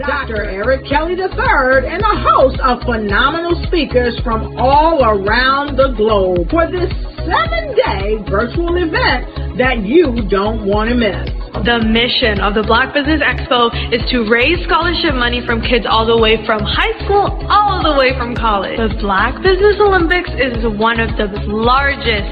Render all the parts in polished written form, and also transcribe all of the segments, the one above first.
Dr. Eric Kelly III and a host of phenomenal speakers from all around the globe for this 7-day virtual event that you don't want to miss. The mission of the Black Business Expo is to raise scholarship money from kids all the way from high school all the way from college. The Black Business Olympics is one of the largest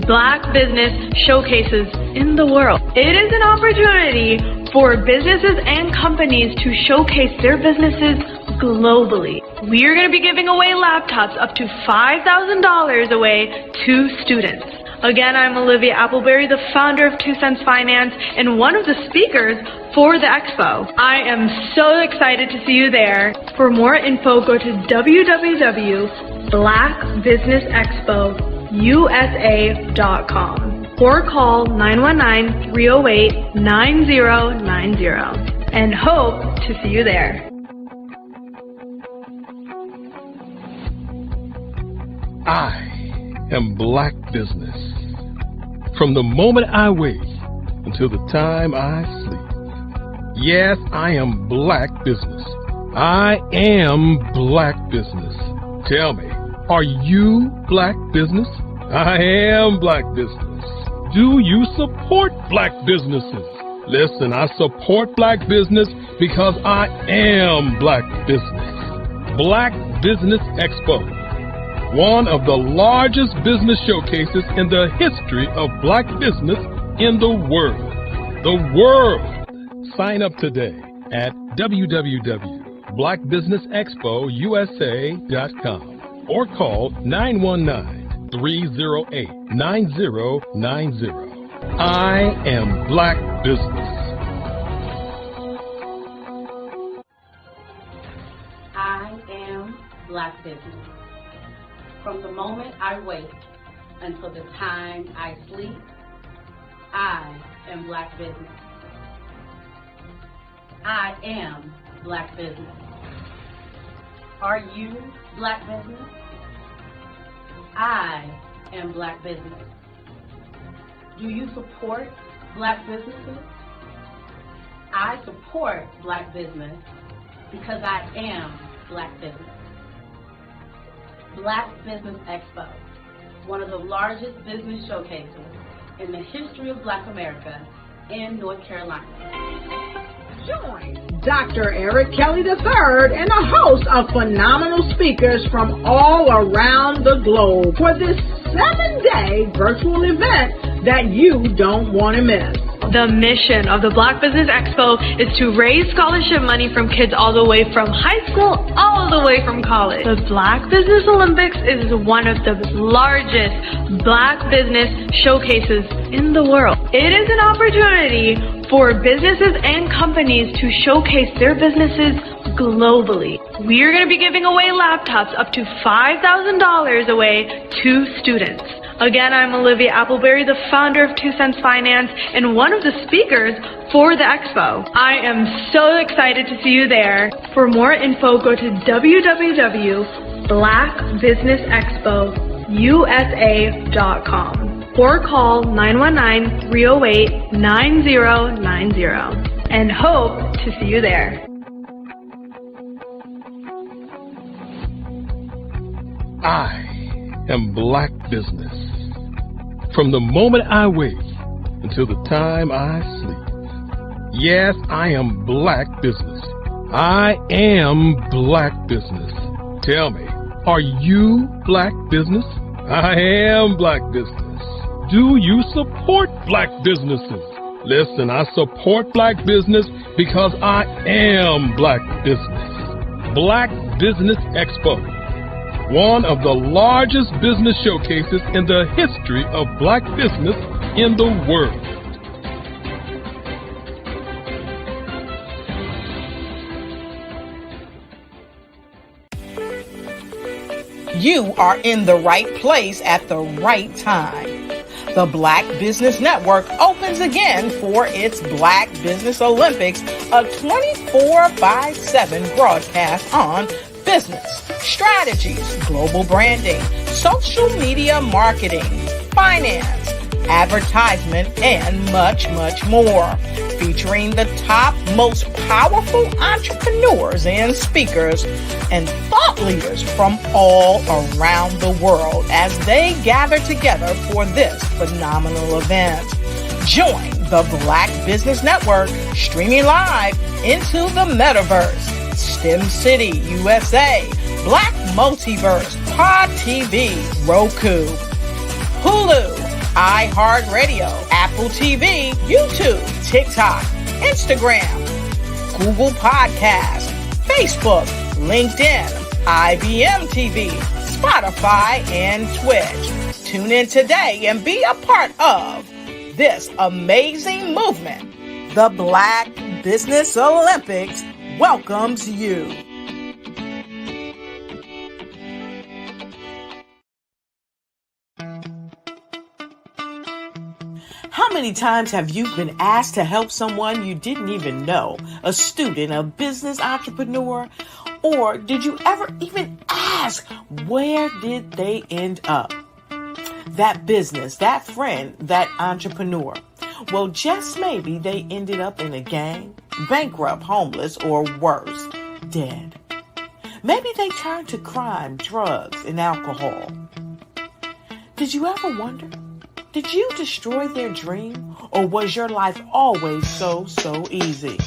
Black business showcases in the world. It is an opportunity for businesses and companies to showcase their businesses globally. We are going to be giving away laptops up to $5,000 away to students. Again, I'm Olivia Appleberry, the founder of 2 Cents Finance and one of the speakers for the expo. I am so excited to see you there. For more info, go to www.blackbusinessexpousa.com or call 919-308-9090 and hope to see you there. I am Black Business. From the moment I wake until the time I sleep. Yes, I am Black Business. I am Black Business. Tell me, are you Black Business? I am Black Business. Do you support Black businesses? Listen, I support Black business because I am Black Business. Black Business Expo, one of the largest business showcases in the history of Black business in the world. The world! Sign up today at www.blackbusinessexpousa.com or call 919-308-9090. I am Black Business. I am Black Business. From the moment I wake until the time I sleep, I am Black Business. I am Black Business. Are you Black Business? I am Black Business. Do you support Black businesses? I support Black business because I am Black Business. Black Business Expo, one of the largest business showcases in the history of Black America in North Carolina. Join Dr. Eric Kelly III and a host of phenomenal speakers from all around the globe for this 7-day virtual event that you don't want to miss. The mission of the Black Business Expo is to raise scholarship money from kids all the way from high school all the way from college. The Black Business Olympics is one of the largest Black business showcases in the world. It is an opportunity for businesses and companies to showcase their businesses globally. We are going to be giving away laptops up to $5,000 away to students. Again, I'm Olivia Appleberry, the founder of 2 Cents Finance and one of the speakers for the expo. I am so excited to see you there. For more info, go to www.blackbusinessexpousa.com or call 919-308-9090 and hope to see you there. I am Black Business. From the moment I wake until the time I sleep. Yes, I am Black Business. I am Black Business. Tell me, are you Black Business? I am Black Business. Do you support Black businesses? Listen, I support Black business because I am Black Business. Black Business Expo, one of the largest business showcases in the history of Black business in the world. You are in the right place at the right time. The Black Business Network opens again for its Black Business Olympics, a 24/7 broadcast on business, strategies, global branding, social media marketing, finance, advertisement, and much, much more. featuring the top, most powerful entrepreneurs and speakers and thought leaders from all around the world as they gather together for this phenomenal event. Join the Black Business Network streaming live into the metaverse, STEM City USA, Black Multiverse, Pod TV, Roku, Hulu, iHeartRadio, Apple TV, YouTube, TikTok, Instagram, Google Podcasts, Facebook, LinkedIn, IBM TV, Spotify, and Twitch. Tune in today and be a part of this amazing movement. The Black Business Olympics welcomes you. How many times have you been asked to help someone you didn't even know, a student, a business entrepreneur, or did you ever even ask, where did they end up? That business, that friend, that entrepreneur. Well, just maybe they ended up in a gang, bankrupt, homeless, or worse, dead. Maybe they turned to crime, drugs, and alcohol. Did you ever wonder? Did you destroy their dream, or was your life always so easy?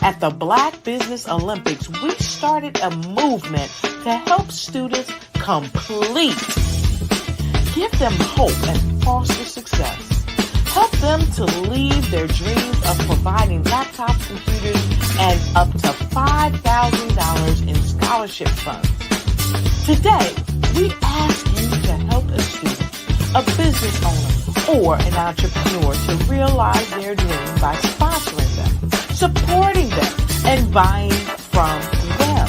At the Black Business Olympics, we started a movement to help students complete. Give them hope and foster success. Help them to leave their dreams of providing laptops, computers, and up to $5,000 in scholarship funds. Today, we ask you to help a student, a business owner, or an entrepreneur to realize their dream by sponsoring them, supporting them, and buying from them.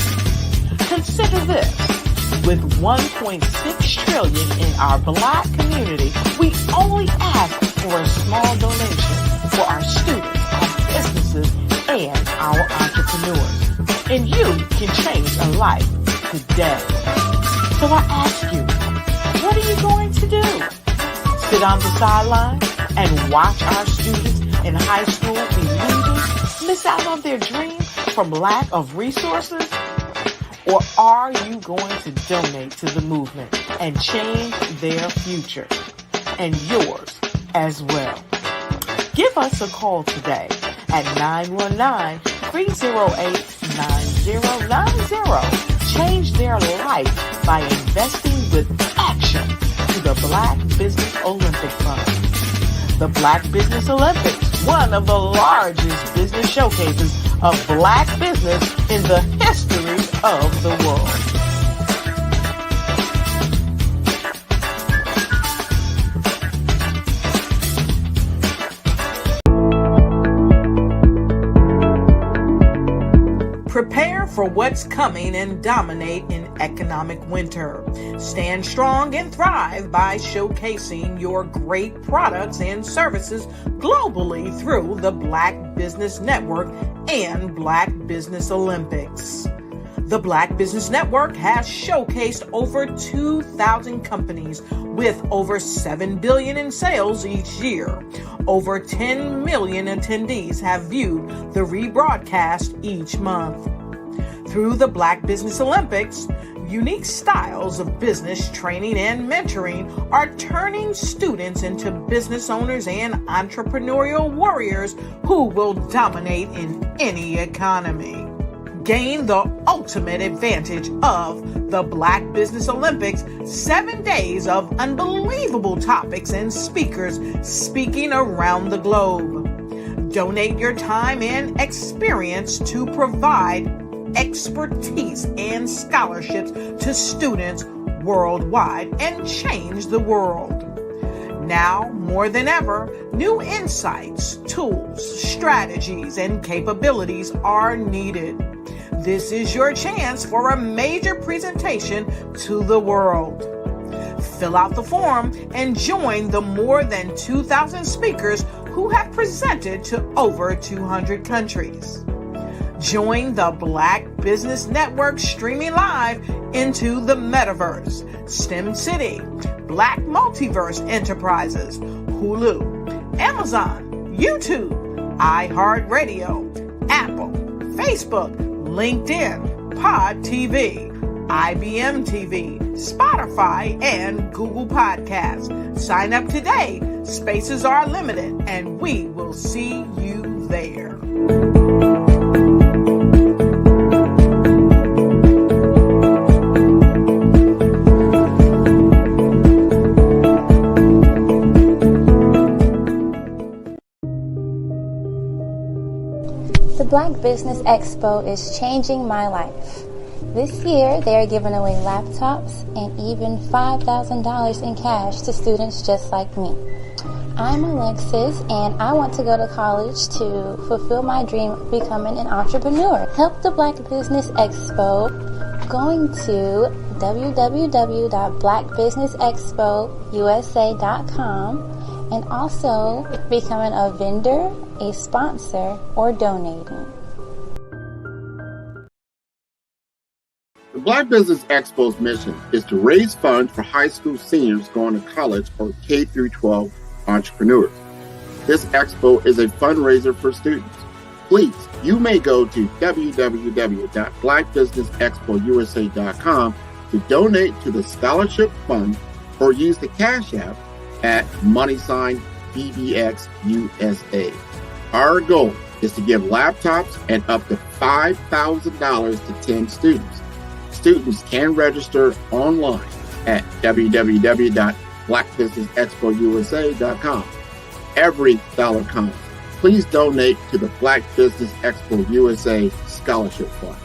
Consider this. With $1.6 trillion in our Black community, we only ask for a small donation for our students, our businesses, and our entrepreneurs. And you can change a life today. So I ask you, what are you going to do? Sit on the sideline and watch our students in high school be losers, miss out on their dream from lack of resources? Or are you going to donate to the movement and change their future and yours as well? Give us a call today at 919-308-9090. Change their life by investing with action to the Black Business Olympic Fund. The Black Business Olympics, one of the largest business showcases of Black business in the history of the world. Prepare for what's coming and dominate in economic winter. Stand strong and thrive by showcasing your great products and services globally through the Black Business Network and Black Business Olympics. The Black Business Network has showcased over 2,000 companies with over $7 billion in sales each year. Over 10 million attendees have viewed the rebroadcast each month. Through the Black Business Olympics, unique styles of business training and mentoring are turning students into business owners and entrepreneurial warriors who will dominate in any economy. Gain the ultimate advantage of the Black Business Olympics, 7 days of unbelievable topics and speakers speaking around the globe. Donate your time and experience to provide expertise and scholarships to students worldwide and change the world. Now, more than ever, new insights, tools, strategies, and capabilities are needed. This is your chance for a major presentation to the world. Fill out the form and join the more than 2,000 speakers who have presented to over 200 countries. Join the Black Business Network streaming live into the metaverse, STEM City, Black Multiverse Enterprises, Hulu, Amazon, YouTube, iHeartRadio, Apple, Facebook, LinkedIn, Pod TV, IBM TV, Spotify, and Google Podcasts. Sign up today. Spaces are limited, and we will see you there. The Black Business Expo is changing my life. This year, they are giving away laptops and even $5,000 in cash to students just like me. I'm Alexis, and I want to go to college to fulfill my dream of becoming an entrepreneur. Help the Black Business Expo going to www.blackbusinessexpousa.com and also becoming a vendor, a sponsor, or donating. The Black Business Expo's mission is to raise funds for high school seniors going to college or K through 12 entrepreneurs. This expo is a fundraiser for students. Please, you may go to www.blackbusinessexpousa.com to donate to the scholarship fund or use the Cash App at $BBXUSA. Our goal is to give laptops and up to $5,000 to 10 students. Students can register online at www.blackbusinessexpousa.com. Every dollar counts. Please donate to the Black Business Expo USA Scholarship Fund.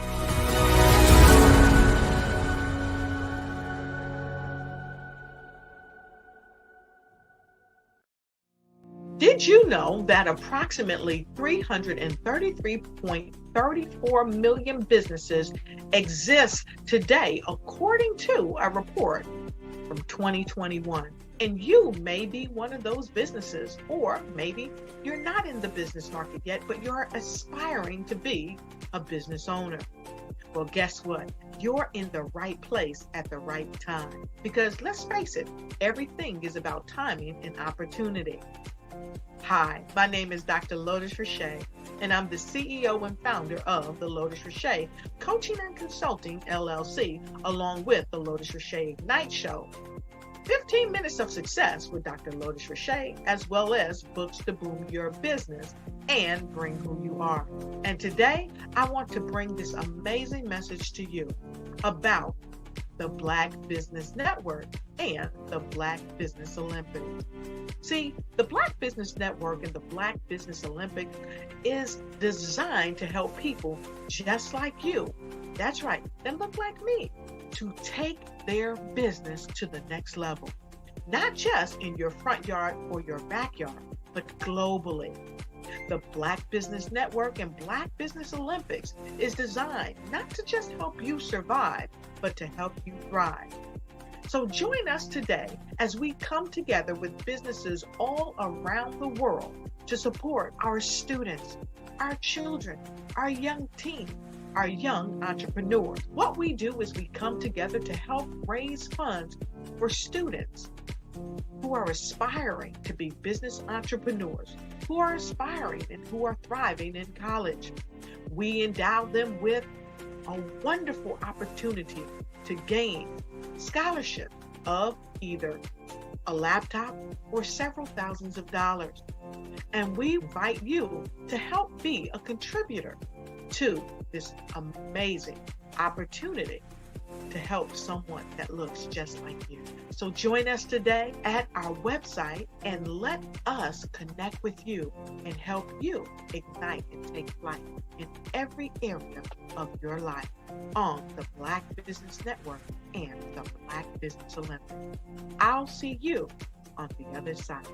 Did you know that approximately 333.34 million businesses exist today, according to a report from 2021? And you may be one of those businesses, or maybe you're not in the business market yet, but you're aspiring to be a business owner. Well, guess what? You're in the right place at the right time. Because let's face it, everything is about timing and opportunity. Hi, my name is Dr. Lotus Richey, and I'm the CEO and founder of the Lotus Richey Coaching and Consulting LLC, along with the Lotus Richey Ignite Show. 15 minutes of success with Dr. Lotus Richey, as well as books to boom your business and bring who you are. And today, I want to bring this amazing message to you about the Black Business Network and the Black Business Olympics. See, the Black Business Network and the Black Business Olympics is designed to help people just like you, that's right, that look like me, to take their business to the next level. Not just in your front yard or your backyard, but globally. The Black Business Network and Black Business Olympics is designed not to just help you survive, but to help you thrive. So join us today as we come together with businesses all around the world to support our students, our children, our young teens, our young entrepreneurs. What we do is we come together to help raise funds for students who are aspiring to be business entrepreneurs, who are aspiring and who are thriving in college. We endow them with a wonderful opportunity to gain scholarship of either a laptop or several thousands of dollars. And we invite you to help be a contributor to this amazing opportunity to help someone that looks just like you. So join us today at our website and let us connect with you and help you ignite and take flight in every area of your life on the Black Business Network and the Black Business Olympics. I'll see you on the other side.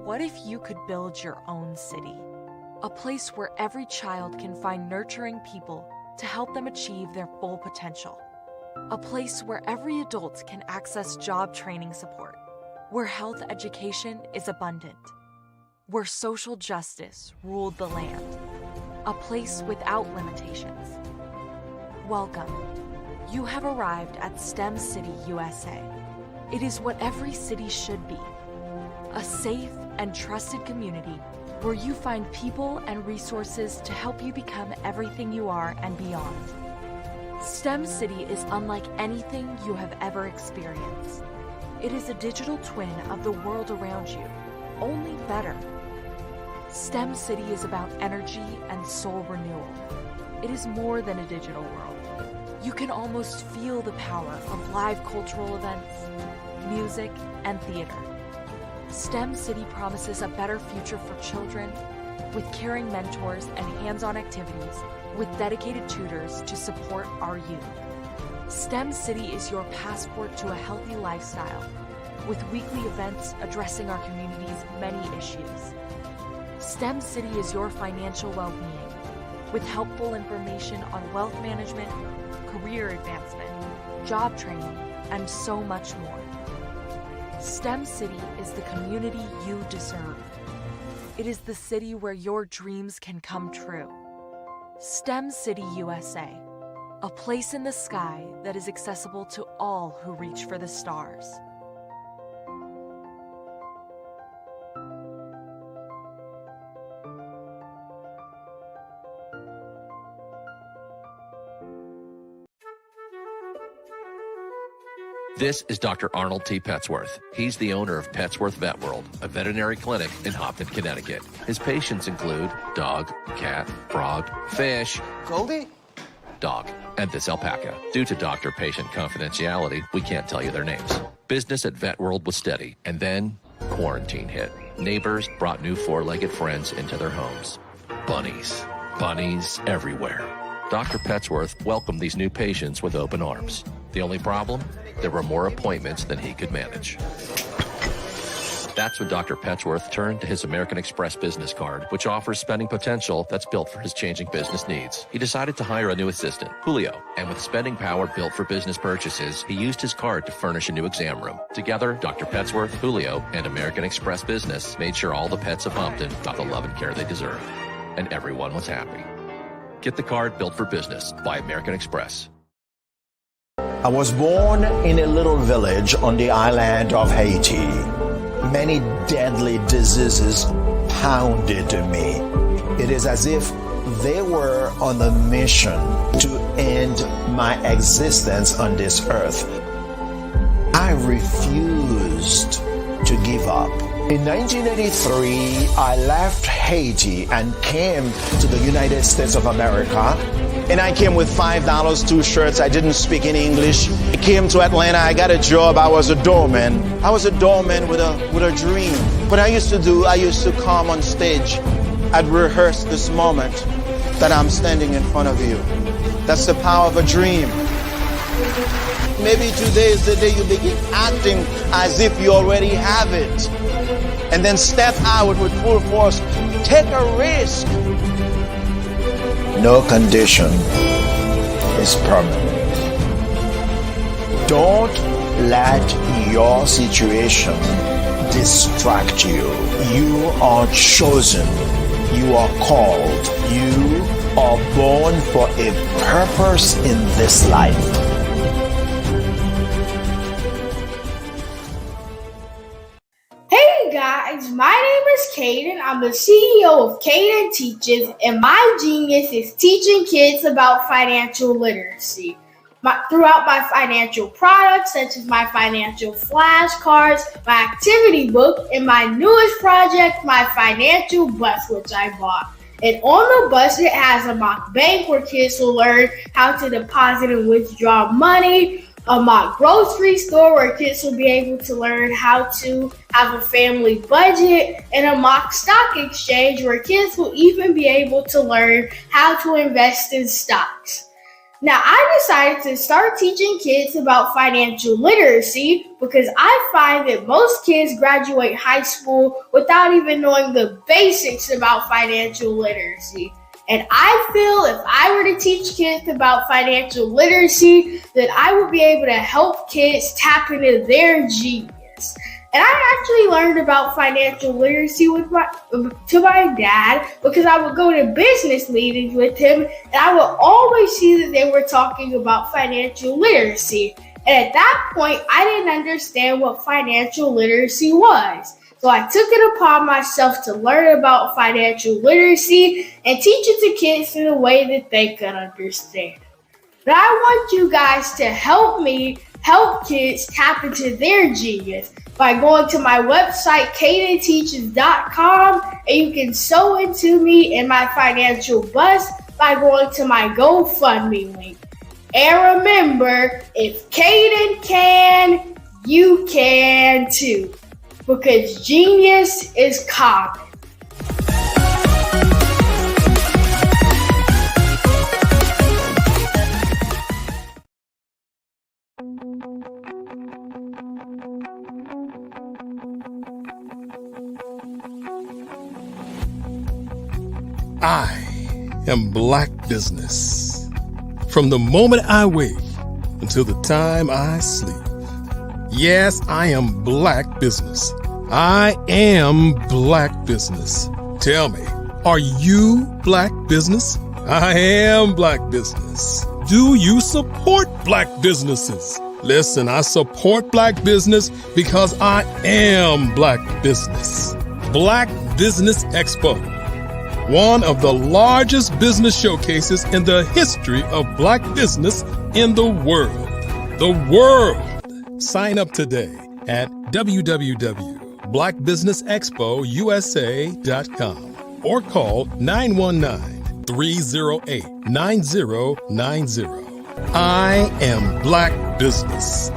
What if you could build your own city? A place where every child can find nurturing people to help them achieve their full potential. A place where every adult can access job training support. Where health education is abundant. Where social justice ruled the land. A place without limitations. Welcome. You have arrived at STEM City USA. It is what every city should be. A safe and trusted community where you find people and resources to help you become everything you are and beyond. STEM City is unlike anything you have ever experienced. It is a digital twin of the world around you, only better. STEM City is about energy and soul renewal. It is more than a digital world. You can almost feel the power of live cultural events, music, and theater. STEM City promises a better future for children with caring mentors and hands-on activities with dedicated tutors to support our youth. STEM City is your passport to a healthy lifestyle with weekly events addressing our community's many issues. STEM City is your financial well-being with helpful information on wealth management, career advancement, job training, and so much more. STEM City is the community you deserve. It is the city where your dreams can come true. STEM City USA, a place in the sky that is accessible to all who reach for the stars. This is Dr. Arnold T. Petsworth. He's the owner of Petsworth Vet World, a veterinary clinic in Hopton, Connecticut. His patients include dog, cat, frog, fish, Goldie, dog, and this alpaca. Due to doctor-patient confidentiality, we can't tell you their names. Business at Vet World was steady, and then quarantine hit. Neighbors brought new four-legged friends into their homes. Bunnies. Bunnies everywhere. Dr. Petsworth welcomed these new patients with open arms. The only problem? There were more appointments than he could manage. That's when Dr. Petsworth turned to his American Express business card, which offers spending potential that's built for his changing business needs. He decided to hire a new assistant, Julio, and with spending power built for business purchases, he used his card to furnish a new exam room. Together, Dr. Petsworth, Julio, and American Express Business made sure all the pets of Hopton got the love and care they deserve. And everyone was happy. Get the card built for business by American Express. I was born in a little village on the island of Haiti. Many deadly diseases pounded me. It is as if they were on a mission to end my existence on this earth. I refused to give up. In 1983, I left Haiti and came to the United States of America. And I came with $5, 2 shirts. I didn't speak any English. I came to Atlanta. I got a job. I was a doorman. I was a doorman with a dream. What I used to do, I used to come on stage. I'd rehearse this moment that I'm standing in front of you. That's the power of a dream. Maybe today is the day you begin acting as if you already have it. And then step out with full force. Take a risk. No condition is permanent. Don't let your situation distract you. You are chosen. You are called. You are born for a purpose in this life. Hey guys, my name is Caden. I'm the CEO of Caden Teaches, and my genius is teaching kids about financial literacy. Throughout my financial products, such as my financial flashcards, my activity book, and my newest project, my financial bus, which I bought. And on the bus, it has a mock bank where kids will learn how to deposit and withdraw money, a mock grocery store where kids will be able to learn how to have a family budget, and a mock stock exchange where kids will even be able to learn how to invest in stocks. Now, I decided to start teaching kids about financial literacy because I find that most kids graduate high school without even knowing the basics about financial literacy. And I feel if I were to teach kids about financial literacy, that I would be able to help kids tap into their genius. And I actually learned about financial literacy to my dad because I would go to business meetings with him and I would always see that they were talking about financial literacy. And at that point, I didn't understand what financial literacy was. So I took it upon myself to learn about financial literacy and teach it to kids in a way that they could understand. But I want you guys to help me help kids tap into their genius by going to my website, cadenteaches.com, and you can sew into me in my financial bust by going to my GoFundMe link. And remember, if Caden can, you can too, because genius is common. I am Black Business. From the moment I wake until the time I sleep. Yes, I am Black Business. I am Black Business. Tell me, are you Black Business? I am Black Business. Do you support Black businesses? Listen, I support Black business because I am Black Business. Black Business Expo, one of the largest business showcases in the history of Black business in the world. The world! Sign up today at www.blackbusinessexpousa.com or call 919-308-9090. I am Black Business.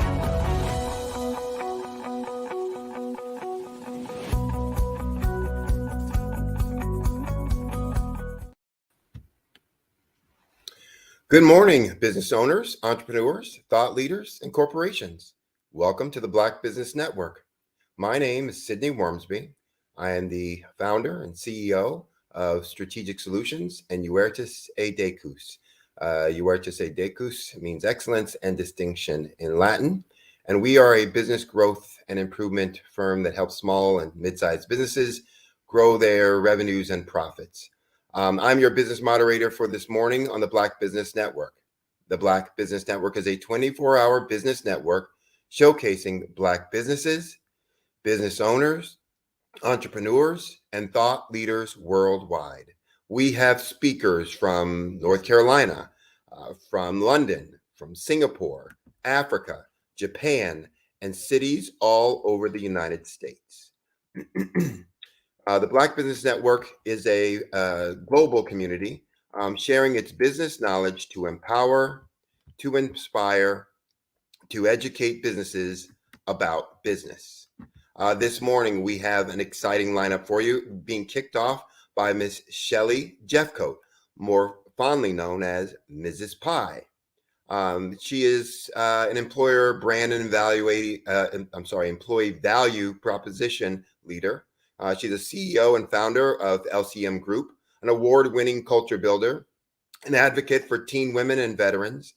Good morning, business owners, entrepreneurs, thought leaders, and corporations. Welcome to the Black Business Network. My name is Sidney Wormsby. I am the founder and CEO of Strategic Solutions and Huertas e Decus. Huertas e Decus means excellence and distinction in Latin. And we are a business growth and improvement firm that helps small and mid-sized businesses grow their revenues and profits. I'm your business moderator for this morning on the Black Business Network. The Black Business Network is a 24-hour business network showcasing Black businesses, business owners, entrepreneurs, and thought leaders worldwide. We have speakers from North Carolina, from London, from Singapore, Africa, Japan, and cities all over the United States. The Black Business Network is a global community sharing its business knowledge to empower, to inspire, to educate businesses about business. This morning, we have an exciting lineup for you, being kicked off by Miss Shelley Jeffcoat, more fondly known as Mrs. Pie. She is an employer brand and employee value proposition leader. She's a CEO and founder of LCM Group, an award-winning culture builder, an advocate for teen women and veterans.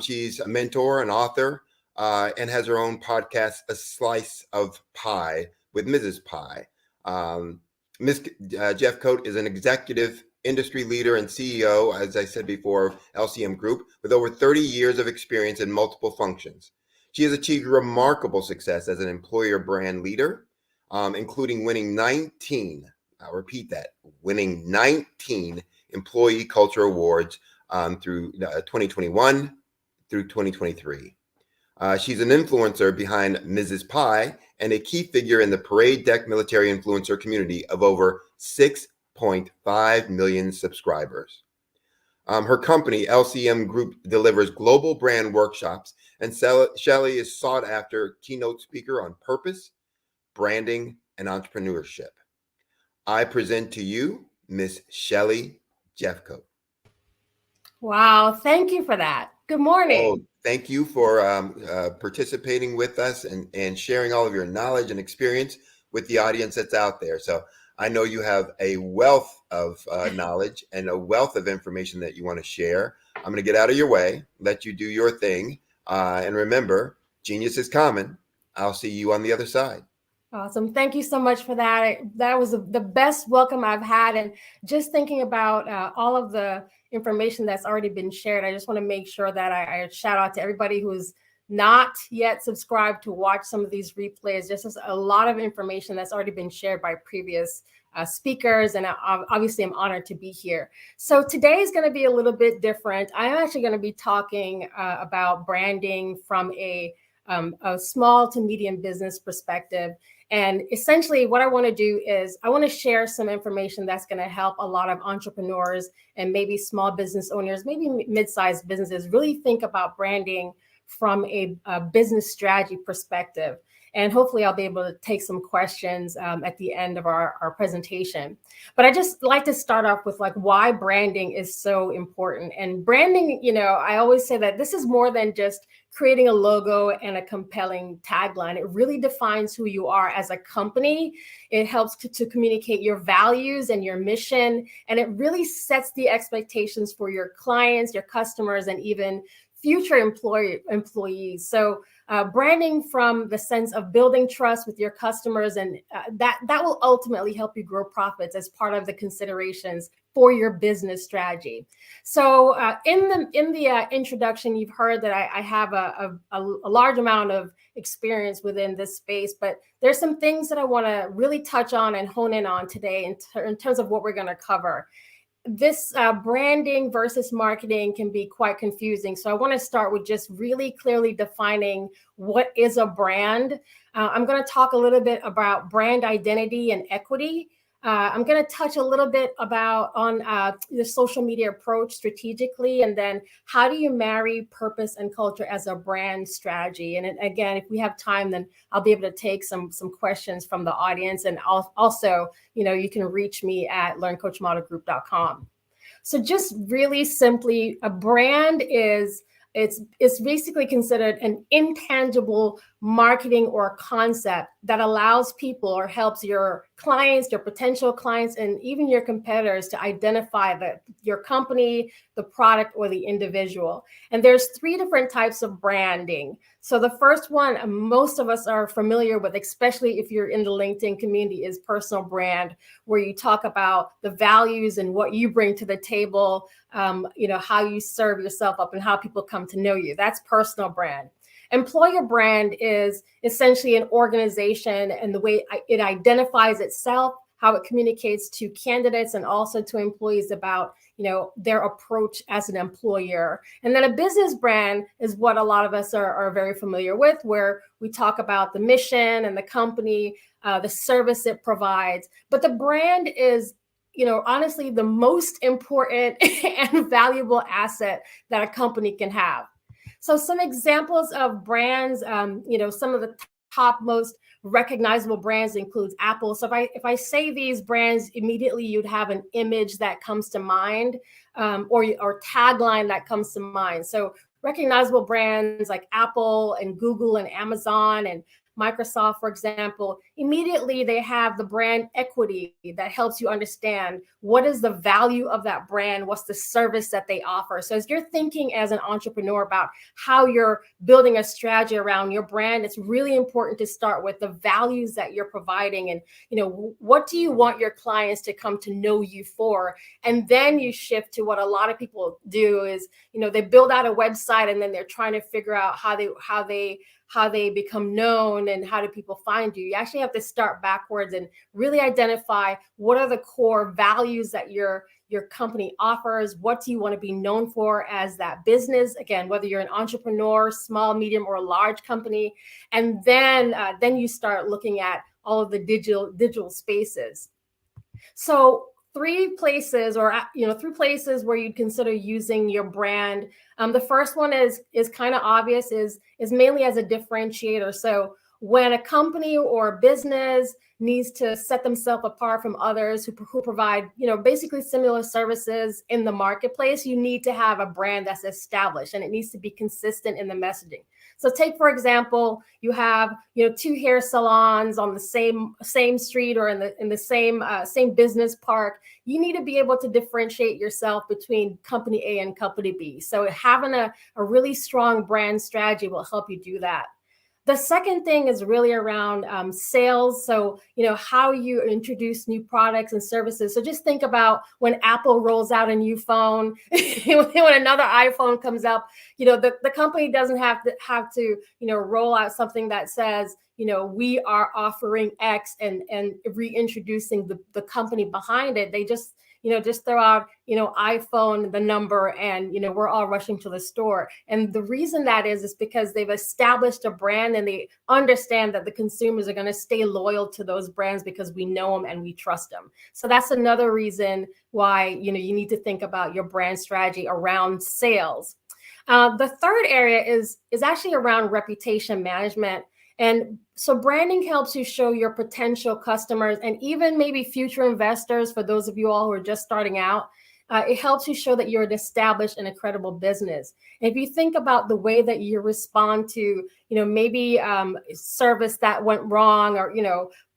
She's a mentor, an author, and has her own podcast, A Slice of Pie with Mrs. Pie. Ms. Jeffcoat is an executive industry leader and CEO, as I said before, of LCM Group, with over 30 years of experience in multiple functions. She has achieved remarkable success as an employer brand leader, including winning 19, I'll repeat that, winning 19 employee culture awards through 2021 through 2023. She's an influencer behind Mrs. Pie and a key figure in the Parade Deck military influencer community of over 6.5 million subscribers. Her company, LCM Group, delivers global brand workshops, and Shelley is sought after keynote speaker on purpose, branding, and entrepreneurship. I present to you Miss Shelley Jeffcoat. Wow, thank you for that. Good morning. Oh, thank you for participating with us and sharing all of your knowledge and experience with the audience that's out there. So I know you have a wealth of knowledge and a wealth of information that you want to share. I'm going to get out of your way, let you do your thing. And remember, genius is common. I'll see you on the other side. Awesome. Thank you so much for that. That was the best welcome I've had. And just thinking about all of the information that's already been shared, I just want to make sure that I shout out to everybody who's not yet subscribed to watch some of these replays. Just as a lot of information that's already been shared by previous speakers. And obviously, I'm honored to be here. So today is going to be a little bit different. I'm actually going to be talking about branding from a small to medium business perspective. And essentially what I want to do is I want to share some information that's going to help a lot of entrepreneurs and maybe small business owners, maybe mid-sized businesses really think about branding from a business strategy perspective. And hopefully I'll be able to take some questions at the end of our presentation. But I just like to start off with like why branding is so important. And branding, I always say that this is more than just creating a logo and a compelling tagline. It really defines who you are as a company. It helps to communicate your values and your mission. And it really sets the expectations for your clients, your customers, and even future employees. So branding from the sense of building trust with your customers, and that will ultimately help you grow profits as part of the considerations for your business strategy. So in the introduction, you've heard that I have a large amount of experience within this space, but there's some things that I want to really touch on and hone in on today in terms of what we're going to cover. This branding versus marketing can be quite confusing. So I want to start with just really clearly defining what is a brand. I'm going to talk a little bit about brand identity and equity. I'm going to touch a little bit on the social media approach strategically, and then how do you marry purpose and culture as a brand strategy? And again, if we have time, then I'll be able to take some questions from the audience. And also, you can reach me at learncoachmodelgroup.com. So just really simply, a brand it's basically considered an intangible marketing or concept that allows people or helps your clients, your potential clients, and even your competitors to identify your company, the product, or the individual. And there's 3 different types of branding. So the first one most of us are familiar with, especially if you're in the LinkedIn community, is personal brand, where you talk about the values and what you bring to the table, how you serve yourself up and how people come to know you. That's personal brand. Employer brand is essentially an organization and the way it identifies itself, how it communicates to candidates and also to employees about, their approach as an employer. And then a business brand is what a lot of us are very familiar with, where we talk about the mission and the company, the service it provides. But the brand is, honestly, the most important and valuable asset that a company can have. So some examples of brands, some of the top most recognizable brands includes Apple. So if I say these brands, immediately you'd have an image that comes to mind, or tagline that comes to mind. So recognizable brands like Apple and Google and Amazon and Microsoft, for example, immediately they have the brand equity that helps you understand what is the value of that brand, what's the service that they offer. So as you're thinking as an entrepreneur about how you're building a strategy around your brand, it's really important to start with the values that you're providing and, what do you want your clients to come to know you for? And then you shift to what a lot of people do is, they build out a website and then they're trying to figure out how they become known and how do people find you. You actually have to start backwards and really identify what are the core values that your company offers. What do you want to be known for as that business? Again, whether you're an entrepreneur, small, medium, or a large company. And then you start looking at all of the digital spaces. So 3 places where you'd consider using your brand. The first one is kind of obvious, is mainly as a differentiator. So when a company or business needs to set themselves apart from others who provide, basically similar services in the marketplace, you need to have a brand that's established and it needs to be consistent in the messaging. So take, for example, you have, 2 hair salons on the same street or in the same business park. You need to be able to differentiate yourself between company A and company B. So having a really strong brand strategy will help you do that. The second thing is really around sales. So, how you introduce new products and services. So just think about when Apple rolls out a new phone, when another iPhone comes up, the company doesn't have to roll out something that says, we are offering X and reintroducing the company behind it. They just throw out, iPhone, the number, and, we're all rushing to the store. And the reason that is because they've established a brand and they understand that the consumers are going to stay loyal to those brands because we know them and we trust them. So that's another reason why, you need to think about your brand strategy around sales. The third area is actually around reputation management. And so branding helps you show your potential customers and even maybe future investors, for those of you all who are just starting out, it helps you show that you're an established and a credible business. And if you think about the way that you respond to, maybe service that went wrong or,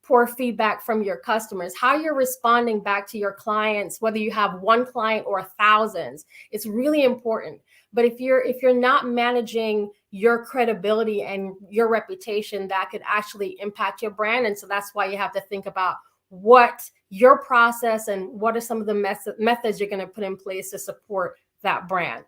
poor feedback from your customers, how you're responding back to your clients, whether you have one client or thousands, it's really important. But if you're not managing your credibility and your reputation, that could actually impact your brand. And so that's why you have to think about what your process and what are some of the methods you're going to put in place to support that brand.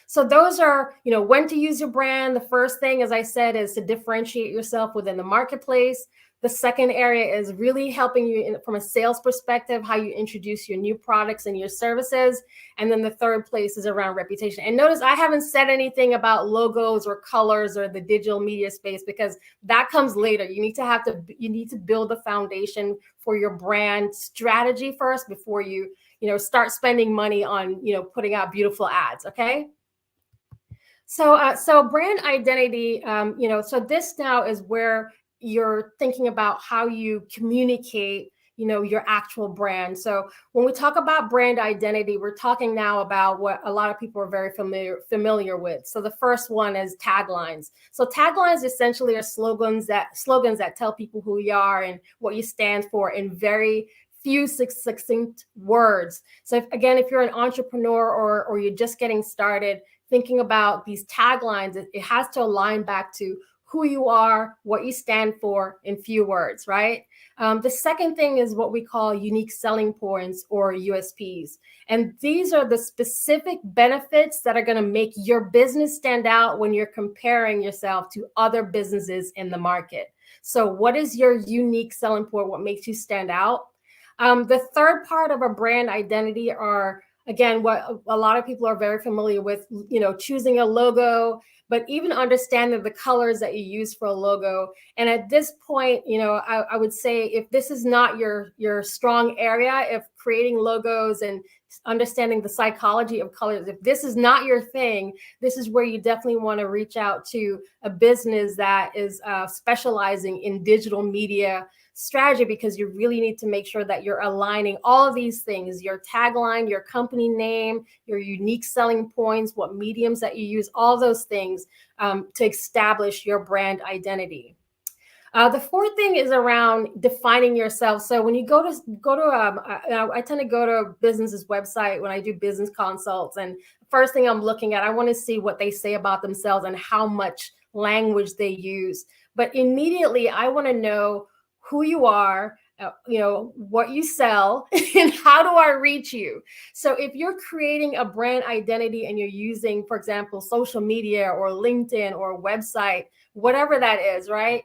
So those are, when to use your brand. The first thing, as I said, is to differentiate yourself within the marketplace. The second area is really helping you from a sales perspective, how you introduce your new products and your services. And then the third place is around reputation. And notice I haven't said anything about logos or colors or the digital media space, because that comes later. You need to build the foundation for your brand strategy first before you start spending money on putting out beautiful ads. Okay. So brand identity, so this now is where you're thinking about how you communicate, your actual brand. So when we talk about brand identity, we're talking now about what a lot of people are very familiar with. So the first one is taglines. So taglines essentially are slogans that tell people who you are and what you stand for in very few succinct words. So if you're an entrepreneur or you're just getting started, thinking about these taglines, it has to align back to who you are, what you stand for in few words, right? The second thing is what we call unique selling points or USPs. And these are the specific benefits that are going to make your business stand out when you're comparing yourself to other businesses in the market. So what is your unique selling point? What makes you stand out? The third part of a brand identity are, again, what a lot of people are very familiar with, choosing a logo, but even understanding the colors that you use for a logo. And at this point, I would say if this is not your strong area, if creating logos and understanding the psychology of colors, if this is not your thing, this is where you definitely want to reach out to a business that is specializing in digital media strategy, because you really need to make sure that you're aligning all of these things, your tagline, your company name, your unique selling points, what mediums that you use, all those things to establish your brand identity. The fourth thing is around defining yourself. So when you I tend to go to a business's website when I do business consults, and first thing I'm looking at, I want to see what they say about themselves and how much language they use. But immediately I want to know who you are, what you sell, and how do I reach you? So if you're creating a brand identity and you're using, for example, social media or LinkedIn or a website, whatever that is, right?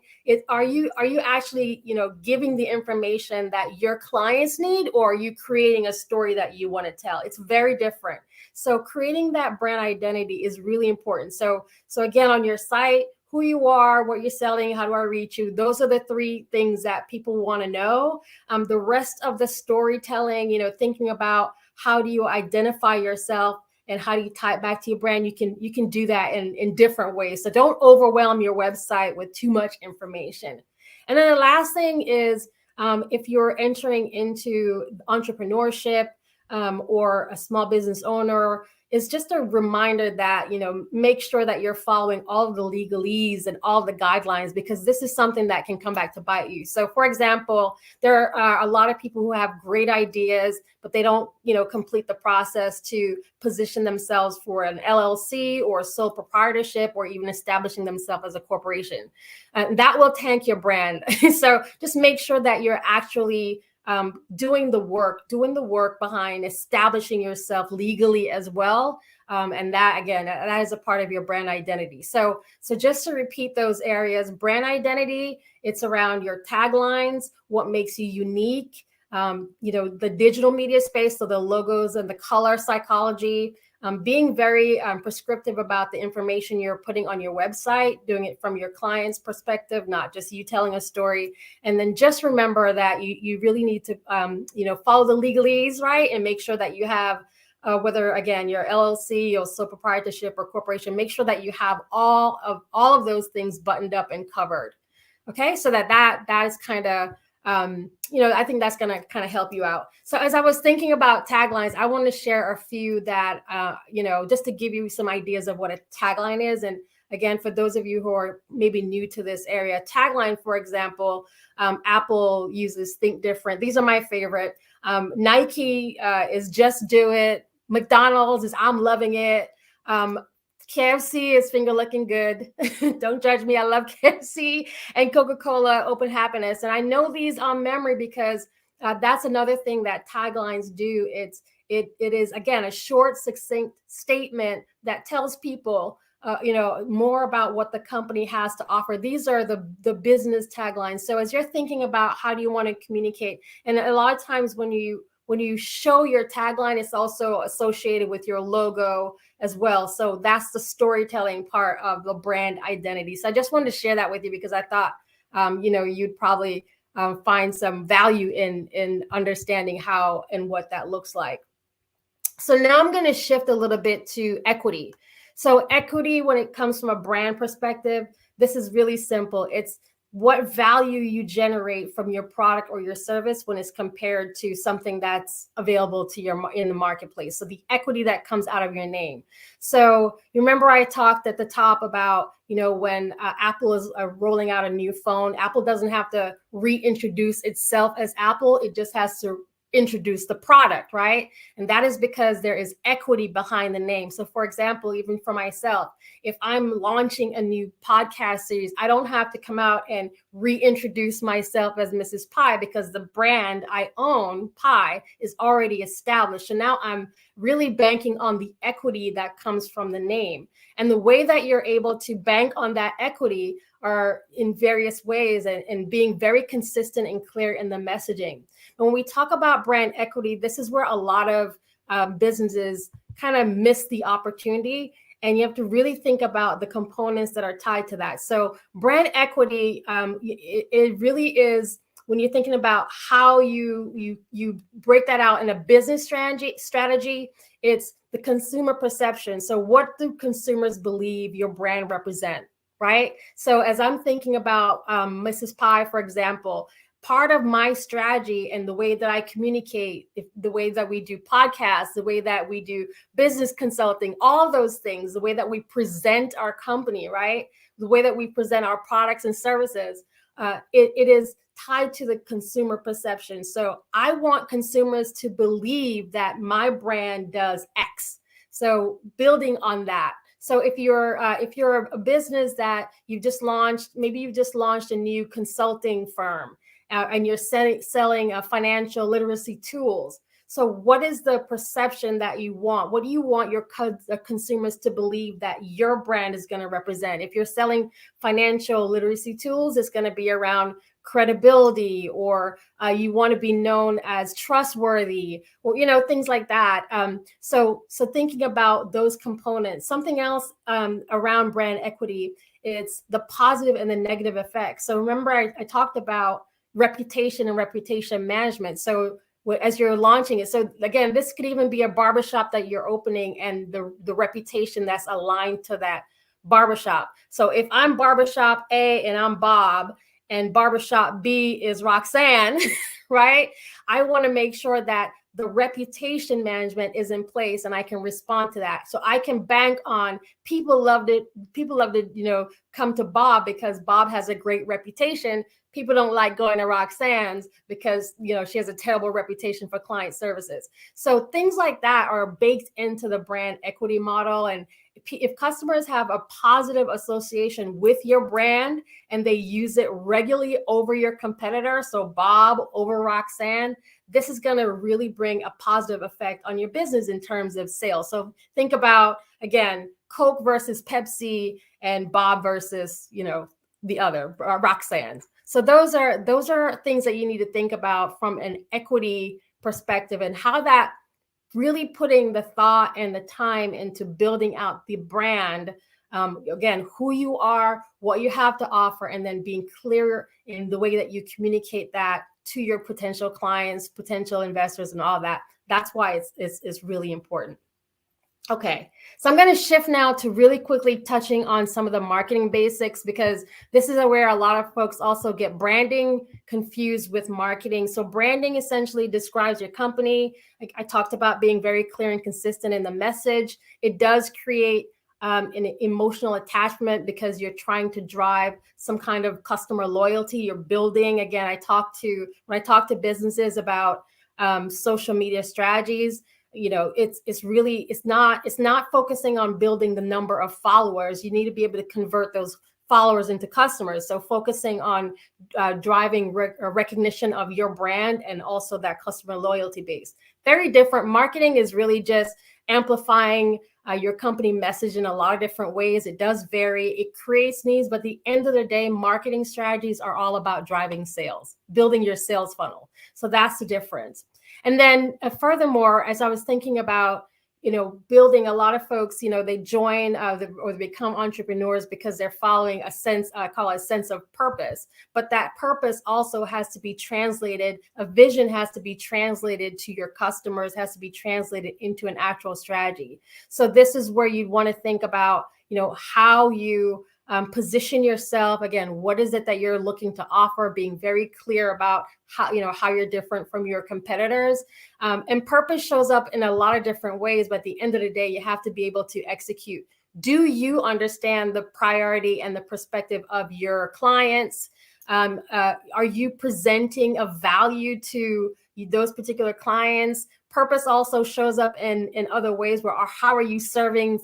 Are you actually, giving the information that your clients need, or are you creating a story that you want to tell? It's very different. So creating that brand identity is really important. So again, on your site, who you are, what you're selling, how do I reach you? Those are the three things that people want to know. The rest of the storytelling, thinking about how do you identify yourself and how do you tie it back to your brand, you can do that in different ways. So don't overwhelm your website with too much information. And then the last thing is, if you're entering into entrepreneurship, or a small business owner, is just a reminder that, make sure that you're following all of the legalese and all the guidelines, because this is something that can come back to bite you. So for example, there are a lot of people who have great ideas, but they don't, complete the process to position themselves for an LLC or a sole proprietorship, or even establishing themselves as a corporation. That will tank your brand. So just make sure that you're actually doing the work behind establishing yourself legally as well. And that, again, that is a part of your brand identity. So just to repeat those areas: brand identity, it's around your taglines, what makes you unique, the digital media space, so the logos and the color psychology, being very prescriptive about the information you're putting on your website, doing it from your client's perspective, not just you telling a story. And then just remember that you really need to, follow the legalese, right? And make sure that you have, whether, again, your LLC or sole proprietorship or corporation, make sure that you have all of those things buttoned up and covered. Okay, so that is kind of, I think that's going to kind of help you out. So as I was thinking about taglines, I want to share a few that, just to give you some ideas of what a tagline is. And again, for those of you who are maybe new to this area, tagline, for example, Apple uses Think Different. These are my favorite. Nike is Just Do It. McDonald's is I'm Loving It. KFC is Finger Looking Good. Don't judge me. I love KFC. And Coca-Cola, Open Happiness. And I know these on memory because that's another thing that taglines do. It is, again, a short, succinct statement that tells people, more about what the company has to offer. These are the business taglines. So as you're thinking about how do you want to communicate, and a lot of times when you show your tagline, it's also associated with your logo as well. So that's the storytelling part of the brand identity. So I just wanted to share that with you because I thought, you'd probably find some value in understanding how and what that looks like. So now I'm going to shift a little bit to equity. So equity, when it comes from a brand perspective, this is really simple. It's what value you generate from your product or your service when it's compared to something that's available to you in the marketplace. So the equity that comes out of your name. So remember I talked at the top about, when Apple is rolling out a new phone, Apple doesn't have to reintroduce itself as Apple. It just has to introduce the product, right? And that is because there is equity behind the name. So for example, even for myself, if I'm launching a new podcast series, I don't have to come out and reintroduce myself as Mrs. Pie because the brand I own, Pie, is already established. So now I'm really banking on the equity that comes from the name. And the way that you're able to bank on that equity are in various ways and being very consistent and clear in the messaging. When we talk about brand equity, this is where a lot of businesses kind of miss the opportunity. And you have to really think about the components that are tied to that. So brand equity, it really is when you're thinking about how you break that out in a business strategy, it's the consumer perception. So what do consumers believe your brand represent, right? So as I'm thinking about Mrs. Pie, for example, part of my strategy and the way that I communicate, the way that we do podcasts, the way that we do business consulting, all those things, the way that we present our company, right? The way that we present our products and services, it is tied to the consumer perception. So I want consumers to believe that my brand does X. So building on that. So if you're a business that you've just launched, maybe you've just launched a new consulting firm, and you're selling financial literacy tools. So what is the perception that you want? What do you want your consumers to believe that your brand is going to represent? If you're selling financial literacy tools, it's going to be around credibility, or you want to be known as trustworthy, or things like that. So thinking about those components. Something else around brand equity, it's the positive and the negative effects. So remember I talked about reputation and reputation management. So as you're launching it, so again, this could even be a barbershop that you're opening and the reputation that's aligned to that barbershop. So if I'm barbershop A and I'm Bob, and barbershop B is Roxanne, right? I want to make sure that the reputation management is in place and I can respond to that. So I can bank on people loved it. People love to, come to Bob because Bob has a great reputation. People don't like going to Roxanne's because, she has a terrible reputation for client services. So things like that are baked into the brand equity model. And if customers have a positive association with your brand and they use it regularly over your competitor, so Bob over Roxanne, this is going to really bring a positive effect on your business in terms of sales. So think about, again, Coke versus Pepsi and Bob versus, the other, Roxanne's. So those are things that you need to think about from an equity perspective and how that really putting the thought and the time into building out the brand. Again, who you are, what you have to offer, and then being clear in the way that you communicate that to your potential clients, potential investors, and all that. That's why it's really important. Okay, so I'm going to shift now to really quickly touching on some of the marketing basics, because this is where a lot of folks also get branding confused with marketing. So branding essentially describes your company. Like I talked about being very clear and consistent in the message. It does create an emotional attachment because you're trying to drive some kind of customer loyalty. You're building, again, when I talk to businesses about social media strategies, it's not focusing on building the number of followers. You need to be able to convert those followers into customers. So focusing on driving recognition of your brand and also that customer loyalty base. Very different. Marketing is really just amplifying your company message in a lot of different ways. It does vary. It creates needs, but at the end of the day, marketing strategies are all about driving sales, building your sales funnel. So that's the difference. And then furthermore, as I was thinking about, building, a lot of folks, they join or they become entrepreneurs because they're following a sense, I call it a sense of purpose. But that purpose also has to be translated. A vision has to be translated to your customers, has to be translated into an actual strategy. So this is where you'd want to think about, how you position yourself. Again, what is it that you're looking to offer? Being very clear about how you're different from your competitors. And purpose shows up in a lot of different ways, but at the end of the day, you have to be able to execute. Do you understand the priority and the perspective of your clients? Are you presenting a value to those particular clients? Purpose also shows up in other ways where how are you serving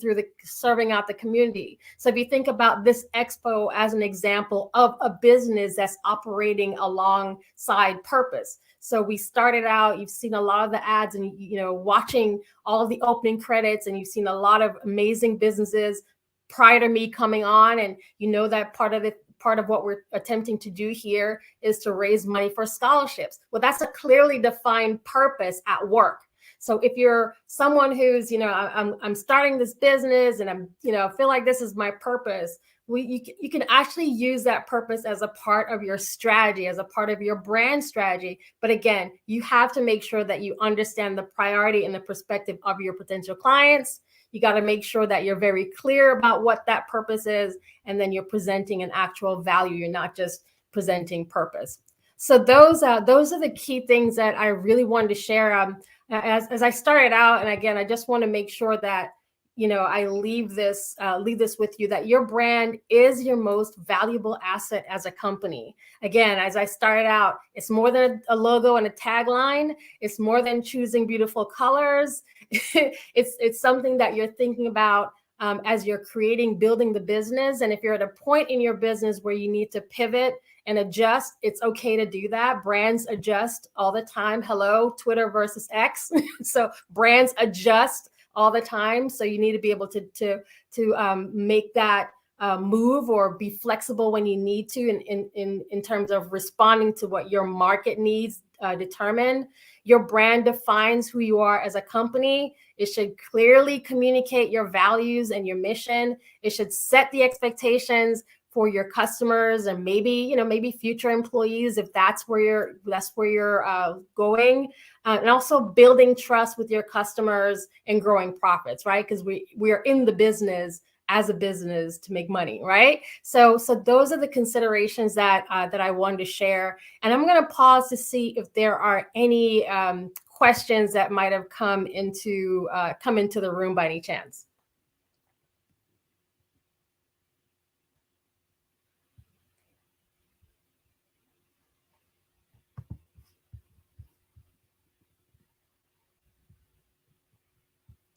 out the community? So if you think about this expo as an example of a business that's operating alongside purpose. So we started out, you've seen a lot of the ads and, watching all of the opening credits, and you've seen a lot of amazing businesses prior to me coming on. And that part of what we're attempting to do here is to raise money for scholarships. Well, that's a clearly defined purpose at work. So if you're someone who's, I'm starting this business and I feel like this is my purpose, you can actually use that purpose as a part of your strategy, as a part of your brand strategy. But again, you have to make sure that you understand the priority and the perspective of your potential clients. You got to make sure that you're very clear about what that purpose is, and then you're presenting an actual value. You're not just presenting purpose. So those are the key things that I really wanted to share. As I started out, and again, I just want to make sure that I leave this with you, that your brand is your most valuable asset as a company. Again, as I started out, it's more than a logo and a tagline. It's more than choosing beautiful colors. It's something that you're thinking about as you're building the business. And if you're at a point in your business where you need to pivot and adjust, it's okay to do that. Brands adjust all the time. Hello, Twitter versus X. So brands adjust all the time. So you need to be able to make that move or be flexible when you need to in terms of responding to what your market needs determine. Your brand defines who you are as a company. It should clearly communicate your values and your mission. It should set the expectations for your customers and maybe future employees if that's where you're going, and also building trust with your customers and growing profits, right? Because we are in the business as a business to make money, right? So those are the considerations that I wanted to share, and I'm going to pause to see if there are any questions that might have come into the room by any chance.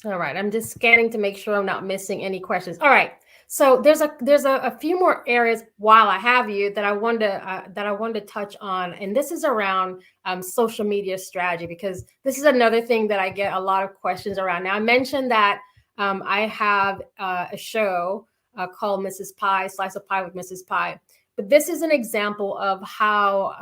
All right, I'm just scanning to make sure I'm not missing any questions. All right, so there's a few more areas while I have you that I wanted to touch on, and this is around social media strategy, because this is another thing that I get a lot of questions around. Now, I mentioned that I have a show called Mrs. Pie, Slice of Pie with Mrs. Pie, but this is an example of how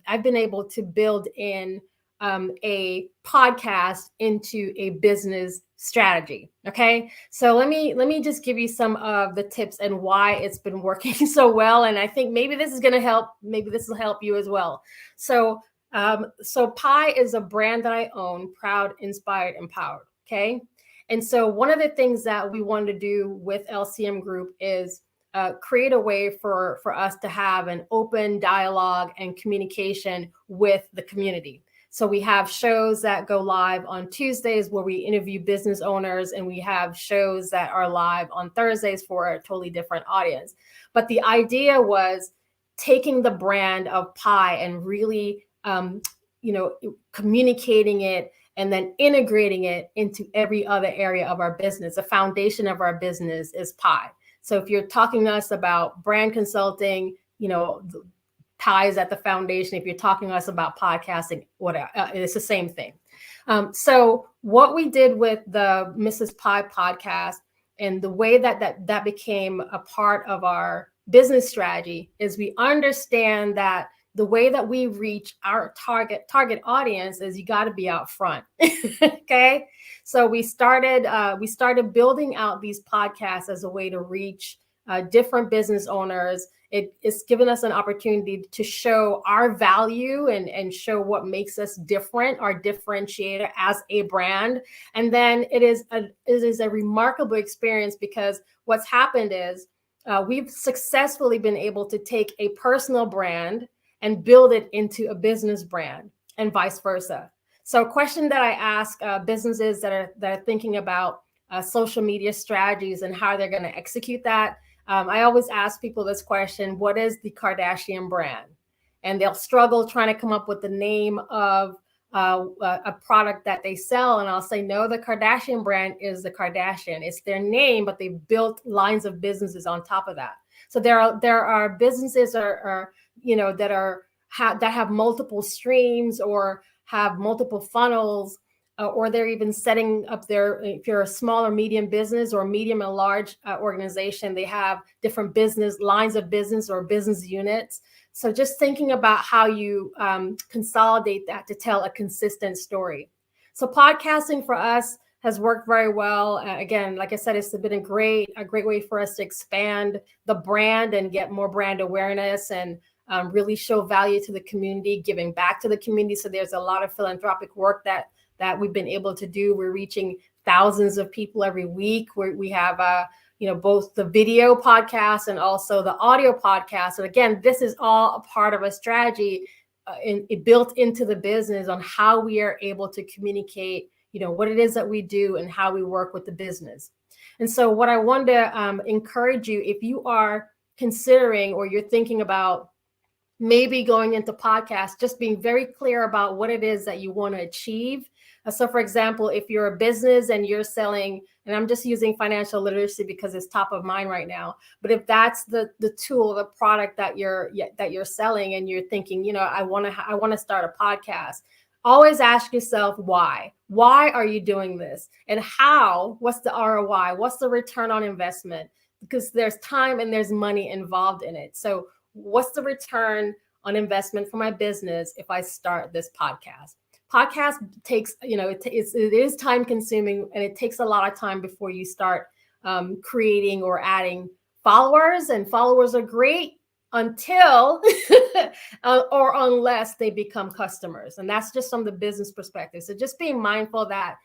I've been able to build in a podcast into a business strategy. Okay. So let me just give you some of the tips and why it's been working so well. And I think maybe this is going to help. Maybe this will help you as well. So Pie is a brand that I own, proud, inspired, empowered. Okay. And so one of the things that we wanted to do with LCM Group is create a way for us to have an open dialogue and communication with the community. So we have shows that go live on Tuesdays where we interview business owners, and we have shows that are live on Thursdays for a totally different audience. But the idea was taking the brand of Pie and really, communicating it and then integrating it into every other area of our business. The foundation of our business is Pie. So if you're talking to us about brand consulting, Pie is at the foundation. If you're talking to us about podcasting, whatever, it's the same thing. So what we did with the Mrs. Pie podcast and the way that became a part of our business strategy is we understand that the way that we reach our target audience is you got to be out front. Okay. So we started building out these podcasts as a way to reach different business owners. It's given us an opportunity to show our value and show what makes us different, our differentiator as a brand. And then it is a remarkable experience, because what's happened is we've successfully been able to take a personal brand and build it into a business brand, and vice versa. So a question that I ask businesses that are thinking about social media strategies and how they're going to execute that, I always ask people this question: what is the Kardashian brand? And they'll struggle trying to come up with the name of a product that they sell. And I'll say, no, the Kardashian brand is the Kardashian. It's their name, but they built lines of businesses on top of that. So there are businesses that have multiple streams or have multiple funnels, or they're even setting up if you're a small or medium business or medium and large organization, they have different business lines of business or business units. So just thinking about how you consolidate that to tell a consistent story. So podcasting for us has worked very well. Again, like I said, it's been a great way for us to expand the brand and get more brand awareness and really show value to the community, giving back to the community. So there's a lot of philanthropic work that we've been able to do. We're reaching thousands of people every week. We have both the video podcast and also the audio podcast. And again, this is all a part of a strategy built into the business on how we are able to communicate, what it is that we do and how we work with the business. And so what I wanted to encourage you, if you are considering or you're thinking about maybe going into podcasts, just being very clear about what it is that you want to achieve. So for example, if you're a business and you're selling, and I'm just using financial literacy because it's top of mind right now, but if that's the tool, the product that you're selling, and you're thinking, I want to start a podcast, always ask yourself why. Why are you doing this? And how? What's the ROI? What's the return on investment? Because there's time and there's money involved in it. So what's the return on investment for my business if I start this podcast? Podcast takes, it is time consuming, and it takes a lot of time before you start creating or adding followers. And followers are great until or unless they become customers. And that's just from the business perspective. So just being mindful that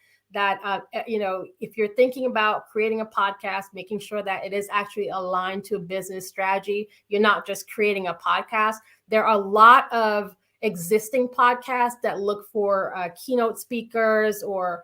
if you're thinking about creating a podcast, making sure that it is actually aligned to a business strategy. You're not just creating a podcast. There are a lot of existing podcasts that look for keynote speakers or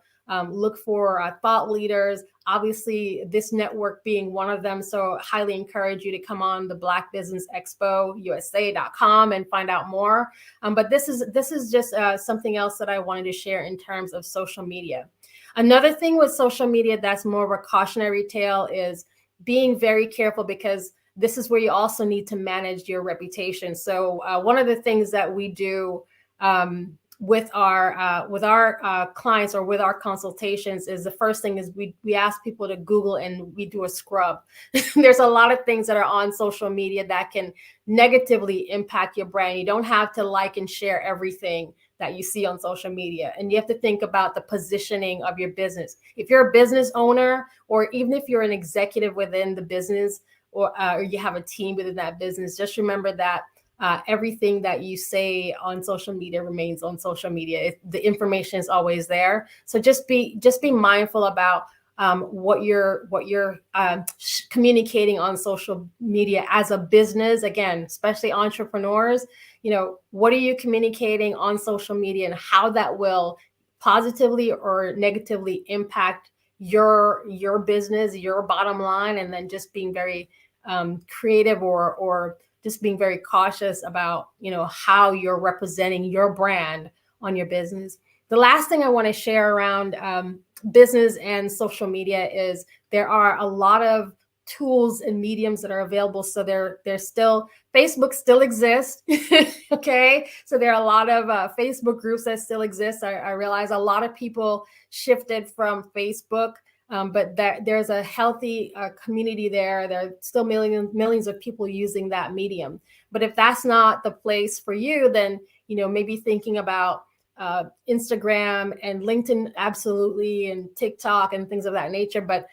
look for thought leaders. Obviously, this network being one of them. So highly encourage you to come on the Black Business Expo USA.com and find out more. But this is just something else that I wanted to share in terms of social media. Another thing with social media that's more of a cautionary tale is being very careful, because this is where you also need to manage your reputation. So one of the things that we do with our clients or with our consultations is the first thing is we ask people to Google and we do a scrub. There's a lot of things that are on social media that can negatively impact your brand. You don't have to like and share everything that you see on social media. And you have to think about the positioning of your business. If you're a business owner, or even if you're an executive within the business, or you have a team within that business, just remember that everything that you say on social media remains on social media. The information is always there. So just be mindful about what you're communicating on social media as a business. Again, especially entrepreneurs, what are you communicating on social media, and how that will positively or negatively impact your business, your bottom line, and then just being very creative or just being very cautious about, how you're representing your brand on your business. The last thing I want to share around business and social media is there are a lot of tools and mediums that are available. So there's still, Facebook still exists. Okay. So there are a lot of Facebook groups that still exist. I realize a lot of people shifted from Facebook, but there's a healthy community there. There are still millions of people using that medium. But if that's not the place for you, then, maybe thinking about Instagram and LinkedIn, absolutely, and TikTok and things of that nature. But,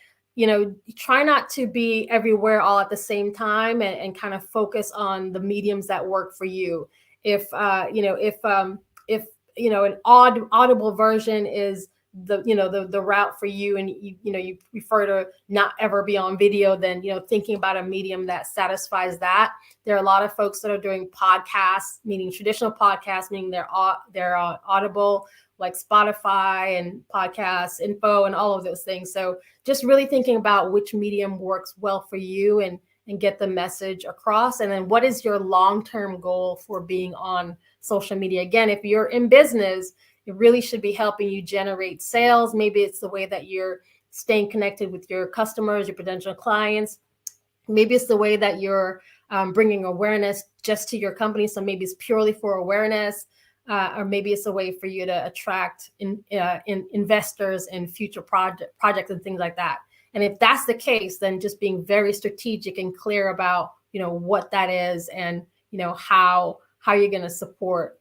try not to be everywhere all at the same time, and kind of focus on the mediums that work for you. If an audible version is the route for you, and you prefer to not ever be on video, then thinking about a medium that satisfies that. There are a lot of folks that are doing podcasts, meaning traditional podcasts, meaning they're audible, like Spotify and Podcasts Info and all of those things. So just really thinking about which medium works well for you, and get the message across. And then what is your long-term goal for being on social media? Again, if you're in business, it really should be helping you generate sales. Maybe it's the way that you're staying connected with your customers, your potential clients. Maybe it's the way that you're bringing awareness just to your company. So maybe it's purely for awareness, or maybe it's a way for you to attract investors in future projects and things like that. And if that's the case, then just being very strategic and clear about what that is, and how you're going to support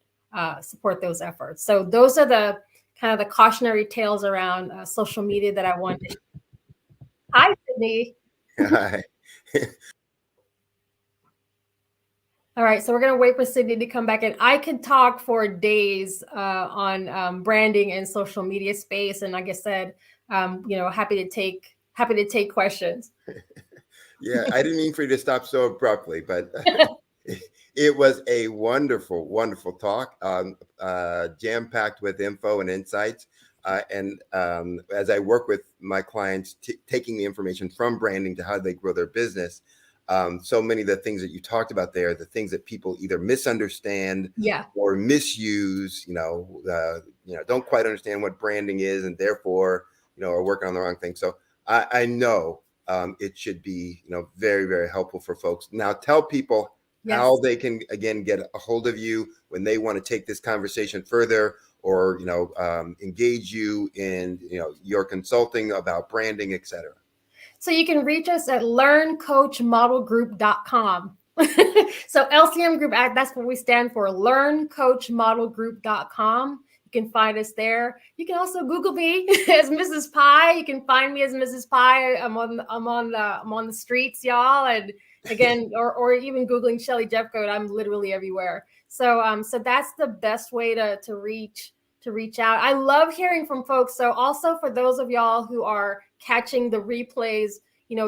those efforts. So those are the kind of the cautionary tales around social media that I wanted to share. Hi, Sydney. Hi. All right, so we're going to wait for Sydney to come back in. I could talk for days on branding and social media space, and like I said, happy to take questions. Yeah, I didn't mean for you to stop so abruptly, but it was a wonderful, wonderful talk, jam-packed with info and insights. And as I work with my clients, taking the information from branding to how they grow their business, so many of the things that you talked about there, the things that people either misunderstand or misuse, don't quite understand what branding is, and therefore, are working on the wrong thing. So I know it should be, very, very helpful for folks. Now tell people how they can, again, get a hold of you when they want to take this conversation further, or, engage you in, your consulting about branding, et cetera. So you can reach us at learncoachmodelgroup.com. So LCM Group, that's what we stand for, learncoachmodelgroup.com. You can find us there. You can also Google me as Mrs. Pie. You can find me as Mrs. Pie. I'm on the streets, y'all. And again, or even Googling Shelly Jeffcoat. I'm literally everywhere. So that's the best way to reach out. I love hearing from folks. So also for those of y'all who are catching the replays,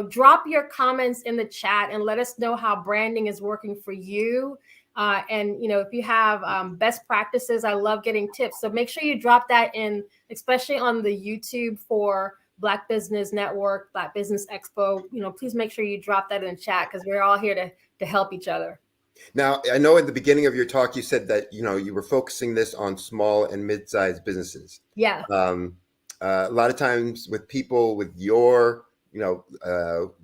drop your comments in the chat and let us know how branding is working for you. And, if you have best practices, I love getting tips. So make sure you drop that in, especially on the YouTube for Black Business Network, Black Business Expo. Please make sure you drop that in the chat because we're all here to help each other. Now, I know at the beginning of your talk, you said that, you were focusing this on small and mid-sized businesses. Yeah. A lot of times with people with your,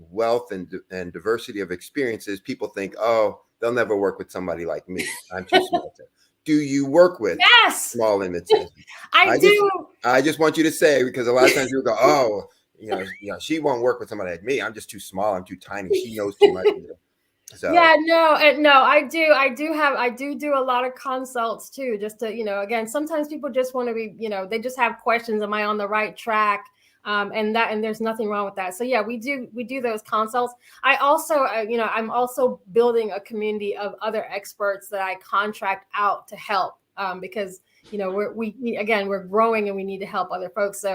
wealth and diversity of experiences, people think, oh, they'll never work with somebody like me. I'm too small. Do you work with small and mid-sized? I do. I just want you to say, because a lot of times people go, oh, she won't work with somebody like me. I'm just too small. I'm too tiny. She knows too much. So. Yeah, no, I do a lot of consults too, just to, again, sometimes people just want to be, they just have questions. Am I on the right track? And there's nothing wrong with that. So yeah, we do those consults. I also, I'm also building a community of other experts that I contract out to help, because, we're growing and we need to help other folks.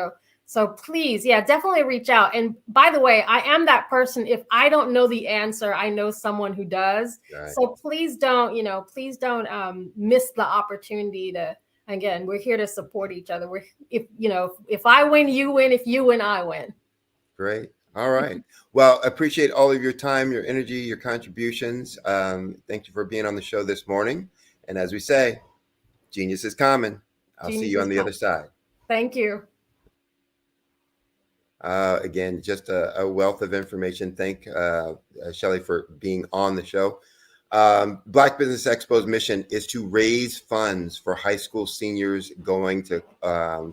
So please, yeah, definitely reach out. And by the way, I am that person. If I don't know the answer, I know someone who does. Right. So please don't miss the opportunity to, again, we're here to support each other. If I win, you win. If you win, I win. Great. All right. Well, appreciate all of your time, your energy, your contributions. Thank you for being on the show this morning. And as we say, genius is common. I'll see you on the other side. Thank you. Again, just a wealth of information. Thank Shelley for being on the show. Black Business Expo's mission is to raise funds for high school seniors going to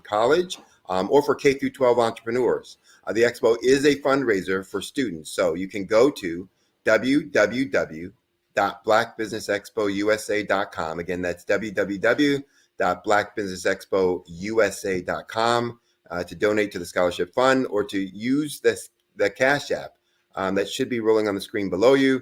college or for K through 12 entrepreneurs. The expo is a fundraiser for students, so you can go to www.blackbusinessexpousa.com. Again, that's www.blackbusinessexpousa.com. To donate to the scholarship fund or to use the Cash App that should be rolling on the screen below you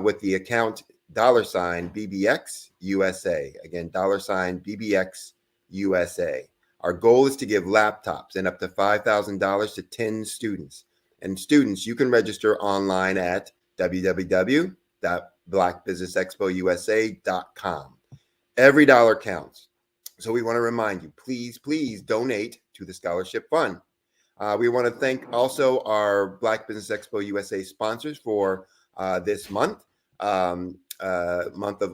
with the account $BBX USA. Again, $BBX USA. Our goal is to give laptops and up to $5,000 to 10 students. And students, you can register online at www.blackbusinessexpousa.com. Every dollar counts. So we want to remind you, please donate to the scholarship fund. We want to thank also our Black Business Expo USA sponsors for this month of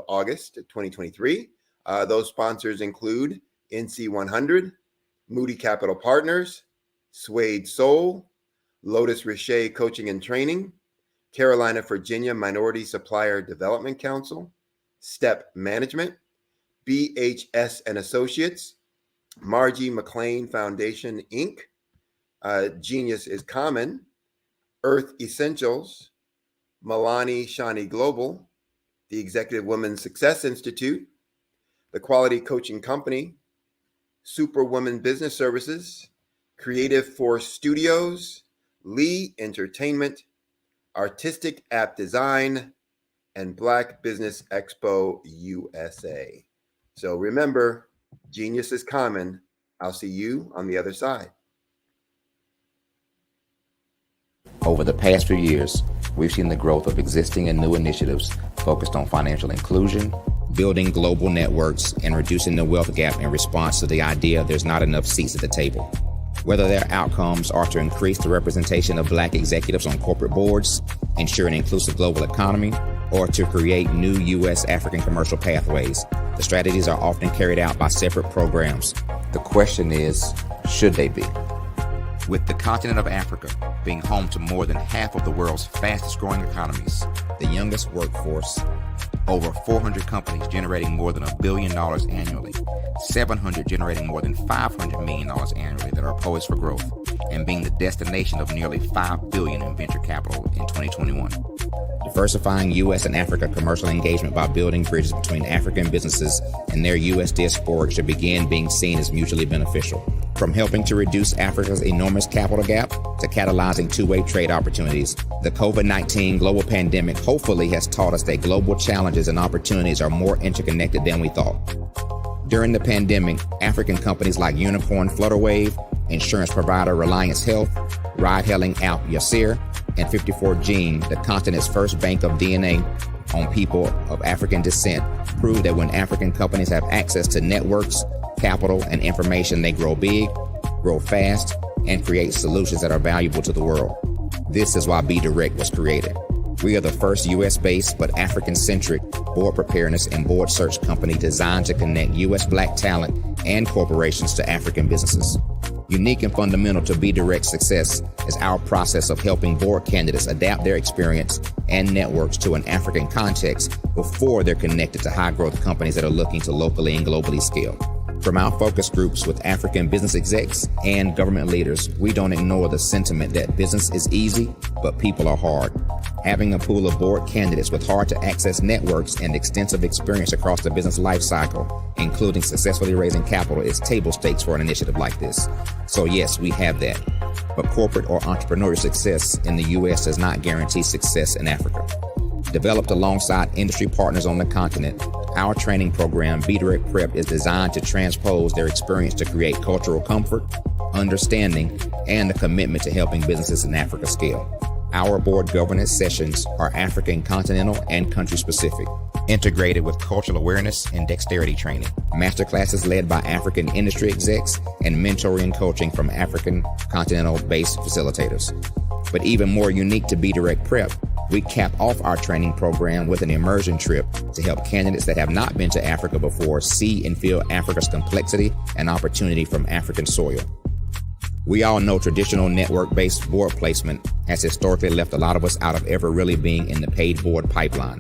August 2023. Those sponsors include NC 100, Moody Capital Partners, Suede Soul, Lotus Richer Coaching and Training, Carolina, Virginia Minority Supplier Development Council, Step Management, BHS and Associates, Margie McLean Foundation, Inc., Genius is Common, Earth Essentials, Milani Shani Global, the Executive Women's Success Institute, the Quality Coaching Company, Superwoman Business Services, Creative Force Studios, Lee Entertainment, Artistic App Design, and Black Business Expo USA. So remember, genius is common. I'll see you on the other side. Over the past few years, we've seen the growth of existing and new initiatives focused on financial inclusion, building global networks, and reducing the wealth gap in response to the idea there's not enough seats at the table. Whether their outcomes are to increase the representation of Black executives on corporate boards, ensure an inclusive global economy, or to create new U.S. African commercial pathways, the strategies are often carried out by separate programs. The question is, should they be? With the continent of Africa being home to more than half of the world's fastest growing economies, the youngest workforce, over 400 companies generating more than $1 billion annually, 700 generating more than $500 million annually that are poised for growth, and being the destination of nearly $5 billion in venture capital in 2021. Diversifying U.S. and Africa commercial engagement by building bridges between African businesses and their U.S. diaspora should begin being seen as mutually beneficial. From helping to reduce Africa's enormous capital gap to catalyzing two-way trade opportunities, the COVID-19 global pandemic hopefully has taught us that global challenges and opportunities are more interconnected than we thought. During the pandemic, African companies like Unicorn Flutterwave, insurance provider Reliance Health, ride-hailing app Yasir, and 54 Gene, the continent's first bank of DNA, on people of African descent prove that when African companies have access to networks, capital, and information, they grow big, grow fast, and create solutions that are valuable to the world. This is why Be Direct was created. We are the first U.S.-based but African-centric board preparedness and board search company designed to connect U.S. Black talent and corporations to African businesses. Unique and fundamental to Be Direct's success is our process of helping board candidates adapt their experience and networks to an African context before they're connected to high-growth companies that are looking to locally and globally scale. From our focus groups with African business execs and government leaders, we don't ignore the sentiment that business is easy, but people are hard. Having a pool of board candidates with hard-to-access networks and extensive experience across the business life cycle, including successfully raising capital, is table stakes for an initiative like this. So yes, we have that. But corporate or entrepreneurial success in the U.S. does not guarantee success in Africa. Developed alongside industry partners on the continent, our training program, Be Direct Prep, is designed to transpose their experience to create cultural comfort, understanding, and a commitment to helping businesses in Africa scale. Our board governance sessions are African, continental, and country-specific, integrated with cultural awareness and dexterity training, masterclasses led by African industry execs, and mentoring and coaching from African continental-based facilitators. But even more unique to Be Direct Prep, we cap off our training program with an immersion trip to help candidates that have not been to Africa before see and feel Africa's complexity and opportunity from African soil. We all know traditional network-based board placement has historically left a lot of us out of ever really being in the paid board pipeline.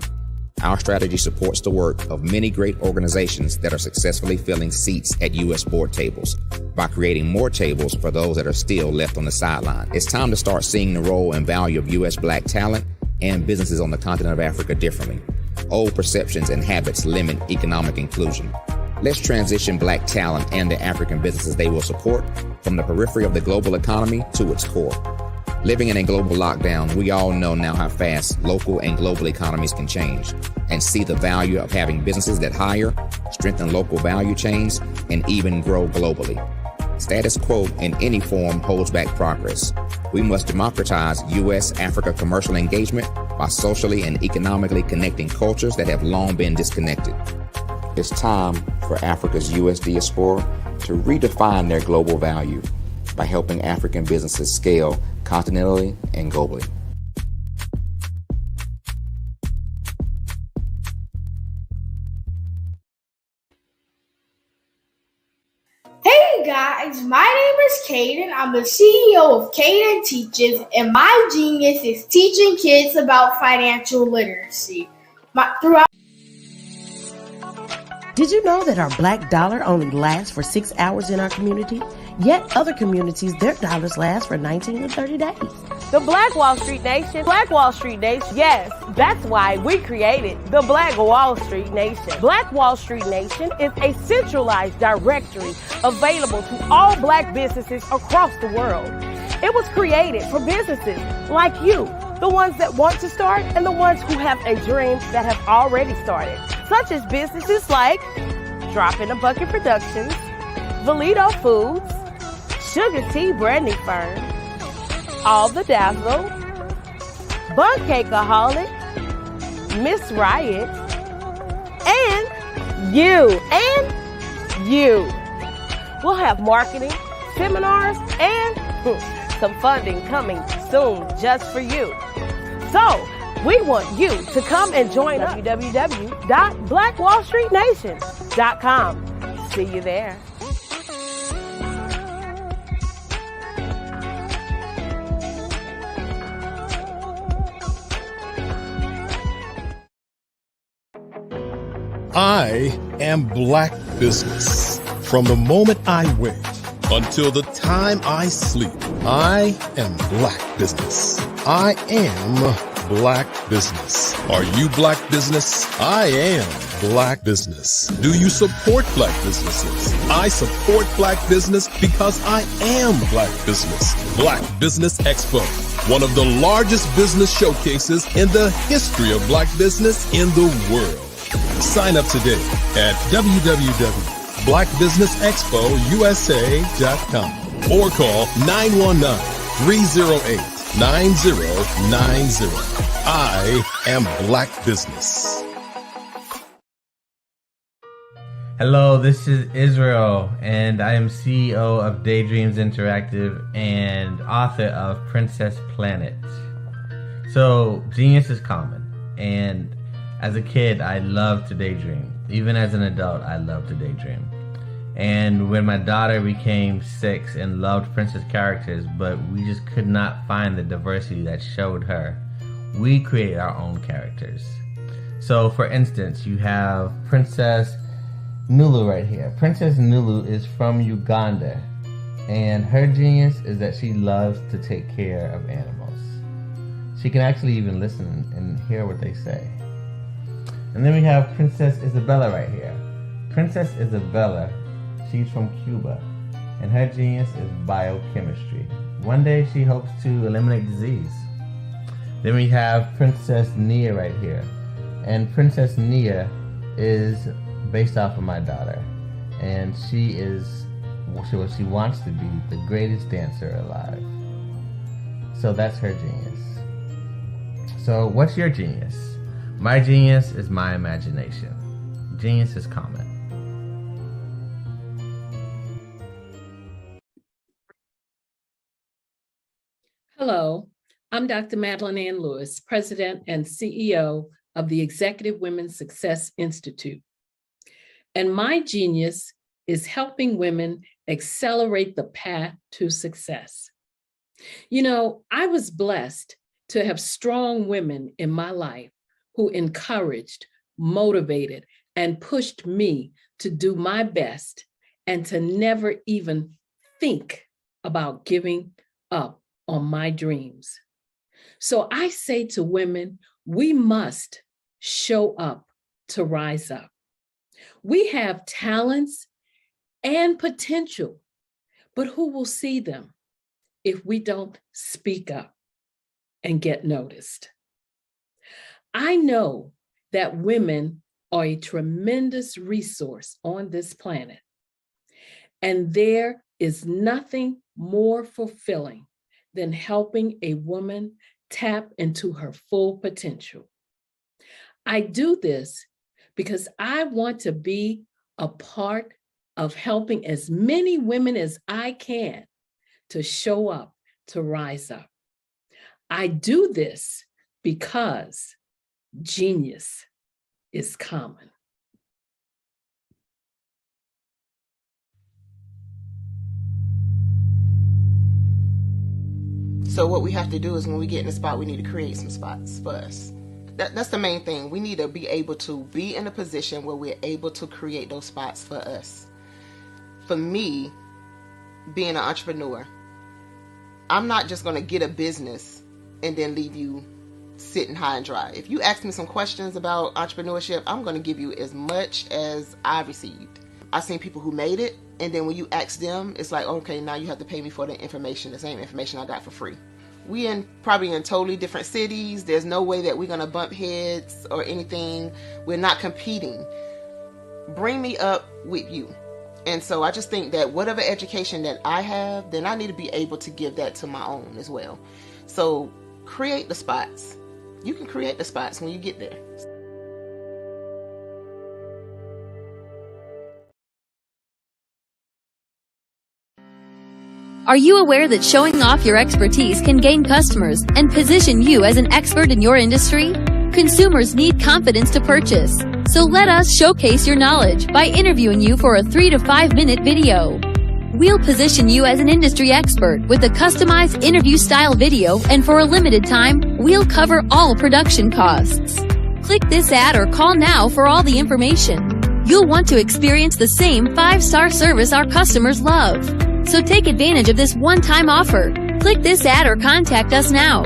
Our strategy supports the work of many great organizations that are successfully filling seats at U.S. board tables by creating more tables for those that are still left on the sideline. It's time to start seeing the role and value of U.S. Black talent and businesses on the continent of Africa differently. Old perceptions and habits limit economic inclusion. Let's transition Black talent and the African businesses they will support from the periphery of the global economy to its core. Living in a global lockdown, we all know now how fast local and global economies can change, and see the value of having businesses that hire, strengthen local value chains, and even grow globally. Status quo in any form holds back progress. We must democratize U.S.-Africa commercial engagement by socially and economically connecting cultures that have long been disconnected. It's time for Africa's U.S. diaspora to redefine their global value by helping African businesses scale continentally and globally. Hey guys, my name is Caden. I'm the CEO of Caden Teaches, and my genius is teaching kids about financial literacy. Did you know that our Black dollar only lasts for 6 hours in our community? Yet other communities, their dollars last for 19 to 30 days. The Black Wall Street Nation. Black Wall Street Nation. Yes, that's why we created the Black Wall Street Nation. Black Wall Street Nation is a centralized directory available to all Black businesses across the world. It was created for businesses like you, the ones that want to start and the ones who have a dream that have already started, such as businesses like Drop in a Bucket Productions, Valito Foods, Sugar Tea Branding Firm, All the Dazzle, Bun Cakeaholic, Miss Riot, and you. We'll have marketing, seminars, and some funding coming soon just for you. So, we want you to come and join us. www.blackwallstreetnation.com. See you there. I am Black Business. From the moment I wake until the time I sleep, I am Black Business. I am Black Business. Are you Black Business? I am Black Business. Do you support Black businesses? I support Black business because I am Black Business. Black Business Expo, one of the largest business showcases in the history of Black business in the world. Sign up today at www.blackbusinessexpousa.com or call 919-308-9090. I am Black Business. Hello, this is Israel, and I am CEO of Daydreams Interactive and author of Princess Planet. So, genius is common, and as a kid, I loved to daydream. Even as an adult, I loved to daydream. And when my daughter became 6 and loved princess characters, but we just could not find the diversity that showed her, we created our own characters. So, for instance, you have Princess Nulu right here. Princess Nulu is from Uganda, and her genius is that she loves to take care of animals. She can actually even listen and hear what they say. And then we have Princess Isabella right here. Princess Isabella, she's from Cuba, and her genius is biochemistry. One day she hopes to eliminate disease. Then we have Princess Nia right here, and Princess Nia is based off of my daughter, and she is what she wants to be, the greatest dancer alive. So that's her genius. So what's your genius? My genius is my imagination. Genius is common. Hello, I'm Dr. Madeline Ann Lewis, President and CEO of the Executive Women's Success Institute. And my genius is helping women accelerate the path to success. You know, I was blessed to have strong women in my life who encouraged, motivated, and pushed me to do my best and to never even think about giving up on my dreams. So I say to women, we must show up to rise up. We have talents and potential, but who will see them if we don't speak up and get noticed? I know that women are a tremendous resource on this planet, and there is nothing more fulfilling than helping a woman tap into her full potential. I do this because I want to be a part of helping as many women as I can to show up, to rise up. I do this because genius is common. So what we have to do is when we get in a spot, we need to create some spots for us. That's the main thing. We need to be able to be in a position where we're able to create those spots for us. For me, being an entrepreneur, I'm not just going to get a business and then leave you sitting high and dry. If you ask me some questions about entrepreneurship, I'm going to give you as much as I received. I've seen people who made it, and then when you ask them, it's like, okay, now you have to pay me for the information, the same information I got for free. We probably in totally different cities. There's no way that we're going to bump heads or anything. We're not competing. Bring me up with you. And so I just think that whatever education that I have, then I need to be able to give that to my own as well. So create the spots. You can create the spots when you get there. Are you aware that showing off your expertise can gain customers and position you as an expert in your industry? Consumers need confidence to purchase, so let us showcase your knowledge by interviewing you for a 3 to 5 minute video. We'll position you as an industry expert with a customized interview style video, and for a limited time, we'll cover all production costs. Click this ad or call now for all the information. You'll want to experience the same 5-star service our customers love. So take advantage of this one-time offer. Click this ad or contact us now.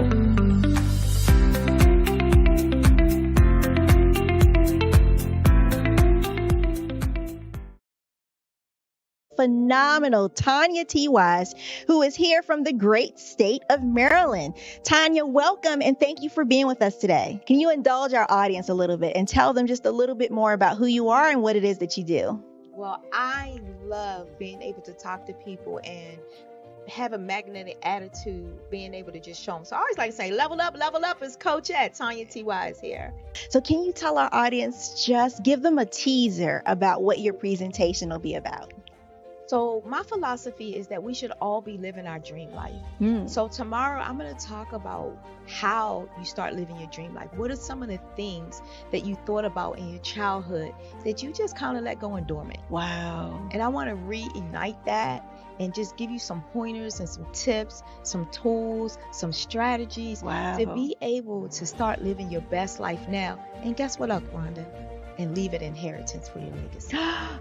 Phenomenal Tanya T. Wise, who is here from the great state of Maryland. Tanya, welcome and thank you for being with us today. Can you indulge our audience a little bit and tell them just a little bit more about who you are and what it is that you do? Well, I love being able to talk to people and have a magnetic attitude, being able to just show them. So I always like to say, level up is Coach at Tanya T.Y. is here. So can you tell our audience, just give them a teaser about what your presentation will be about? So my philosophy is that we should all be living our dream life. So tomorrow I'm going to talk about how you start living your dream life. What are some of the things that you thought about in your childhood that you just kind of let go and dormant? Wow. And I want to reignite that and just give you some pointers and some tips, some tools, some strategies to be able to start living your best life now. And guess what, Rhonda? And leave it inheritance for your legacy.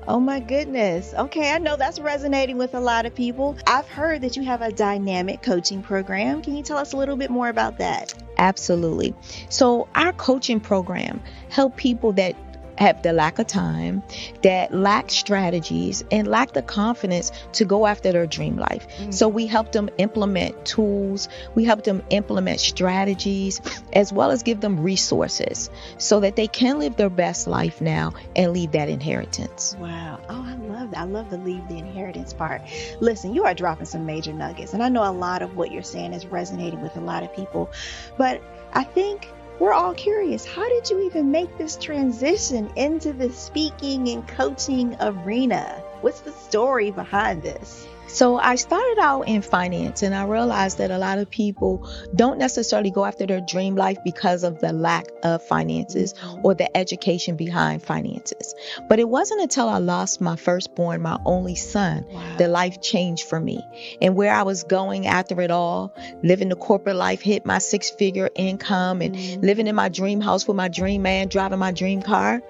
Oh my goodness. Okay, I know that's resonating with a lot of people. I've heard that you have a dynamic coaching program. Can you tell us a little bit more about that? Absolutely. So our coaching program help people that have the lack of time, that lack strategies, and lack the confidence to go after their dream life. So we help them implement tools, we help them implement strategies, as well as give them resources so that they can live their best life now and leave that inheritance. Wow. Oh, I love that. I love the leave the inheritance part. Listen, you are dropping some major nuggets, and I know a lot of what you're saying is resonating with a lot of people, but I think we're all curious. How did you even make this transition into the speaking and coaching arena? What's the story behind this? So I started out in finance, and I realized that a lot of people don't necessarily go after their dream life because of the lack of finances or the education behind finances. But it wasn't until I lost my firstborn, my only son, that life changed for me. And where I was going after it all, living the corporate life, hit my 6-figure income and living in my dream house with my dream man, driving my dream car.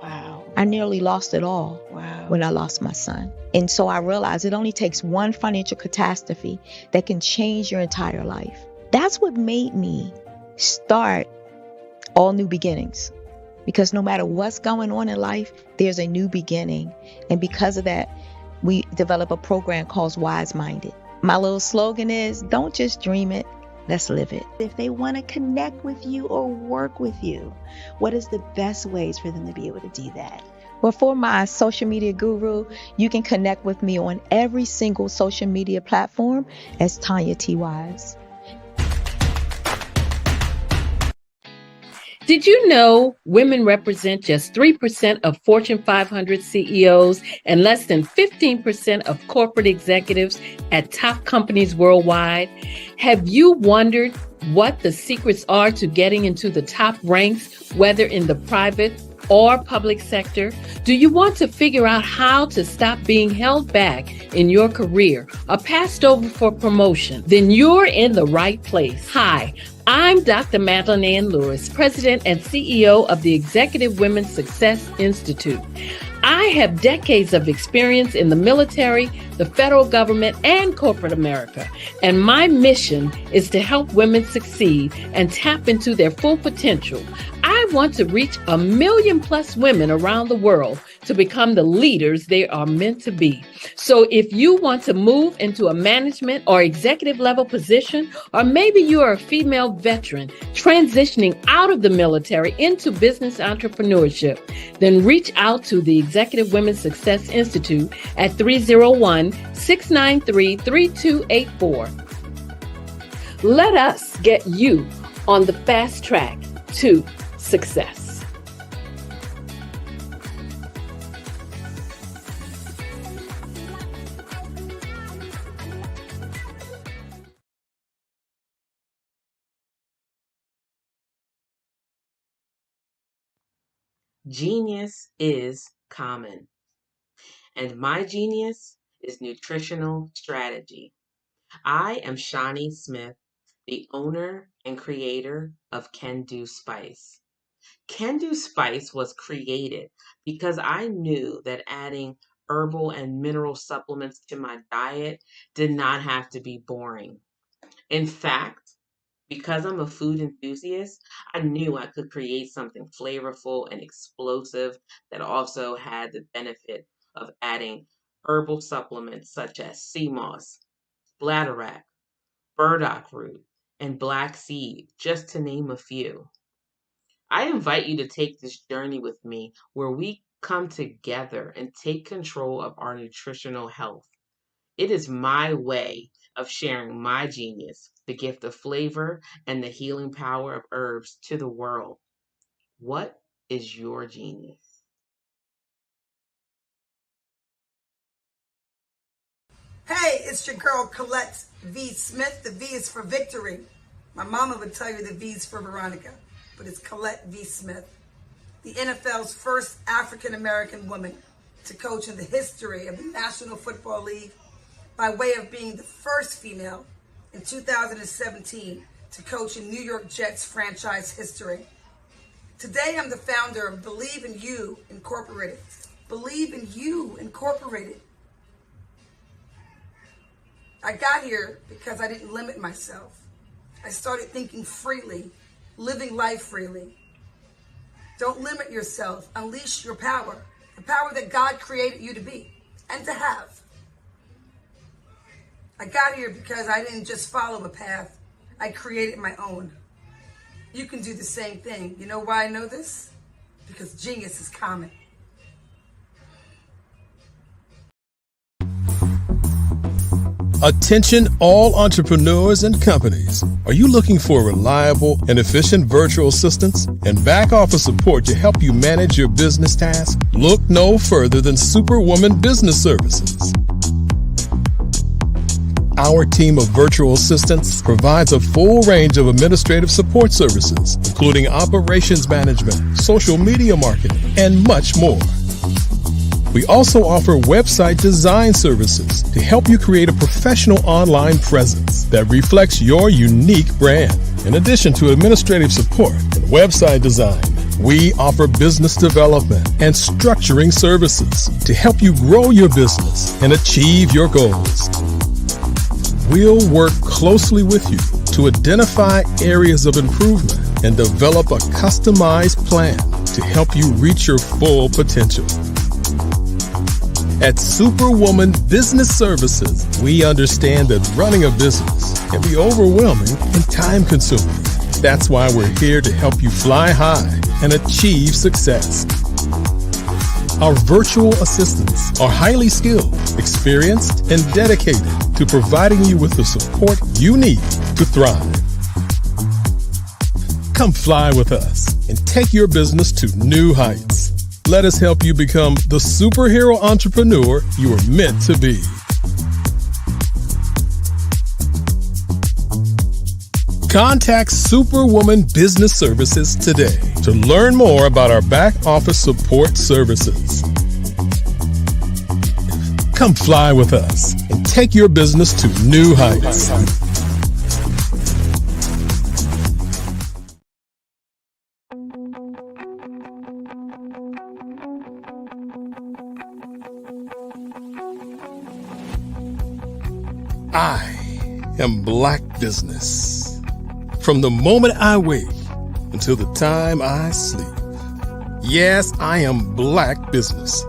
I nearly lost it all when I lost my son. And so I realized it only takes one financial catastrophe that can change your entire life. That's what made me start All New Beginnings. Because no matter what's going on in life, there's a new beginning. And because of that, we develop a program called Wise Minded. My little slogan is, don't just dream it, let's live it. If they want to connect with you or work with you, what is the best ways for them to be able to do that? Well, for my social media guru, you can connect with me on every single social media platform as Tanya T. Wise. Did you know women represent just 3% of Fortune 500 CEOs and less than 15% of corporate executives at top companies worldwide? Have you wondered what the secrets are to getting into the top ranks, whether in the private or public sector? Do you want to figure out how to stop being held back in your career or passed over for promotion? Then you're in the right place. Hi, I'm Dr. Madeline Ann Lewis, President and CEO of the Executive Women's Success Institute. I have decades of experience in the military, the federal government, and corporate America. And my mission is to help women succeed and tap into their full potential. I want to reach 1 million+ women around the world to become the leaders they are meant to be. So if you want to move into a management or executive level position, or maybe you are a female veteran transitioning out of the military into business entrepreneurship, then reach out to the Executive Women's Success Institute at 301-693-3284. Let us get you on the fast track to success. Genius is common, and my genius is nutritional strategy. I am Shawnee Smith, the owner and creator of Can Do Spice. Can Do Spice was created because I knew that adding herbal and mineral supplements to my diet did not have to be boring. In fact, because I'm a food enthusiast, I knew I could create something flavorful and explosive that also had the benefit of adding herbal supplements such as sea moss, bladderwrack, burdock root, and black seed, just to name a few. I invite you to take this journey with me where we come together and take control of our nutritional health. It is my way of sharing my genius, the gift of flavor and the healing power of herbs to the world. What is your genius? Hey, it's your girl Colette V. Smith. The V is for victory. My mama would tell you the V is for Veronica, but it's Colette V. Smith, the NFL's first African-American woman to coach in the history of the National Football League, by way of being the first female in 2017 to coach in New York Jets franchise history. Today, I'm the founder of Believe in You Incorporated. Believe in You Incorporated. I got here because I didn't limit myself. I started thinking freely, living life freely. Don't limit yourself. Unleash your power, the power that God created you to be and to have. I got here because I didn't just follow a path. I created my own. You can do the same thing. You know why I know this? Because genius is common. Attention all entrepreneurs and companies. Are you looking for reliable and efficient virtual assistants and back office support to help you manage your business tasks? Look no further than Superwoman Business Services. Our team of virtual assistants provides a full range of administrative support services, including operations management, social media marketing, and much more. We also offer website design services to help you create a professional online presence that reflects your unique brand. In addition to administrative support and website design, we offer business development and structuring services to help you grow your business and achieve your goals. We'll work closely with you to identify areas of improvement and develop a customized plan to help you reach your full potential. At Superwoman Business Services, we understand that running a business can be overwhelming and time-consuming. That's why we're here to help you fly high and achieve success. Our virtual assistants are highly skilled, experienced, and dedicated to providing you with the support you need to thrive. Come fly with us and take your business to new heights. Let us help you become the superhero entrepreneur you are meant to be. Contact Superwoman Business Services today to learn more about our back office support services. Come fly with us and take your business to new heights. I am Black Business. From the moment I wake until the time I sleep. Yes, I am Black Business.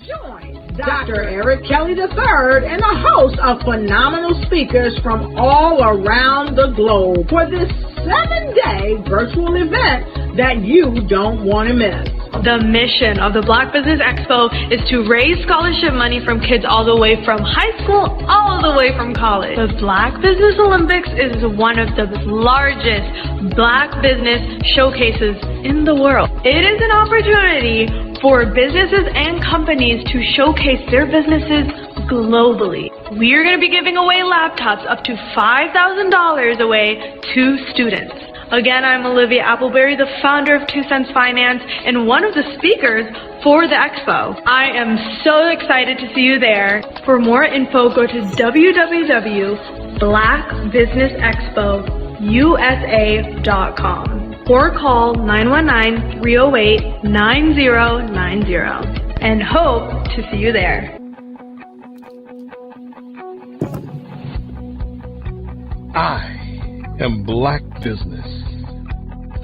Join Dr. Eric Kelly III and a host of phenomenal speakers from all around the globe for this 7-day virtual event that you don't want to miss. The mission of the Black Business Expo is to raise scholarship money from kids all the way from high school, all the way from college. The Black Business Olympics is one of the largest Black business showcases in the world. It is an opportunity for businesses and companies to showcase their businesses globally. We are going to be giving away laptops up to $5,000 away to students. Again, I'm Olivia Appleberry, the founder of 2 Cents Finance and one of the speakers for the expo. I am so excited to see you there. For more info, go to www.blackbusinessexpousa.com or call 919-308-9090 and hope to see you there. I am Black Business.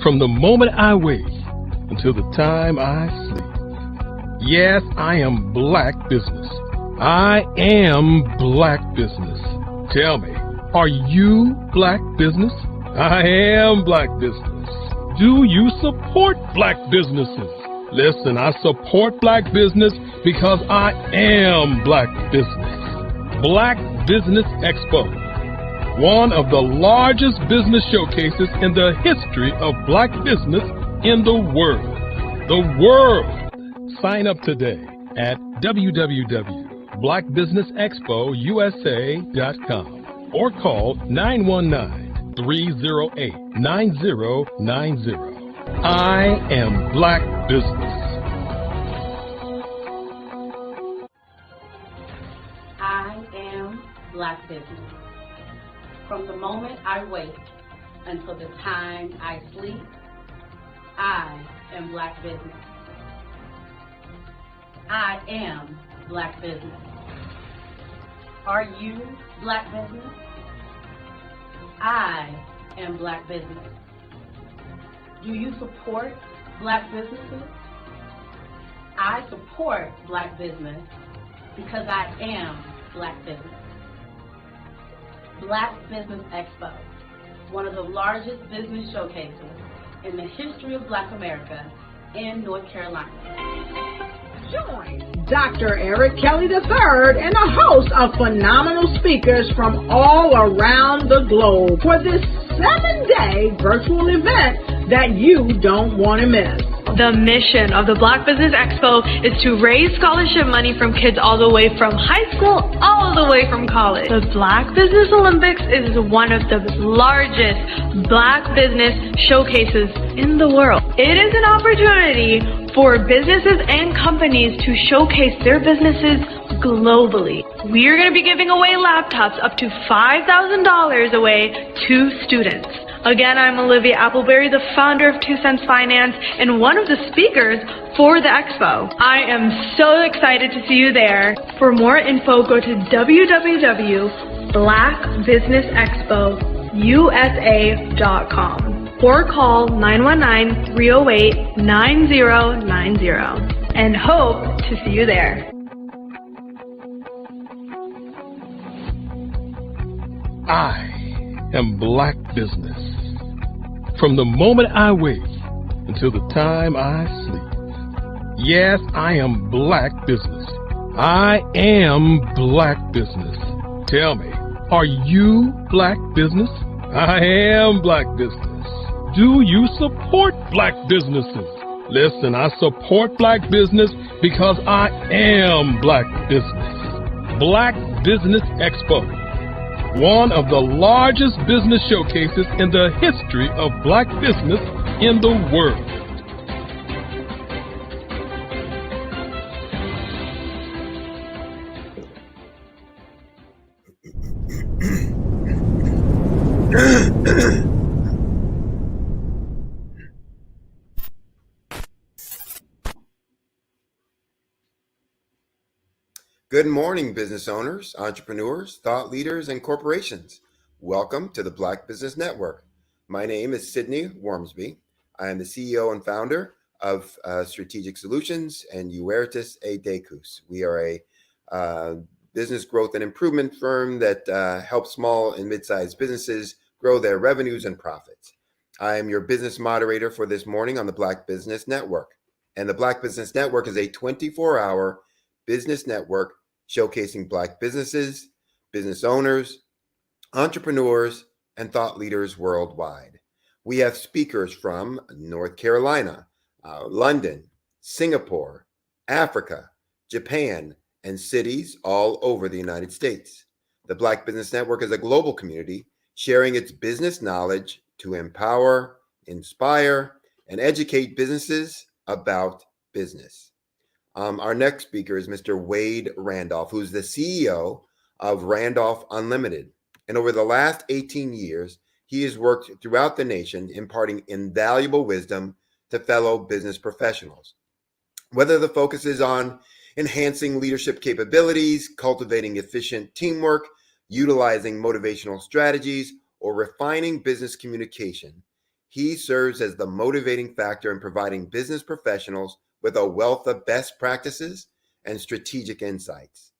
From the moment I wake until the time I sleep. Yes, I am Black Business. I am Black Business. Tell me, are you Black Business? I am Black Business. Do you support Black businesses? Listen, I support Black business because I am Black Business. Black Business Expo, one of the largest business showcases in the history of Black business in the world. The world! Sign up today at www.blackbusinessexpousa.com or call 919-308-9090. I am Black Business. I am Black Business. From the moment I wake until the time I sleep, I am Black Business. I am Black Business. Are you Black Business? I am Black Business. Do you support Black businesses? I support Black business because I am Black business. Black Business Expo, one of the largest business showcases in the history of Black America in North Carolina. Join Dr. Eric Kelly III and a host of phenomenal speakers from all around the globe for this 7-day virtual event that you don't want to miss. The mission of the Black Business Expo is to raise scholarship money from kids all the way from high school, all the way from college. The Black Business Olympics is one of the largest Black business showcases in the world. It is an opportunity for businesses and companies to showcase their businesses globally. We are going to be giving away laptops up to $5,000 away to students. Again, I'm Olivia Appleberry, the founder of 2 Cents Finance and one of the speakers for the expo. I am so excited to see you there. For more info, go to www.blackbusinessexpousa.com or call 919-308-9090 and hope to see you there. I am Black Business. From the moment I wake until the time I sleep. Yes, I am Black Business. I am Black Business. Tell me, are you Black Business? I am Black Business. Do you support Black businesses? Listen, I support Black business because I am Black Business. Black Business Expo, one of the largest business showcases in the history of Black business in the world. Good morning, business owners, entrepreneurs, thought leaders, and corporations. Welcome to the Black Business Network. My name is Sidney Wormsby. I am the CEO and founder of Strategic Solutions and Huertas e Decus. We are a business growth and improvement firm that helps small and mid-sized businesses grow their revenues and profits. I am your business moderator for this morning on the Black Business Network. And the Black Business Network is a 24-hour business network showcasing Black businesses, business owners, entrepreneurs, and thought leaders worldwide. We have speakers from North Carolina, London, Singapore, Africa, Japan, and cities all over the United States. The Black Business Network is a global community sharing its business knowledge to empower, inspire, and educate businesses about business. Our next speaker is Mr. Wade Randolph, who's the CEO of Randolph Unlimited. And over the last 18 years, he has worked throughout the nation, imparting invaluable wisdom to fellow business professionals. Whether the focus is on enhancing leadership capabilities, cultivating efficient teamwork, utilizing motivational strategies, or refining business communication, he serves as the motivating factor in providing business professionals with a wealth of best practices and strategic insights.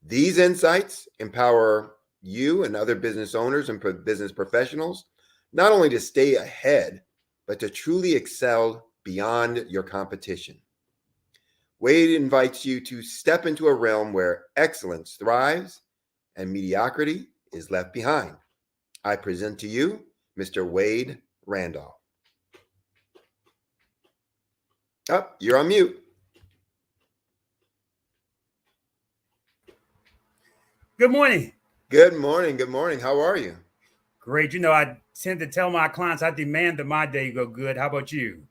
These insights empower you and other business owners and business professionals not only to stay ahead, but to truly excel beyond your competition. Wade invites you to step into a realm where excellence thrives and mediocrity is left behind. I present to you Mr. Wade Randolph. Oh, you're on mute. Good morning. Good morning. Good morning. How are you? Great. You know, I tend to tell my clients I demand that my day go good. How about you?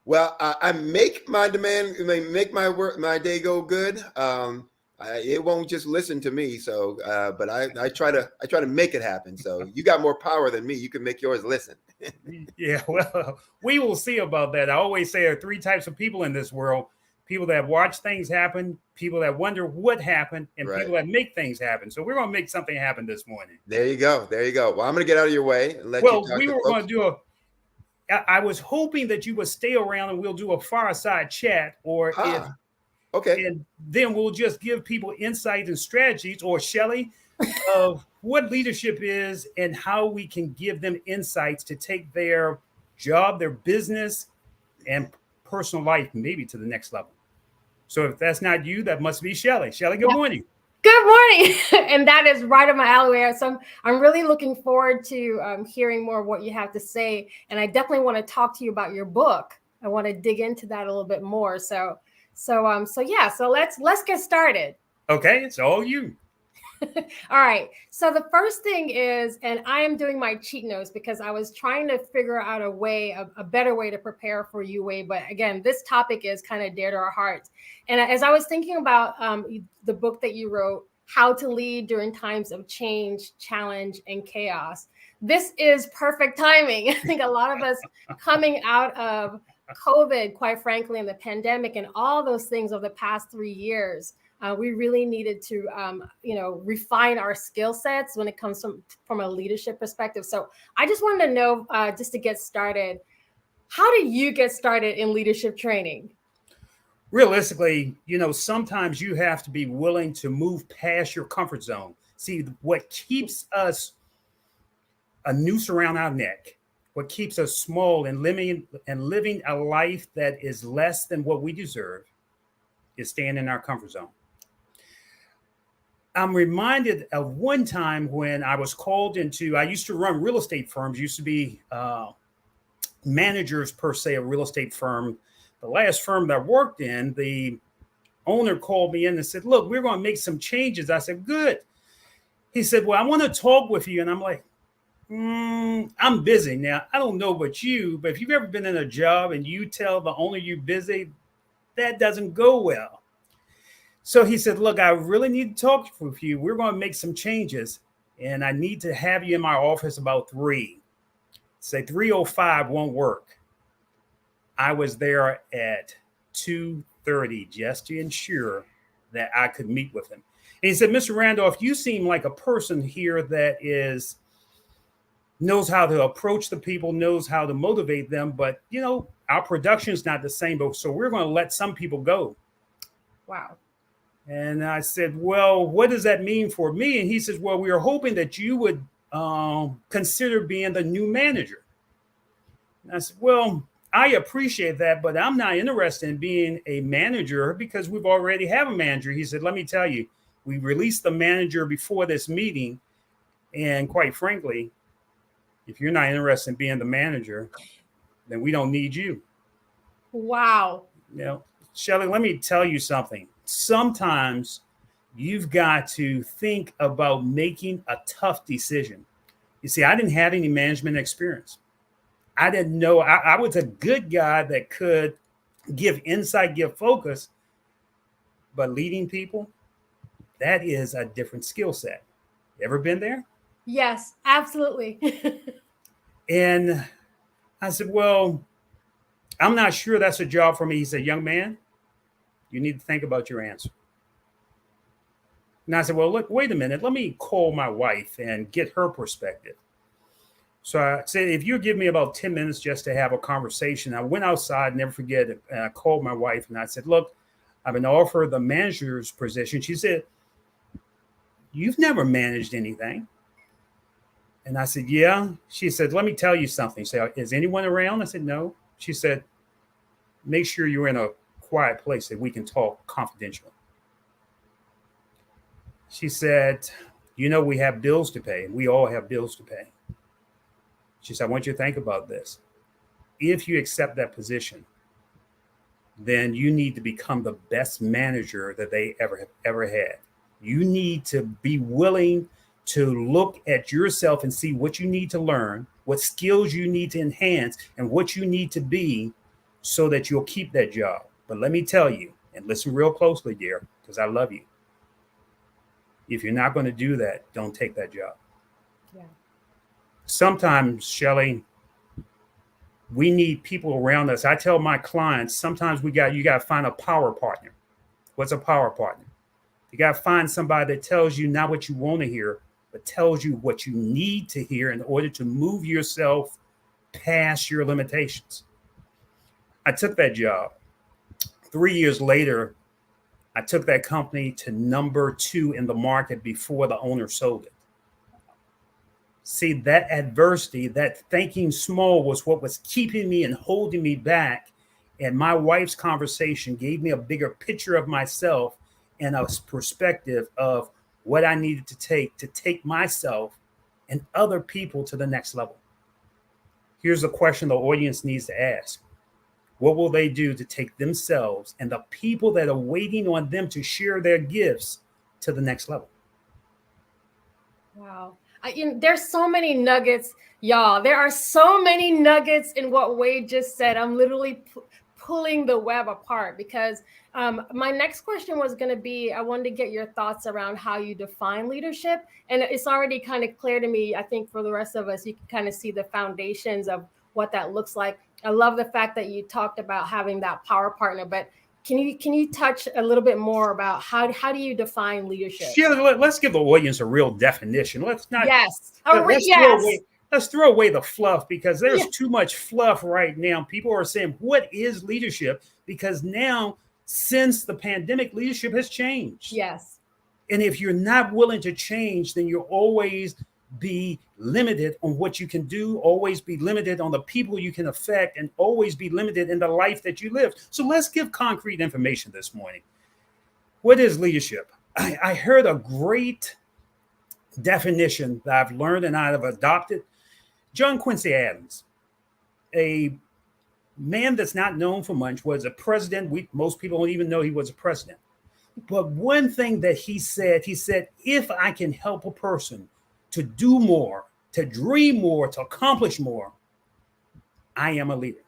Well, I make my my day go good. It won't just listen to me. So, but I try to make it happen. So you got more power than me. You can make yours listen. Yeah, well, we will see about that. I always say there are three types of people in this world: people that watch things happen, people that wonder what happened, and Right. people that make things happen. So we're going to make something happen this morning. There you go. There you go. Well, I'm going to get out of your way and let Well, you talk we to were folks. going to do I was hoping that you would stay around and we'll do a fireside chat, or okay, and then we'll just give people insights and strategies, or Shelley, of what leadership is and how we can give them insights to take their job, their business, and personal life maybe to the next level. So if that's not you, that must be Shelley. Shelley, good morning. Good morning. And that is right up my alley. So I'm really looking forward to hearing more of what you have to say. And I definitely want to talk to you about your book. I want to dig into that a little bit more. So let's get started. Okay, it's all you. All right. So the first thing is, and I am doing my cheat notes because I was trying to figure out a better way to prepare for you, Wade. But again, this topic is kind of dear to our hearts. And as I was thinking about the book that you wrote, How to Lead During Times of Change, Challenge, and Chaos, this is perfect timing. I think a lot of us coming out of COVID, quite frankly, and the pandemic and all those things over the past 3 years, we really needed to, refine our skill sets when it comes from a leadership perspective. So I just wanted to know, just to get started, how do you get started in leadership training? Realistically, sometimes you have to be willing to move past your comfort zone. See, what keeps us a noose around our neck, what keeps us small and living a life that is less than what we deserve, is staying in our comfort zone. I'm reminded of one time when I was called I used to run real estate firms, used to be managers per se, of real estate firm. The last firm that I worked in, the owner called me in and said, look, we're going to make some changes. I said, good. He said, well, I want to talk with you. And I'm like, I'm busy now. I don't know about you, but if you've ever been in a job and you tell the owner you're busy, that doesn't go well. So he said, look, I really need to talk with you. We're going to make some changes, and I need to have you in my office about 3. Say 3:05 won't work. I was there at 2:30 just to ensure that I could meet with him. And he said, Mr. Randolph, you seem like a person here that knows how to approach the people, knows how to motivate them. But, our production is not the same. So we're going to let some people go. Wow. And I said, well, what does that mean for me? And he says, well, we are hoping that you would consider being the new manager. And I said, well, I appreciate that, but I'm not interested in being a manager because we've already have a manager. He said, let me tell you, we released the manager before this meeting. And quite frankly, if you're not interested in being the manager, then we don't need you. Wow. Shelley, let me tell you something. Sometimes you've got to think about making a tough decision. You see, I didn't have any management experience. I didn't know I was a good guy that could give insight, give focus, but leading people, that is a different skill set. Ever been there? Yes, absolutely. And I said, well, I'm not sure that's a job for me. He said, young man, you need to think about your answer. And I said, well, look, wait a minute. Let me call my wife and get her perspective. So I said, if you give me about 10 minutes just to have a conversation, I went outside, never forget it. And I called my wife and I said, look, I've been offered the manager's position. She said, you've never managed anything. And I said, yeah. She said, let me tell you something. She said, is anyone around? I said, no. She said, make sure you're in a quiet place that we can talk confidentially. She said, you know, we have bills to pay. We all have bills to pay. She said, I want you to think about this. If you accept that position, then you need to become the best manager that they ever had. You need to be willing to look at yourself and see what you need to learn, what skills you need to enhance, and what you need to be so that you'll keep that job. But let me tell you, and listen real closely, dear, because I love you. If you're not going to do that, don't take that job. Yeah. Sometimes, Shelley, we need people around us. I tell my clients, sometimes you got to find a power partner. What's a power partner? You got to find somebody that tells you not what you want to hear, but tells you what you need to hear in order to move yourself past your limitations. I took that job. 3 years later, I took that company to number 2 in the market before the owner sold it. See, that adversity, that thinking small was what was keeping me and holding me back. And my wife's conversation gave me a bigger picture of myself and a perspective of what I needed to take myself and other people to the next level. Here's a question the audience needs to ask. What will they do to take themselves and the people that are waiting on them to share their gifts to the next level? Wow. There's so many nuggets, y'all. There are so many nuggets in what Wade just said. I'm literally pulling the web apart because my next question was going to be, I wanted to get your thoughts around how you define leadership. And it's already kind of clear to me. I think for the rest of us, you can kind of see the foundations of what that looks like. I love the fact that you talked about having that power partner, but can you touch a little bit more about how do you define leadership? Yeah, let's give the audience a real definition. Let's not. Yes. Let's throw away the fluff because there's too much fluff right now. People are saying, what is leadership? Because now, since the pandemic, leadership has changed. Yes. And if you're not willing to change, then you'll always be limited on what you can do, always be limited on the people you can affect, and always be limited in the life that you live. So let's give concrete information this morning. What is leadership? I heard a great definition that I've learned and I've adopted. John Quincy Adams, a man that's not known for much, was a president. Most people don't even know he was a president. But one thing that he said, if I can help a person to do more, to dream more, to accomplish more, I am a leader.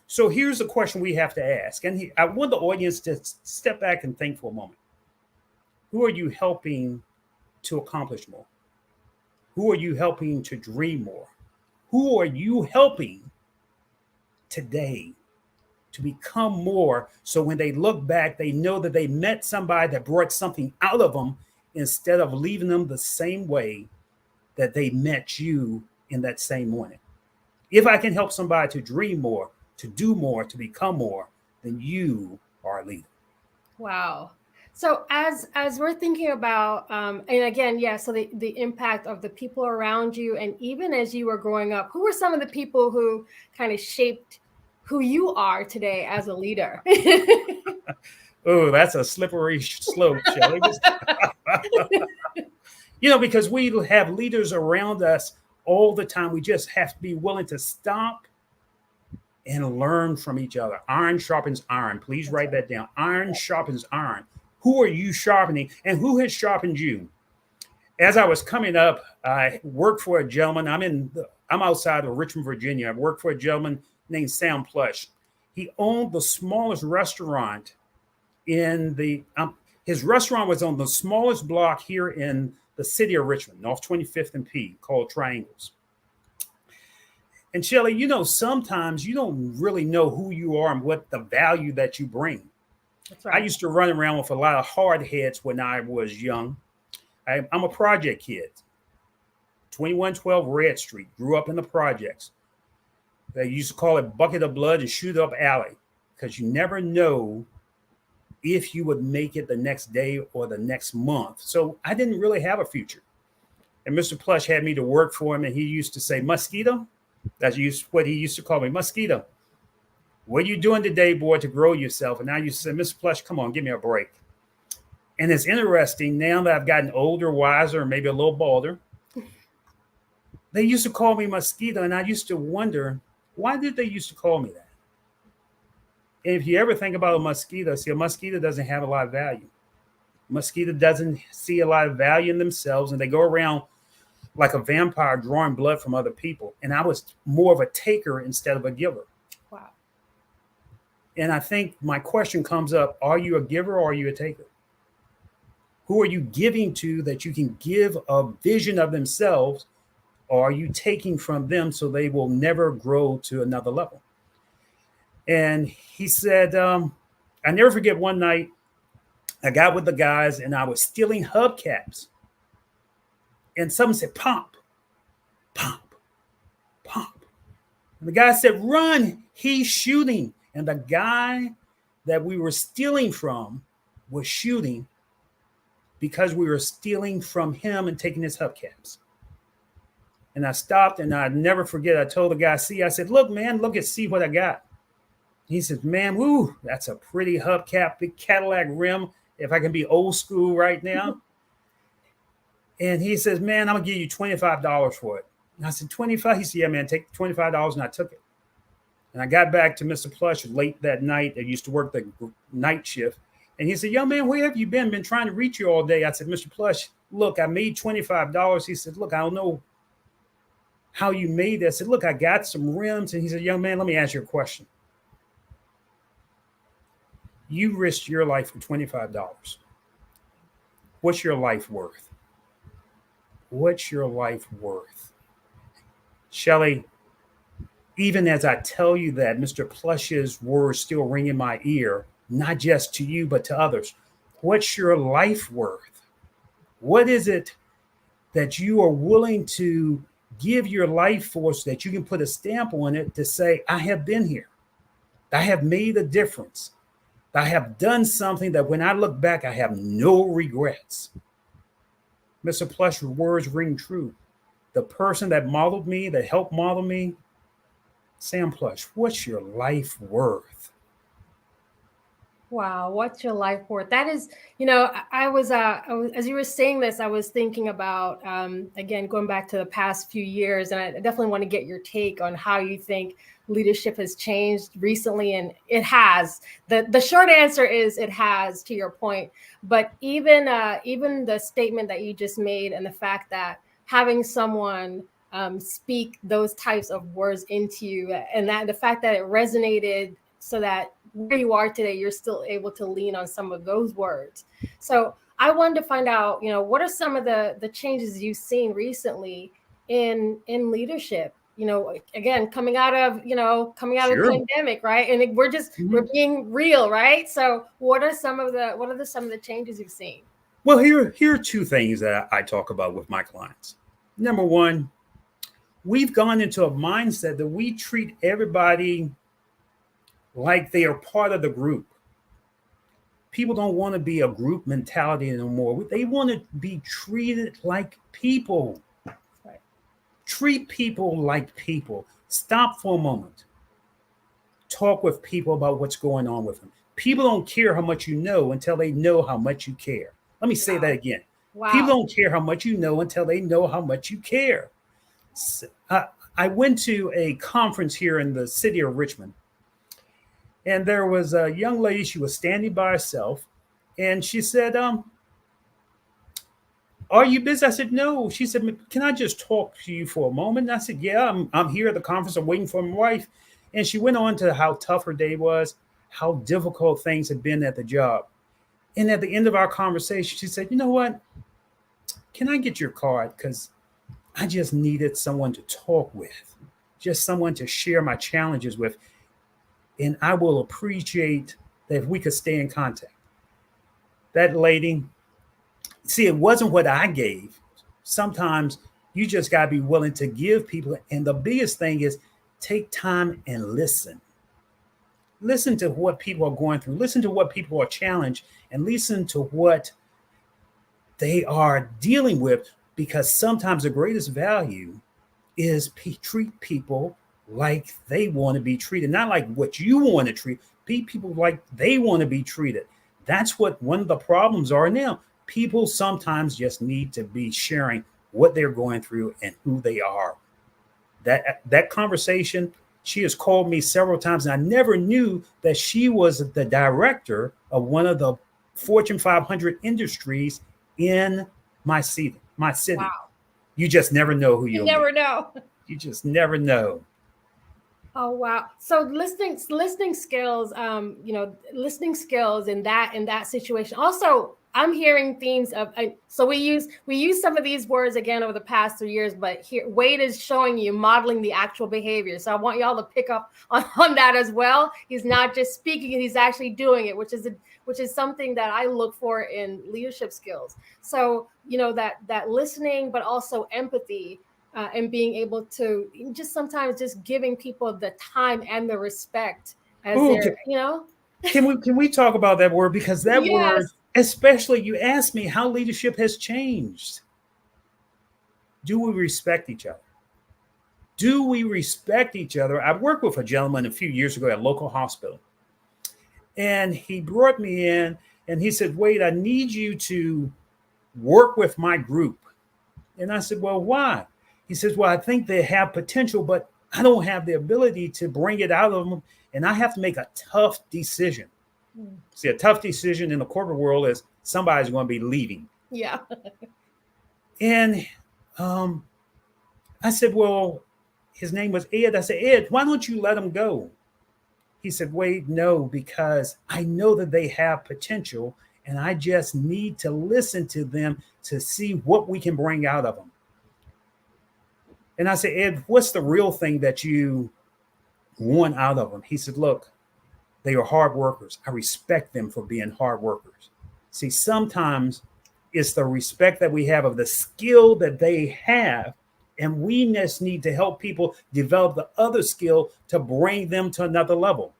So here's the question we have to ask. And I want the audience to step back and think for a moment. Who are you helping to accomplish more? Who are you helping to dream more? Who are you helping today to become more so when they look back, they know that they met somebody that brought something out of them instead of leaving them the same way that they met you in that same morning. If I can help somebody to dream more, to do more, to become more, then you are a leader. Wow. So as we're thinking about, and again, so the impact of the people around you, and even as you were growing up, who were some of the people who kind of shaped who you are today as a leader? Oh, that's a slippery slope, Shelley. Because we have leaders around us all the time. We just have to be willing to stop and learn from each other. Iron sharpens iron. Please write that down. Iron sharpens iron. Who are you sharpening and who has sharpened you? As I was coming up, I worked for a gentleman. I'm I'm outside of Richmond, Virginia. I worked for a gentleman named Sam Plush. He owned the smallest restaurant in his restaurant was on the smallest block here in the city of Richmond, North 25th and P, called Triangles. And Shelly, sometimes you don't really know who you are and what the value that you bring. That's right. I used to run around with a lot of hard heads when I was young. I'm a project kid. 2112 Red Street, grew up in the projects. They used to call it bucket of blood and shoot up alley, because you never know if you would make it the next day or the next month. So I didn't really have a future. And Mr. Plush had me to work for him, and he used to say, Mosquito, that's what he used to call me, Mosquito. What are you doing today, boy, to grow yourself? And I used to say, Mr. Plush, come on, give me a break. And it's interesting, now that I've gotten older, wiser, maybe a little bolder, they used to call me Mosquito, and I used to wonder, why did they used to call me that? And if you ever think about a mosquito, see, a mosquito doesn't have a lot of value. A mosquito doesn't see a lot of value in themselves, and they go around like a vampire drawing blood from other people. And I was more of a taker instead of a giver. Wow. And I think my question comes up, are you a giver or are you a taker? Who are you giving to that you can give a vision of themselves, or are you taking from them so they will never grow to another level? And he said, I never forget one night, I got with the guys and I was stealing hubcaps. And someone said, pump, pump, pump. And the guy said, run, he's shooting. And the guy that we were stealing from was shooting because we were stealing from him and taking his hubcaps. And I stopped, and I never forget, I told the guy, I said, look, man, see what I got. He says, man, woo, that's a pretty hubcap, big Cadillac rim, if I can be old school right now. And he says, man, I'm going to give you $25 for it. And I said, 25? He said, yeah, man, take $25. And I took it. And I got back to Mr. Plush late that night. I used to work the night shift. And he said, young man, where have you been? Been trying to reach you all day. I said, Mr. Plush, look, I made $25. He said, look, I don't know how you made that. I said, look, I got some rims. And he said, young man, let me ask you a question. You risked your life for $25. What's your life worth? What's your life worth? Shelly, even as I tell you that, Mr. Plush's words still ring in my ear, not just to you, but to others. What's your life worth? What is it that you are willing to give your life for so that you can put a stamp on it to say, I have been here. I have made a difference. I have done something that when I look back, I have no regrets. Mr. Plush's words ring true. The person that modeled me, that helped model me, Sam Plush, what's your life worth? Wow, what's your life worth? That is, I was as you were saying this, I was thinking about, again, going back to the past few years, and I definitely want to get your take on how you think leadership has changed recently, and it has. The short answer is it has, to your point. But even the statement that you just made, and the fact that having someone speak those types of words into you, and that the fact that it resonated, so that where you are today, you're still able to lean on some of those words. So I wanted to find out, what are some of the changes you've seen recently in leadership? Again, coming out of the pandemic, right? And we're being real, right? So what are some of the changes you've seen? Well, here are two things that I talk about with my clients. Number one, we've gone into a mindset that we treat everybody like they are part of the group. People don't want to be a group mentality anymore. They want to be treated like people. Right. Treat people like people. Stop for a moment. Talk with people about what's going on with them. People don't care how much you know until they know how much you care. Let me say that again. Wow. People don't care how much you know until they know how much you care. So, I went to a conference here in the city of Richmond. And there was a young lady, she was standing by herself, and she said, Are you busy? I said, no. She said, can I just talk to you for a moment? And I said, yeah, I'm here at the conference. I'm waiting for my wife. And she went on to how tough her day was, how difficult things had been at the job. And at the end of our conversation, she said, you know what? Can I get your card? Because I just needed someone to talk with, just someone to share my challenges with. And I will appreciate that if we could stay in contact. That lady, see, it wasn't what I gave. Sometimes you just got to be willing to give people. And the biggest thing is take time and listen. Listen to what people are going through. Listen to what people are challenged and listen to what they are dealing with, because sometimes the greatest value is treat people like they want to be treated, not like what you want to treat. People like they want to be treated. That's what one of the problems are now. People sometimes just need to be sharing what they're going through and who they are. That conversation, she has called me several times, and I never knew that she was the director of one of the Fortune 500 industries in my city. Wow. You just never know who you'll never meet. know. You just never know. Oh wow! So listening skills, listening skills in that situation. Also, I'm hearing themes of. So we use some of these words again over the past 3 years, but here Wade is showing you modeling the actual behavior. So I want y'all to pick up on that as well. He's not just speaking; he's actually doing it, which is something that I look for in leadership skills. So that listening, but also empathy. And being able to just sometimes just giving people the time and the respect as they're, Can we talk about that word? Because that word, Yes. especially you asked me how leadership has changed. Do we respect each other? Do we respect each other? I worked with a gentleman a few years ago at a local hospital. And he brought me in and he said, Wade, I need you to work with my group. And I said, well, why? He says, well, I think they have potential, but I don't have the ability to bring it out of them. And I have to make a tough decision. See, a tough decision in the corporate world is somebody's going to be leaving. Yeah. And I said, well, his name was Ed. I said, Ed, why don't you let him go? He said, Wade, no, because I know that they have potential and I just need to listen to them to see what we can bring out of them. And I said, Ed, what's the real thing that you want out of them? He said, look, they are hard workers. I respect them for being hard workers. See, sometimes it's the respect that we have of the skill that they have. And we just need to help people develop the other skill to bring them to another level.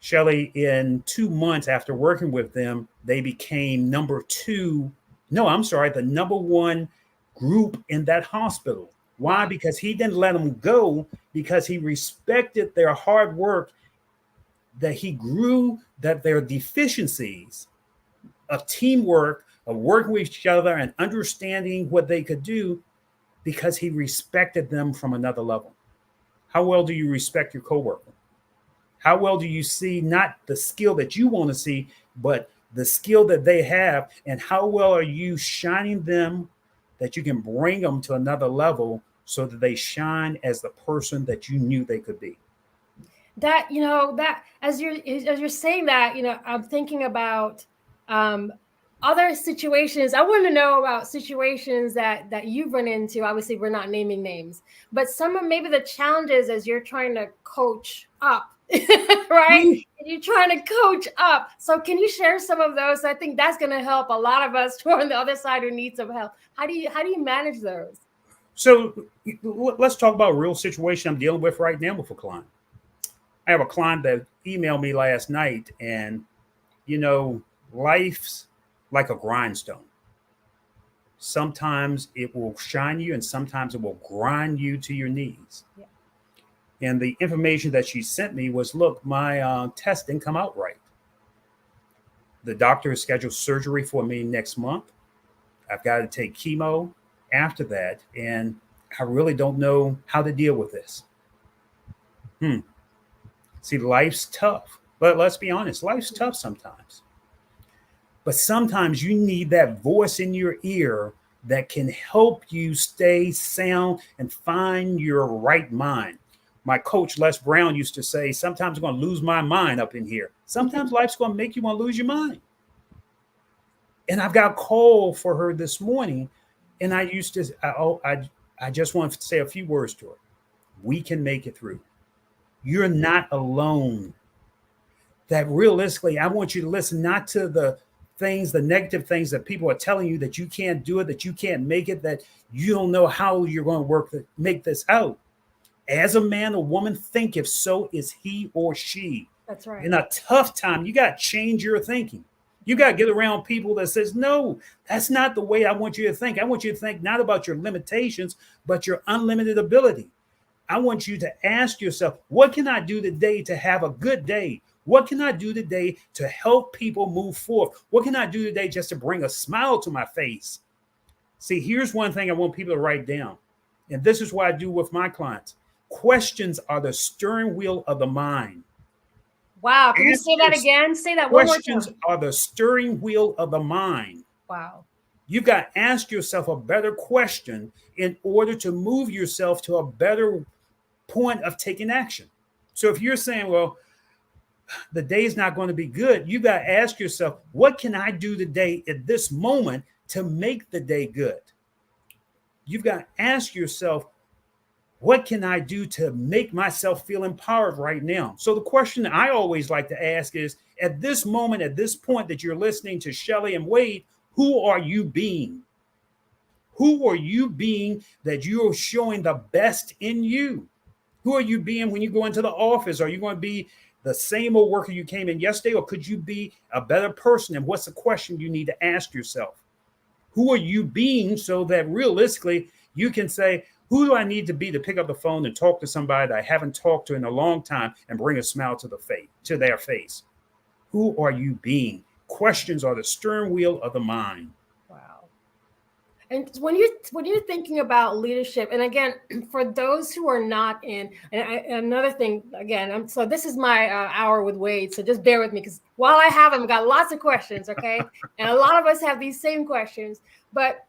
Shelley, in 2 months after working with them, they became the number one group in that hospital. Why? Because he didn't let them go, because he respected their hard work, that he grew, that their deficiencies of teamwork, of working with each other and understanding what they could do, because he respected them from another level. How well do you respect your coworker? How well do you see not the skill that you want to see, but the skill that they have? And how well are you shining them that you can bring them to another level so that they shine as the person that you knew they could be? That as you're saying that, I'm thinking about other situations. I want to know about situations that you've run into. Obviously, we're not naming names, but some of maybe the challenges as you're trying to coach up, right? You're trying to coach up. So can you share some of those? I think that's going to help a lot of us who are on the other side who need some help. How do you manage those? So let's talk about a real situation I'm dealing with right now with a client. I have a client that emailed me last night, and life's like a grindstone. Sometimes it will shine you and sometimes it will grind you to your knees. Yeah. And the information that she sent me was, look, my test didn't come out right. The doctor has scheduled surgery for me next month. I've got to take chemo after that. And I really don't know how to deal with this. See, life's tough. But let's be honest, life's tough sometimes. But sometimes you need that voice in your ear that can help you stay sound and find your right mind. My coach, Les Brown, used to say, sometimes I'm going to lose my mind up in here. Sometimes life's going to make you want to lose your mind. And I've got a call for her this morning. And I just want to say a few words to her. We can make it through. You're not alone. That realistically, I want you to listen not to the negative things that people are telling you, that you can't do it, that you can't make it, that you don't know how you're going to make this out. As a man or woman, think if so is he or she. That's right. In a tough time, you got to change your thinking. You got to get around people that says, no, that's not the way I want you to think. I want you to think not about your limitations, but your unlimited ability. I want you to ask yourself, what can I do today to have a good day? What can I do today to help people move forward? What can I do today just to bring a smile to my face? See, here's one thing I want people to write down. And this is what I do with my clients. Questions are the steering wheel of the mind. Wow. Can you say that again? Say that one more time. Questions are the steering wheel of the mind. Wow. You've got to ask yourself a better question in order to move yourself to a better point of taking action. So if you're saying, well, the day's not going to be good, you got to ask yourself, what can I do today at this moment to make the day good? You've got to ask yourself, what can I do to make myself feel empowered right now? So the question that I always like to ask is, at this moment, at this point that you're listening to Shelley and Wade, who are you being? Who are you being that you're showing the best in you? Who are you being when you go into the office? Are you going to be the same old worker you came in yesterday, or could you be a better person? And what's the question you need to ask yourself? Who are you being, so that realistically you can say, who do I need to be to pick up the phone and talk to somebody that I haven't talked to in a long time and bring a smile to their face? Who are you being? Questions are the steering wheel of the mind. Wow. And when you're thinking about leadership, and again, for those who are not in, and another thing, again, so this is my hour with Wade, so just bear with me, because while I have him, I've got lots of questions, okay? And a lot of us have these same questions. But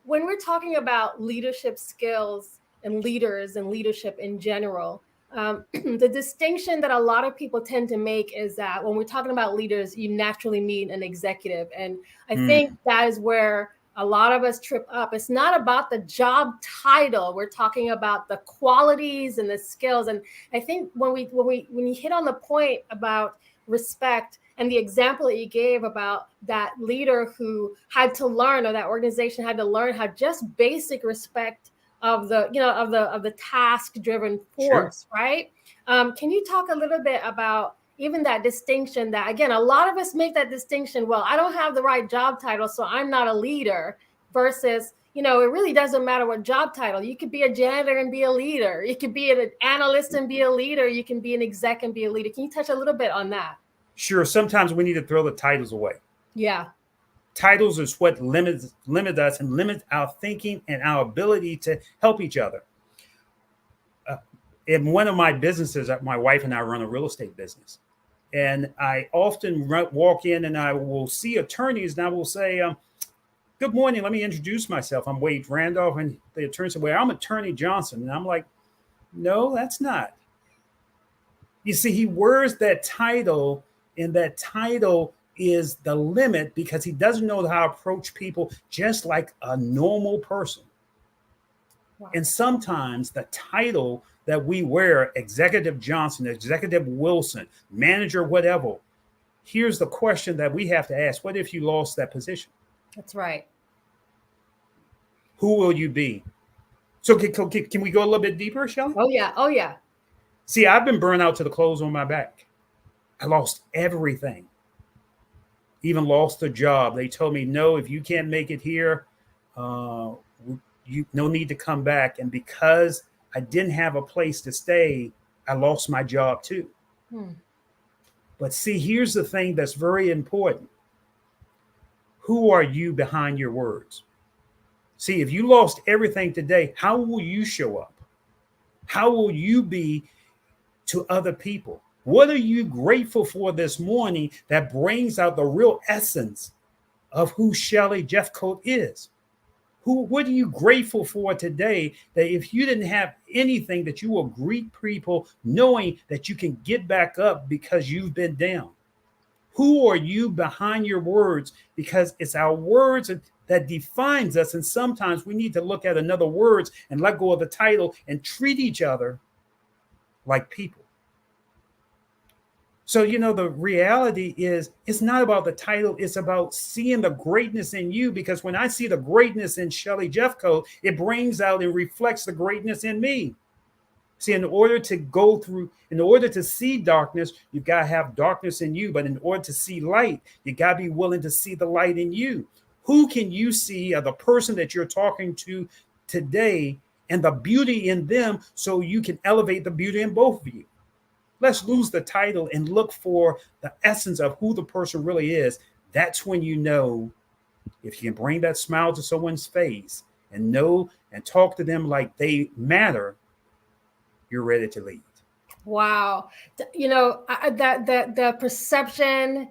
when we're talking about leadership skills and leaders and leadership in general, the distinction that a lot of people tend to make is that when we're talking about leaders, you naturally meet an executive. And I think that is where a lot of us trip up. It's not about the job title. We're talking about the qualities and the skills. And I think when you hit on the point about respect and the example that you gave about that leader who had to learn, or that organization had to learn how just basic respect of the task-driven force, sure. Right? Can you talk a little bit about even that distinction that, again, a lot of us make that distinction, well, I don't have the right job title, so I'm not a leader, versus, it really doesn't matter what job title. You could be a janitor and be a leader. You could be an analyst and be a leader. You can be an exec and be a leader. Can you touch a little bit on that? Sure. Sometimes we need to throw the titles away. Yeah. Titles is what limit us and limit our thinking and our ability to help each other. In one of my businesses, my wife and I run a real estate business. And I often walk in and I will see attorneys and I will say, good morning, let me introduce myself. I'm Wade Randolph. And the attorney said, well, I'm Attorney Johnson. And I'm like, no, that's not. You see, he wears that title, and that title is the limit because he doesn't know how to approach people just like a normal person. Wow. And sometimes the title that we wear, Executive Johnson, Executive Wilson, manager, whatever, here's the question that we have to ask. What if you lost that position? That's right. Who will you be? So can we go a little bit deeper, Shelley? Oh, yeah. Oh, yeah. See, I've been burned out to the clothes on my back. I lost everything. Even lost the job. They told me, no, if you can't make it here, you no need to come back. And because I didn't have a place to stay, I lost my job too. But see, here's the thing that's very important. Who are you behind your words? See, if you lost everything today, how will you show up? How will you be to other people? What are you grateful for this morning that brings out the real essence of who Shelley Jeffcoat is. What are you grateful for today that if you didn't have anything that you will greet people knowing that you can get back up because you've been down? Who are you behind your words? Because it's our words that defines us. And sometimes we need to look at another words and let go of the title and treat each other like people. So, the reality is it's not about the title. It's about seeing the greatness in you, because when I see the greatness in Shelley Jeffcoat, it brings out and reflects the greatness in me. See, in order to see darkness, you've got to have darkness in you. But in order to see light, you got to be willing to see the light in you. Who can you see, the person that you're talking to today, and the beauty in them, so you can elevate the beauty in both of you? Let's lose the title and look for the essence of who the person really is. That's when you know if you can bring that smile to someone's face and know and talk to them like they matter, you're ready to lead. Wow. The perception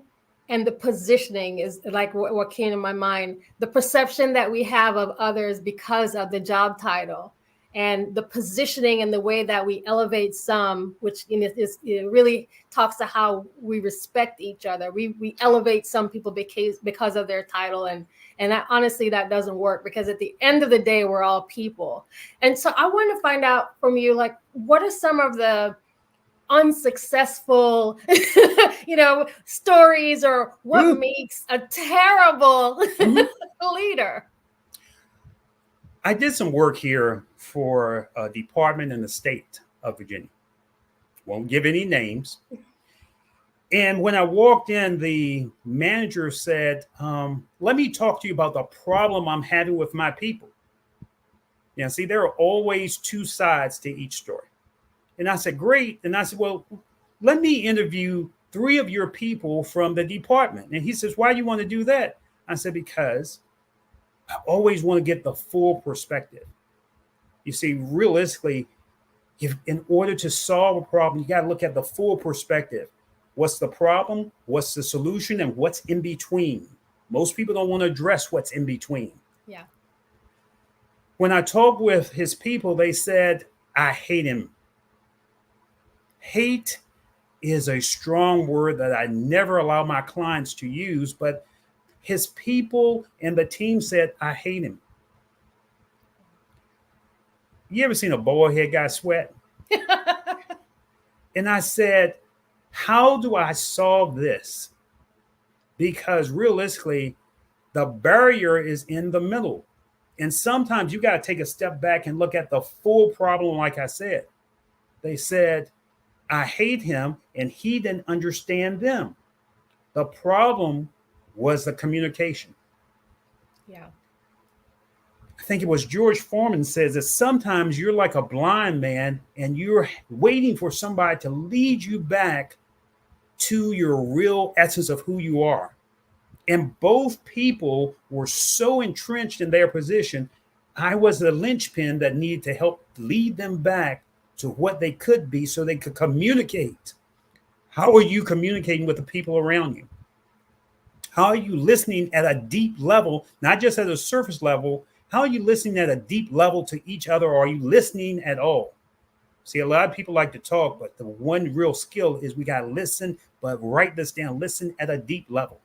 and the positioning is like what came to my mind. The perception that we have of others because of the job title, and the positioning and the way that we elevate some, which it really talks to how we respect each other. We elevate some people because of their title, and that, honestly, that doesn't work, because at the end of the day, we're all people. And so I want to find out from you, like, what are some of the unsuccessful stories, or what makes a terrible leader? I did some work here for a department in the state of Virginia. Won't give any names. And when I walked in, the manager said, let me talk to you about the problem I'm having with my people. See, there are always two sides to each story. And I said, great. And I said, well, let me interview 3 of your people from the department. And he says, why do you want to do that? I said, because I always want to get the full perspective. You see, realistically, in order to solve a problem, you got to look at the full perspective. What's the problem? What's the solution? And what's in between? Most people don't want to address what's in between. Yeah. When I talked with his people, they said, I hate him. Hate is a strong word that I never allow my clients to use, but his people and the team said, I hate him. You ever seen a bald head guy sweat? And I said, how do I solve this? Because realistically, the barrier is in the middle. And sometimes you got to take a step back and look at the full problem. Like I said, they said, I hate him, and he didn't understand them. The problem was the communication. Yeah. I think it was George Foreman says that sometimes you're like a blind man and you're waiting for somebody to lead you back to your real essence of who you are. And both people were so entrenched in their position. I was the linchpin that needed to help lead them back to what they could be so they could communicate. How are you communicating with the people around you? How are you listening at a deep level, not just at a surface level? How are you listening at a deep level to each other? Or are you listening at all? See, a lot of people like to talk, but the one real skill is we got to listen, but write this down, listen at a deep level.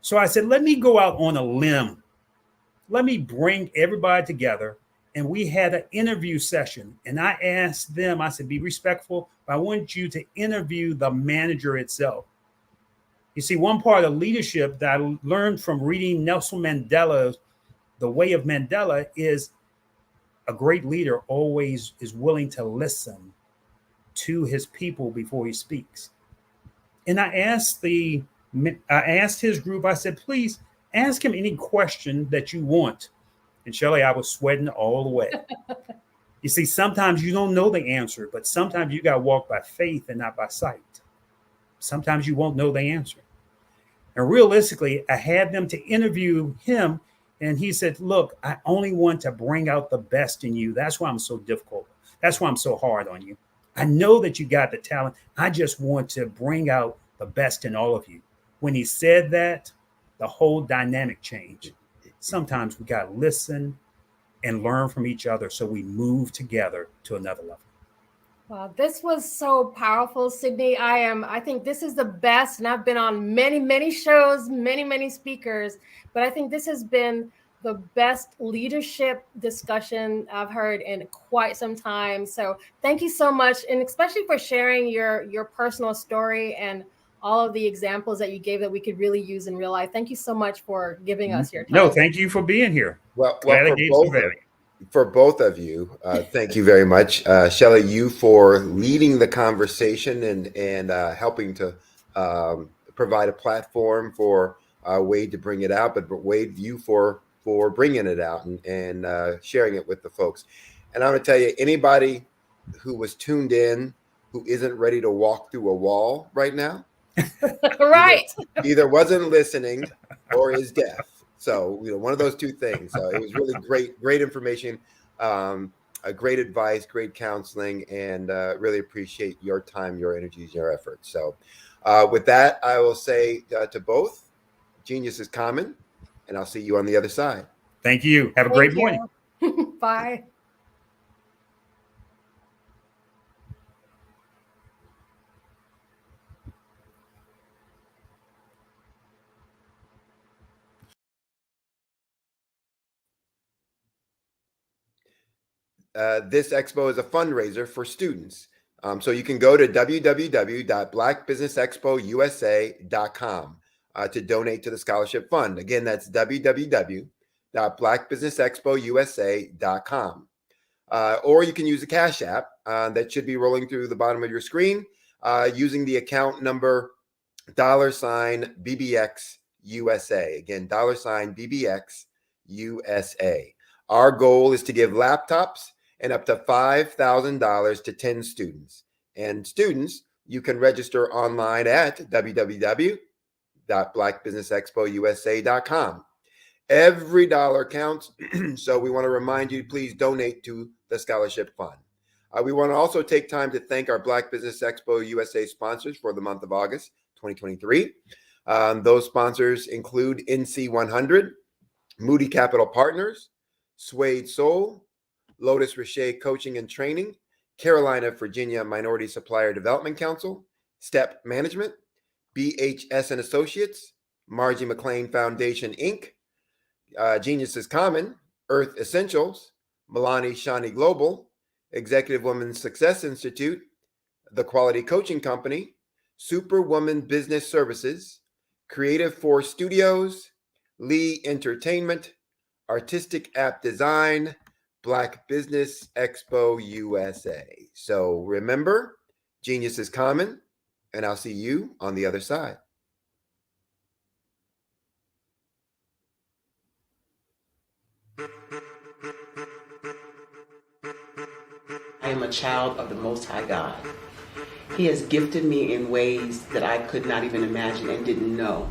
So I said, let me go out on a limb. Let me bring everybody together. And we had an interview session. And I asked them, I said, be respectful, but I want you to interview the manager itself. You see, one part of leadership that I learned from reading Nelson Mandela's The Way of Mandela is a great leader always is willing to listen to his people before he speaks. And I asked his group, I said, please ask him any question that you want. And Shelley, I was sweating all the way. You see, sometimes you don't know the answer, but sometimes you got to walk by faith and not by sight. Sometimes you won't know the answer. And realistically, I had them to interview him. And he said, look, I only want to bring out the best in you. That's why I'm so difficult. That's why I'm so hard on you. I know that you got the talent. I just want to bring out the best in all of you. When he said that, the whole dynamic change. Sometimes we got to listen and learn from each other so we move together to another level. Wow, this was so powerful, Sydney. I think this is the best, and I've been on many shows, many speakers, but I think this has been the best leadership discussion I've heard in quite some time. So thank you so much, and especially for sharing your personal story and all of the examples that you gave that we could really use in real life. Thank you so much for giving us your time. No, thank you for being here. Well, Glad I gave some value. For both of you, thank you very much. Shelley, you for leading the conversation and helping to provide a platform for Wade to bring it out, but Wade, you for bringing it out and sharing it with the folks. And I'm going to tell you, anybody who was tuned in who isn't ready to walk through a wall right now, right, either wasn't listening or is deaf. So, one of those two things. So it was really great information, great advice, great counseling, and really appreciate your time, your energies, your efforts. So with that, I will say to both, genius is common, and I'll see you on the other side. Thank you. Have a great morning. Bye. This expo is a fundraiser for students. So you can go to www.blackbusinessexpousa.com to donate to the scholarship fund. Again, that's www.blackbusinessexpousa.com. Or you can use the Cash App that should be rolling through the bottom of your screen using the account number $BBXUSA. Again, $BBXUSA. Our goal is to give laptops and up to $5,000 to 10 students. And students, you can register online at www.blackbusinessexpousa.com. Every dollar counts, so we want to remind you, please donate to the scholarship fund. We want to also take time to thank our Black Business Expo USA sponsors for the month of August 2023. Those sponsors include NC100, Moody Capital Partners, Suede Soul, Lotus Richer Coaching and Training, Carolina, Virginia Minority Supplier Development Council, STEP Management, BHS and Associates, Margie McLean Foundation, Inc., Genius is Common, Earth Essentials, Milani Shani Global, Executive Women's Success Institute, The Quality Coaching Company, Superwoman Business Services, Creative Force Studios, Lee Entertainment, Artistic App Design, Black Business Expo USA. So remember, genius is common, and I'll see you on the other side. I am a child of the Most High God. He has gifted me in ways that I could not even imagine and didn't know.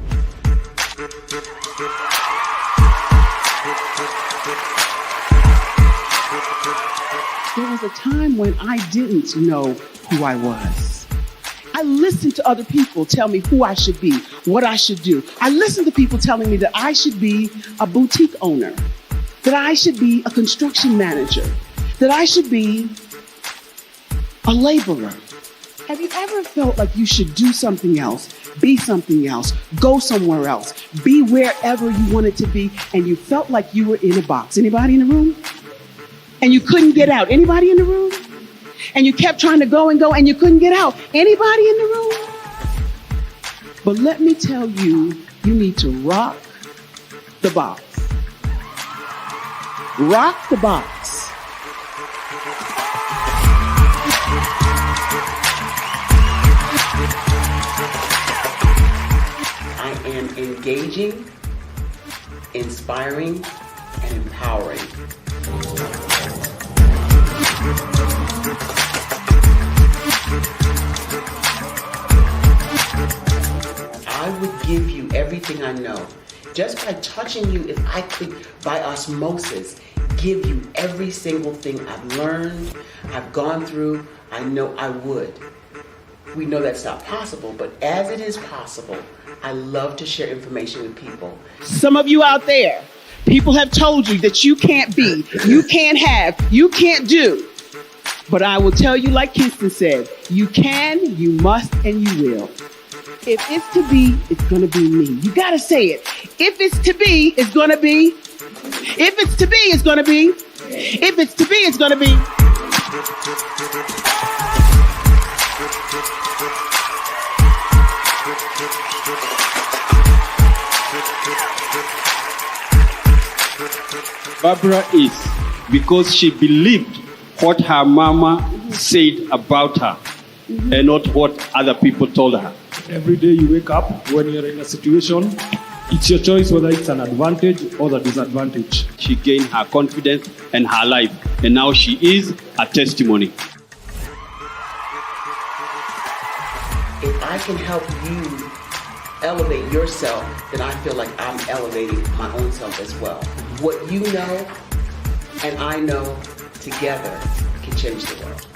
There was a time when I didn't know who I was. I listened to other people tell me who I should be, what I should do. I listened to people telling me that I should be a boutique owner, that I should be a construction manager, that I should be a laborer. Have you ever felt like you should do something else, be something else, go somewhere else, be wherever you wanted to be, and you felt like you were in a box? Anybody in the room? And you couldn't get out? Anybody in the room? And you kept trying to go and you couldn't get out? Anybody in the room? But let me tell you, you need to rock the box. Rock the box. I am engaging, inspiring, and empowering. I would give you everything I know. Just by touching you, if I could, by osmosis, give you every single thing I've learned, I've gone through, I know I would. We know that's not possible, but as it is possible, I love to share information with people. Some of you out there, people have told you that you can't be, you can't have, you can't do. But I will tell you, like Kingston said, you can, you must, and you will. If it's to be, it's going to be me. You got to say it. If it's to be, it's going to be. If it's to be, it's going to be. If it's to be, it's going to be. Barbara is because she believed what her mama said about her and not what other people told her. Every day you wake up, when you're in a situation, it's your choice whether it's an advantage or the disadvantage. She gained her confidence and her life, and now she is a testimony. If I can help you elevate yourself, then I feel like I'm elevating my own self as well. What you know and I know together can change the world.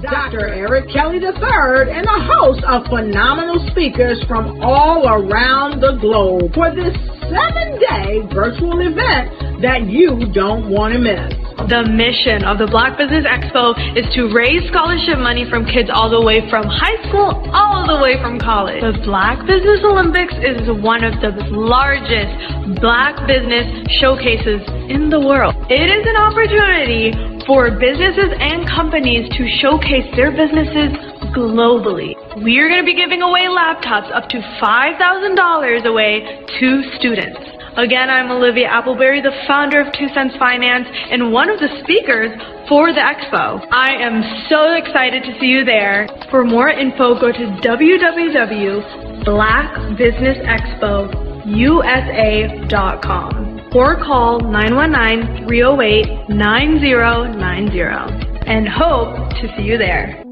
Dr. Eric Kelly III and a host of phenomenal speakers from all around the globe for this 7-day virtual event that you don't want to miss. The mission of the Black Business Expo is to raise scholarship money from kids all the way from high school all the way from college. The Black Business Olympics is one of the largest Black business showcases in the world. It is an opportunity for businesses and companies to showcase their businesses globally. We are going to be giving away laptops up to $5,000 away to students. Again, I'm Olivia Appleberry, the founder of 2 Cents Finance and one of the speakers for the expo. I am so excited to see you there. For more info, go to www.blackbusinessexpousa.com or call 919-308-9090 and hope to see you there.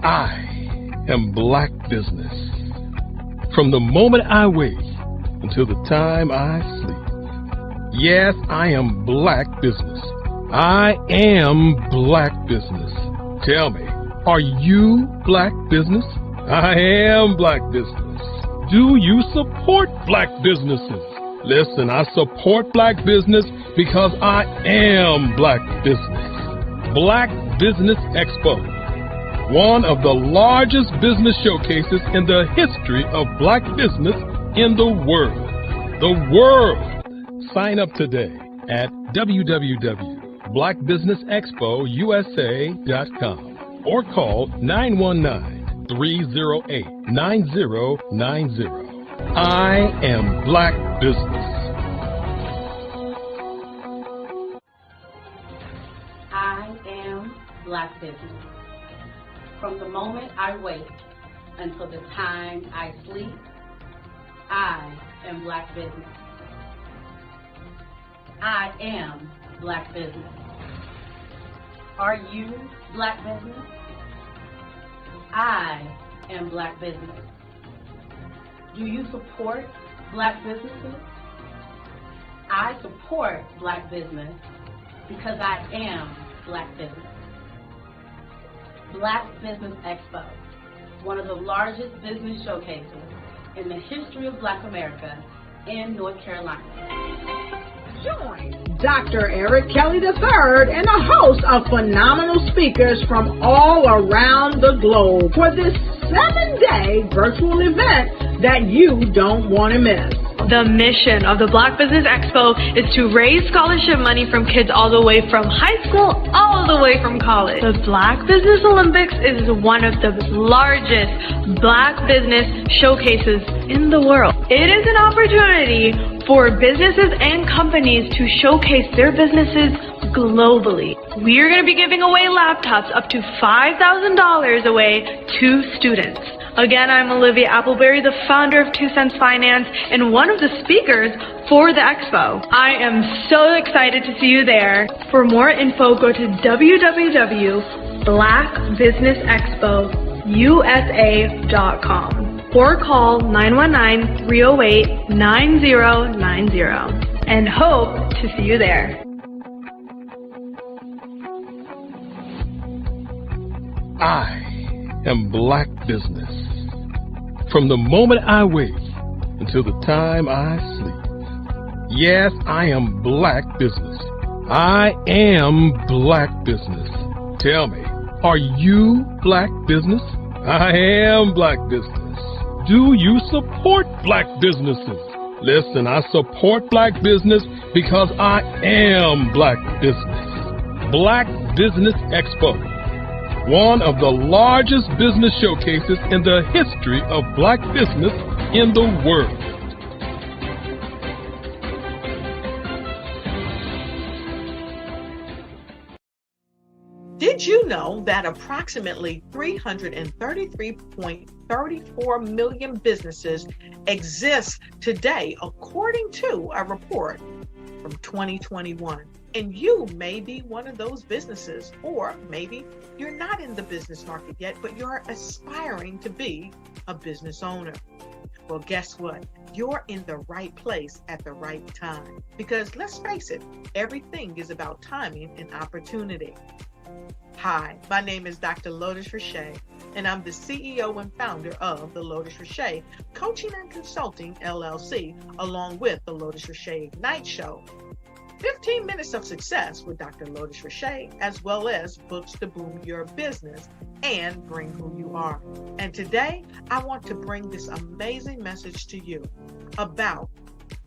I am Black Business. From the moment I wake until the time I sleep. Yes, I am Black Business. I am Black Business. Tell me, are you Black Business? I am Black Business. Do you support Black businesses? Listen, I support Black business because I am Black Business. Black Business Expo, one of the largest business showcases in the history of Black business in the world. The world! Sign up today at www.blackbusinessexpousa.com or call 919-308-9090. I am Black Business. I am Black Business. From the moment I wake until the time I sleep, I am Black Business. I am Black Business. Are you Black Business? I am Black Business. Do you support Black businesses? I support Black business because I am Black Business. Black Business Expo, one of the largest business showcases in the history of Black America in North Carolina. Join Dr. Eric Kelly III and a host of phenomenal speakers from all around the globe for this 7-day virtual event that you don't want to miss. The mission of the Black Business Expo is to raise scholarship money from kids all the way from high school, all the way from college. The Black Business Olympics is one of the largest Black business showcases in the world. It is an opportunity for businesses and companies to showcase their businesses globally. We are going to be giving away laptops up to $5,000 away to students. Again, I'm Olivia Appleberry, the founder of 2 Cents Finance and one of the speakers for the expo. I am so excited to see you there. For more info, go to www.blackbusinessexpousa.com or call 919-308-9090 and hope to see you there. I am Black Business. From the moment I wake until the time I sleep. Yes, I am Black Business. I am Black Business. Tell me, are you Black Business? I am Black Business. Do you support Black businesses? Listen, I support Black business because I am Black Business. Black Business Expo, one of the largest business showcases in the history of Black business in the world. Did you know that approximately 333.34 million businesses exist today, according to a report from 2021? And you may be one of those businesses, or maybe you're not in the business market yet, but you're aspiring to be a business owner. Well, guess what? You're in the right place at the right time. Because let's face it, everything is about timing and opportunity. Hi, my name is Dr. Lotus Richey, and I'm the CEO and founder of the Lotus Richey Coaching and Consulting LLC, along with the Lotus Richey Ignite Show. 15 minutes of success with Dr. Lotus Richey, as well as books to boom your business and bring who you are. And today, I want to bring this amazing message to you about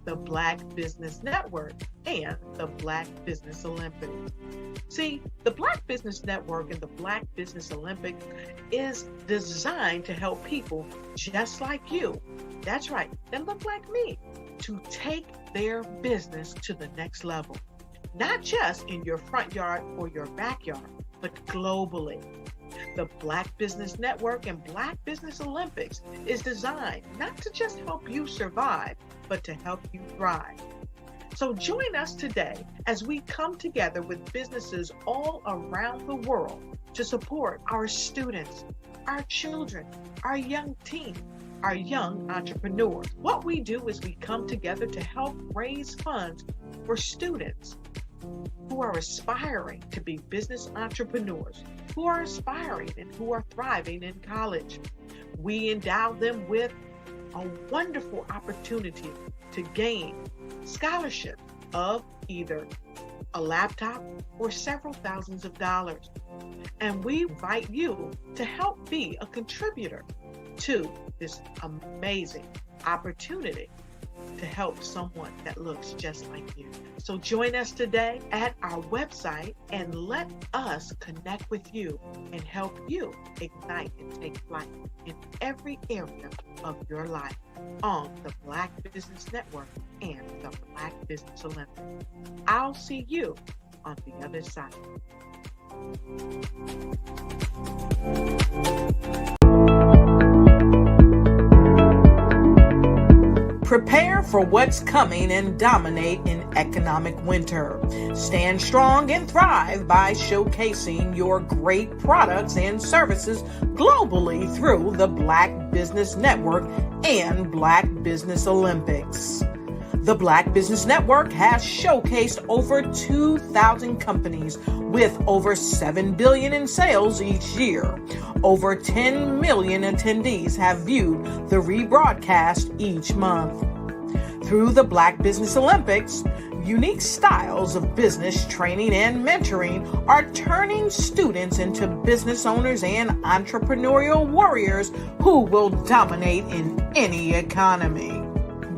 the Black Business Network and the Black Business Olympics. See, the Black Business Network and the Black Business Olympics is designed to help people just like you, that's right, that look like me, to take their business to the next level. Not just in your front yard or your backyard, but globally. The Black Business Network and Black Business Olympics is designed not to just help you survive, but to help you thrive. So join us today as we come together with businesses all around the world to support our students, our children, our young teens, our young entrepreneurs. What we do is we come together to help raise funds for students who are aspiring to be business entrepreneurs, who are aspiring and who are thriving in college. We endow them with a wonderful opportunity to gain scholarship of either a laptop or several thousands of dollars. And we invite you to help be a contributor to this amazing opportunity to help someone that looks just like you. So join us today at our website and let us connect with you and help you ignite and take flight in every area of your life on the Black Business Network and the Black Business Olympics. I'll see you on the other side. Prepare for what's coming and dominate in economic winter. Stand strong and thrive by showcasing your great products and services globally through the Black Business Network and Black Business Olympics. The Black Business Network has showcased over 2,000 companies with over $7 billion in sales each year. Over 10 million attendees have viewed the rebroadcast each month. Through the Black Business Olympics, Unique styles of business training and mentoring are turning students into business owners and entrepreneurial warriors who will dominate in any economy.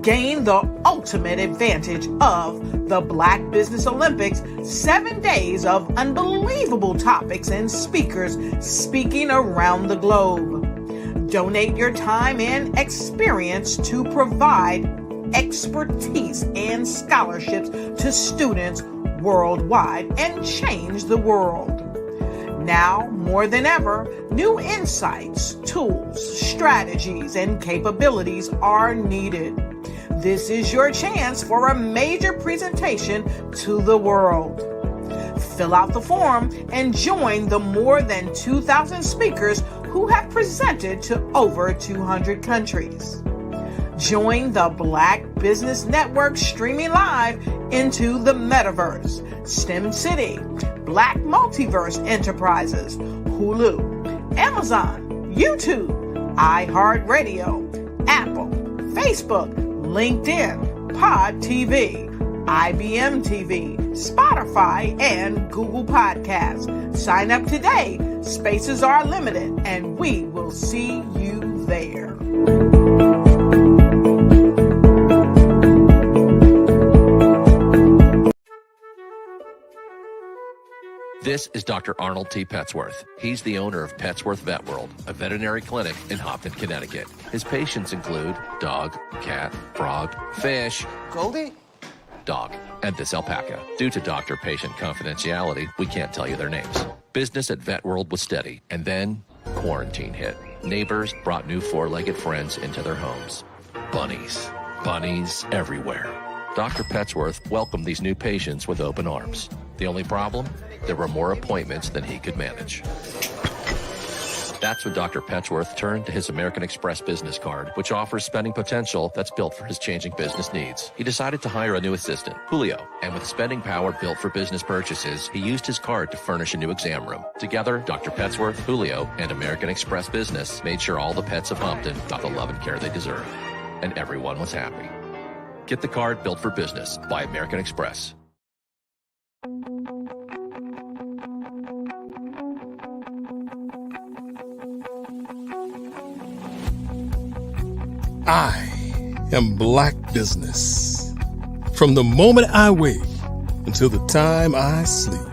Gain the ultimate advantage of the Black Business Olympics, 7 days of unbelievable topics and speakers speaking around the globe. Donate your time and experience to provide expertise and scholarships to students worldwide and change the world. Now, more than ever, new insights, tools, strategies, and capabilities are needed. This is your chance for a major presentation to the world. Fill out the form and join the more than 2,000 speakers who have presented to over 200 countries. Join the Black Business Network streaming live into the Metaverse, STEM City, Black Multiverse Enterprises, Hulu, Amazon, YouTube, iHeartRadio, Apple, Facebook, LinkedIn, Pod TV, IBM TV, Spotify, and Google Podcasts. Sign up today. Spaces are limited, and we will see you there. This is Dr. Arnold T. Petsworth. He's the owner of Petsworth Vet World, a veterinary clinic in Hopton, Connecticut. His patients include dog, cat, frog, fish, Goldie? dog, and this alpaca. Due to doctor-patient confidentiality, we can't tell you their names. Business at Vet World was steady, and then quarantine hit. Neighbors brought new four-legged friends into their homes. Bunnies. Bunnies everywhere. Dr. Petsworth welcomed these new patients with open arms. The only problem? There were more appointments than he could manage. That's when Dr. Petsworth turned to his American Express business card, which offers spending potential that's built for his changing business needs. He decided to hire a new assistant, Julio, and with spending power built for business purchases, he used his card to furnish a new exam room. Together, Dr. Petsworth, Julio, and American Express Business made sure all the pets of Hopton got the love and care they deserve. And everyone was happy. Get the card built for business by American Express. I am Black Business. From the moment I wake until the time I sleep.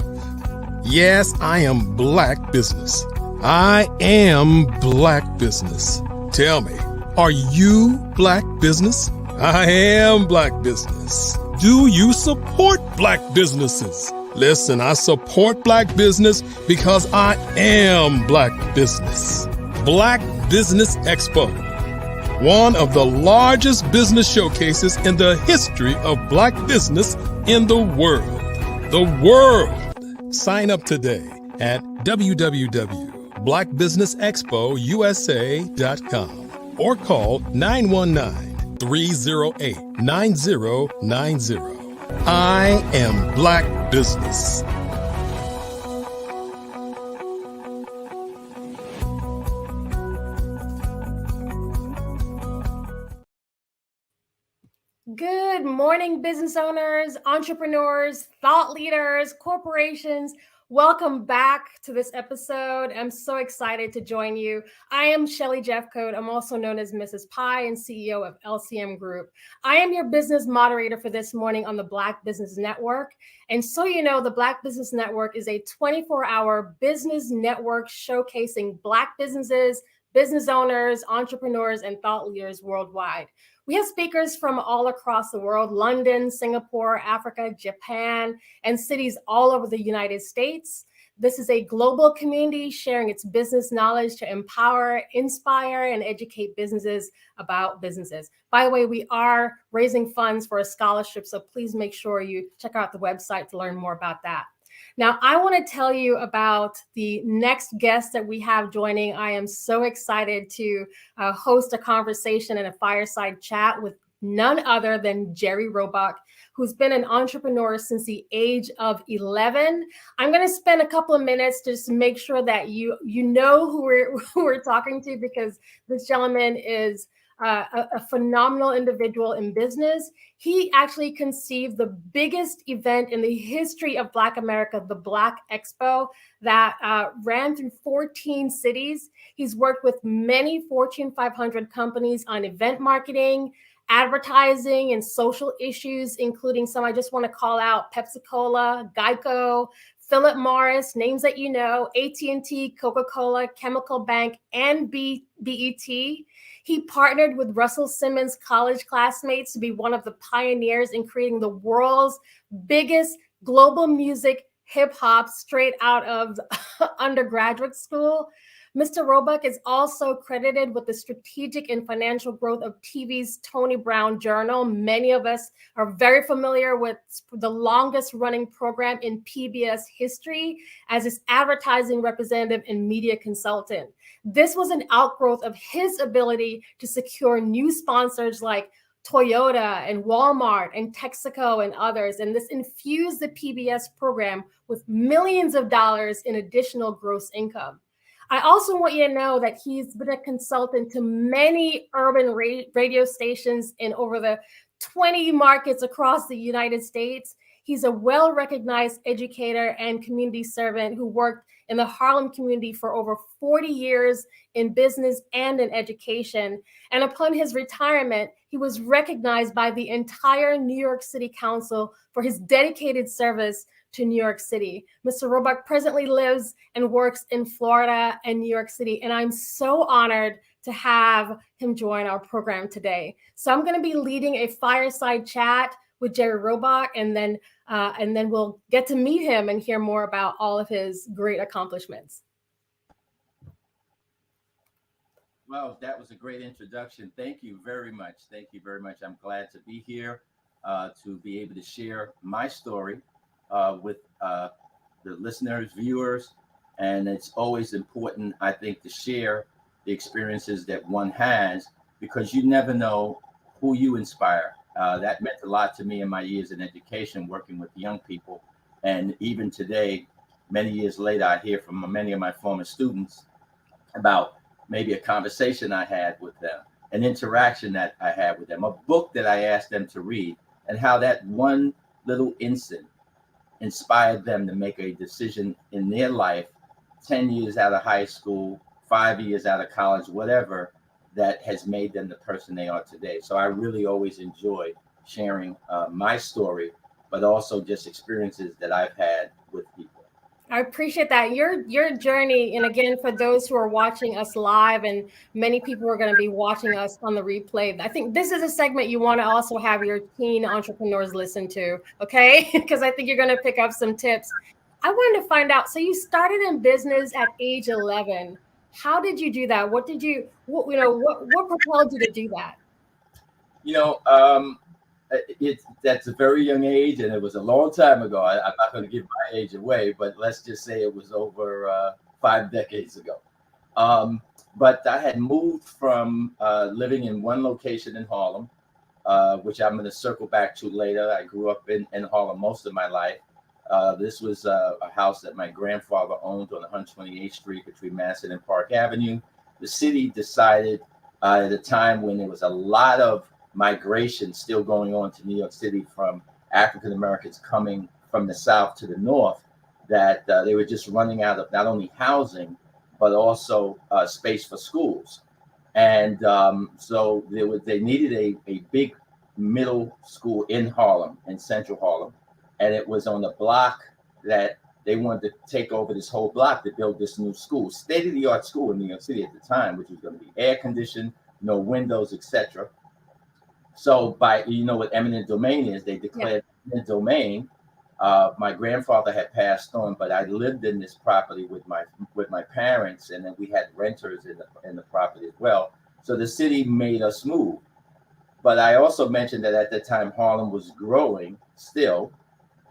Yes, I am Black Business. I am Black Business. Tell me, are you Black Business? I am Black Business. Do you support Black businesses? Listen, I support Black business because I am Black Business. Black Business Expo, one of the largest business showcases in the history of Black business in the world. The world! Sign up today at www.blackbusinessexpousa.com or call 919-308-9090. I am Black Business. Good morning, business owners, entrepreneurs, thought leaders, corporations. Welcome back to this episode. I'm so excited to join you. I am Shelly Jeffcoat. I'm also known as Mrs. Pie and CEO of LCM Group. I am your business moderator for this morning on the Black Business Network. And so you know, the Black Business Network is a 24-hour business network showcasing Black businesses, business owners, entrepreneurs, and thought leaders worldwide. We have speakers from all across the world: London, Singapore, Africa, Japan, and cities all over the United States. This is a global community sharing its business knowledge to empower, inspire, and educate businesses about businesses. By the way, we are raising funds for a scholarship, so please make sure you check out the website to learn more about that. Now, I want to tell you about the next guest that we have joining. I am so excited to host a conversation and a fireside chat with none other than Jerry Roebuck, who's been an entrepreneur since the age of 11. I'm going to spend a couple of minutes just to make sure that you know who we're talking to, because this gentleman is a phenomenal individual in business. He actually conceived the biggest event in the history of Black America, the Black Expo, that ran through 14 cities. He's worked with many Fortune 500 companies on event marketing, advertising, and social issues, including some I just want to call out: Pepsi-Cola, Geico, Philip Morris, names that you know, AT&T, Coca-Cola, Chemical Bank, and BET. He partnered with Russell Simmons' college classmates to be one of the pioneers in creating the world's biggest global music, hip hop, straight out of undergraduate school. Mr. Roebuck is also credited with the strategic and financial growth of TV's Tony Brown Journal. Many of us are very familiar with the longest running program in PBS history as its advertising representative and media consultant. This was an outgrowth of his ability to secure new sponsors like Toyota and Walmart and Texaco and others. And this infused the PBS program with millions of dollars in additional gross income. I also want you to know that he's been a consultant to many urban radio stations in over the 20 markets across the United States. He's a well-recognized educator and community servant who worked in the Harlem community for over 40 years in business and in education. And upon his retirement, he was recognized by the entire New York City Council for his dedicated service to New York City. Mr. Roebuck presently lives and works in Florida and New York City, and I'm so honored to have him join our program today. So I'm going to be leading a fireside chat with Jerry Roebuck, and then we'll get to meet him and hear more about all of his great accomplishments. Well, that was a great introduction. Thank you very much. Thank you very much. I'm glad to be here to be able to share my story with the listeners, viewers, and it's always important, I think, to share the experiences that one has, because you never know who you inspire. That meant a lot to me in my years in education, working with young people, and even today, many years later, I hear from many of my former students about maybe a conversation I had with them, an interaction that I had with them, a book that I asked them to read, and how that one little instant inspired them to make a decision in their life, 10 years out of high school, 5 years out of college, whatever, that has made them the person they are today. So I really always enjoy sharing my story, but also just experiences that I've had with people. I appreciate that. Your journey, and again, for those who are watching us live, and many people are going to be watching us on the replay, I think this is a segment you want to also have your teen entrepreneurs listen to, okay? Because I think you're going to pick up some tips. I wanted to find out, so you started in business at age 11. How did you do that? What propelled you to do that? That's a very young age, and it was a long time ago. I'm not going to give my age away, but let's just say it was over 5 decades ago. But I had moved from living in one location in Harlem, which I'm going to circle back to later. I grew up in Harlem most of my life. This was a house that my grandfather owned on 128th Street between Madison and Park Avenue. The city decided at a time when there was a lot of migration still going on to New York City from African Americans coming from the South to the North, that they were just running out of not only housing, but also space for schools. And so they needed a big middle school in Harlem, in Central Harlem. And it was on the block that they wanted to take over this whole block to build this new school, state-of-the-art school in New York City at the time, which was going to be air conditioned, no windows, etc. So by, what eminent domain is, they declared eminent domain. My grandfather had passed on, but I lived in this property with my parents, and then we had renters in the property as well. So the city made us move. But I also mentioned that at the time Harlem was growing still,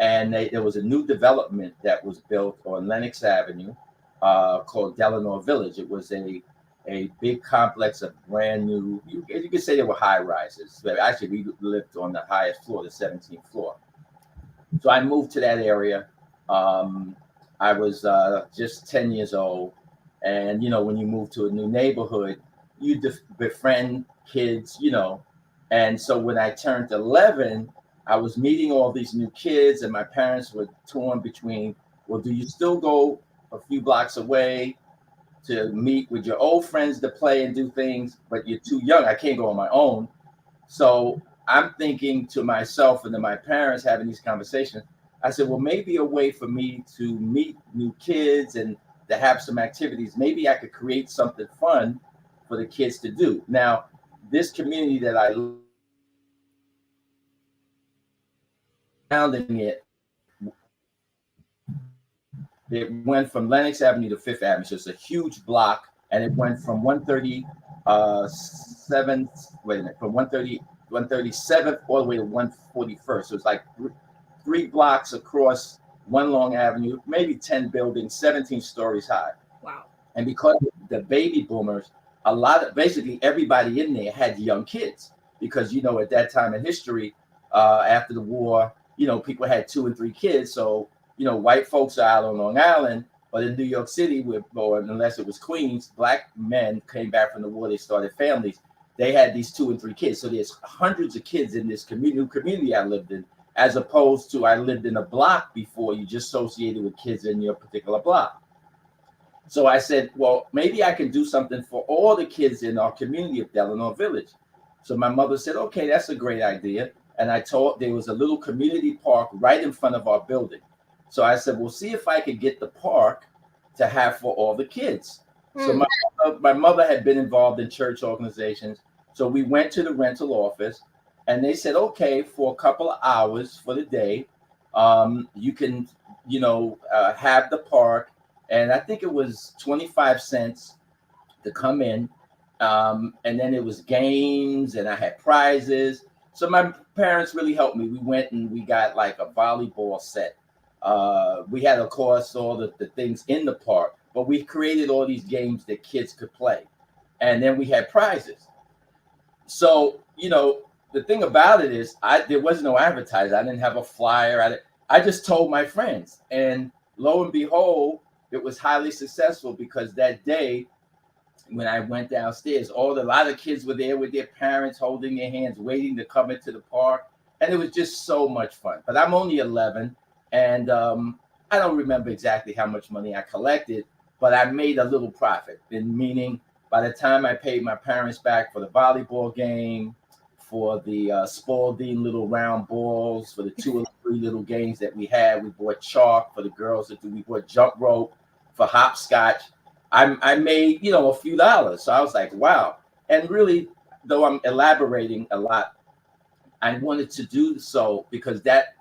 and there was a new development that was built on Lenox Avenue called Delano Village. It was a big complex of brand new, you could say they were high rises. But actually, we lived on the highest floor, the 17th floor. So I moved to that area. I was just 10 years old. And, when you move to a new neighborhood, you befriend kids, you know. And so when I turned 11, I was meeting all these new kids, and my parents were torn between, well, do you still go a few blocks away to meet with your old friends to play and do things, but you're too young. I can't go on my own. So I'm thinking to myself and to my parents having these conversations. I said, well, maybe a way for me to meet new kids and to have some activities. Maybe I could create something fun for the kids to do. Now, this community that I founding it went from Lenox Avenue to Fifth Avenue. So it's a huge block, and it went from 137th all the way to 141st. So it's like three blocks across one long avenue, maybe 10 buildings, 17 stories high. Wow. And because of the baby boomers, basically everybody in there had young kids, because, you know, at that time in history, after the war, you know, people had 2 and 3 kids. So, you know, white folks are out on Long Island, but in New York City, or unless it was Queens, black men came back from the war, they started families. They had these 2 and 3 kids. So there's hundreds of kids in this community I lived in, as opposed to I lived in a block before, you just associated with kids in your particular block. So I said, well, maybe I can do something for all the kids in our community of Delano Village. So my mother said, okay, that's a great idea. And I told, there was a little community park right in front of our building. So I said, well, see if I could get the park to have for all the kids. So my mother had been involved in church organizations. So we went to the rental office, and they said, okay, for a couple of hours for the day, you can, you know, have the park. And I think it was 25 cents to come in. And then it was games, and I had prizes. So my parents really helped me. We went and we got like a volleyball set. We had, of course, all the things in the park, but we created all these games that kids could play. And then we had prizes. So, you know, the thing about it is there was no advertising. I didn't have a flyer. I just told my friends. And lo and behold, it was highly successful, because that day when I went downstairs, a lot of kids were there with their parents holding their hands, waiting to come into the park. And it was just so much fun. But I'm only 11. And I don't remember exactly how much money I collected, but I made a little profit. Meaning, by the time I paid my parents back for the volleyball game, for the Spalding little round balls, for the 2 or 3 little games that we had, we bought chalk for the girls to do. We bought jump rope for hopscotch. I made, you know, a few dollars. So I was like, wow. And really, though I'm elaborating a lot, I wanted to do so because that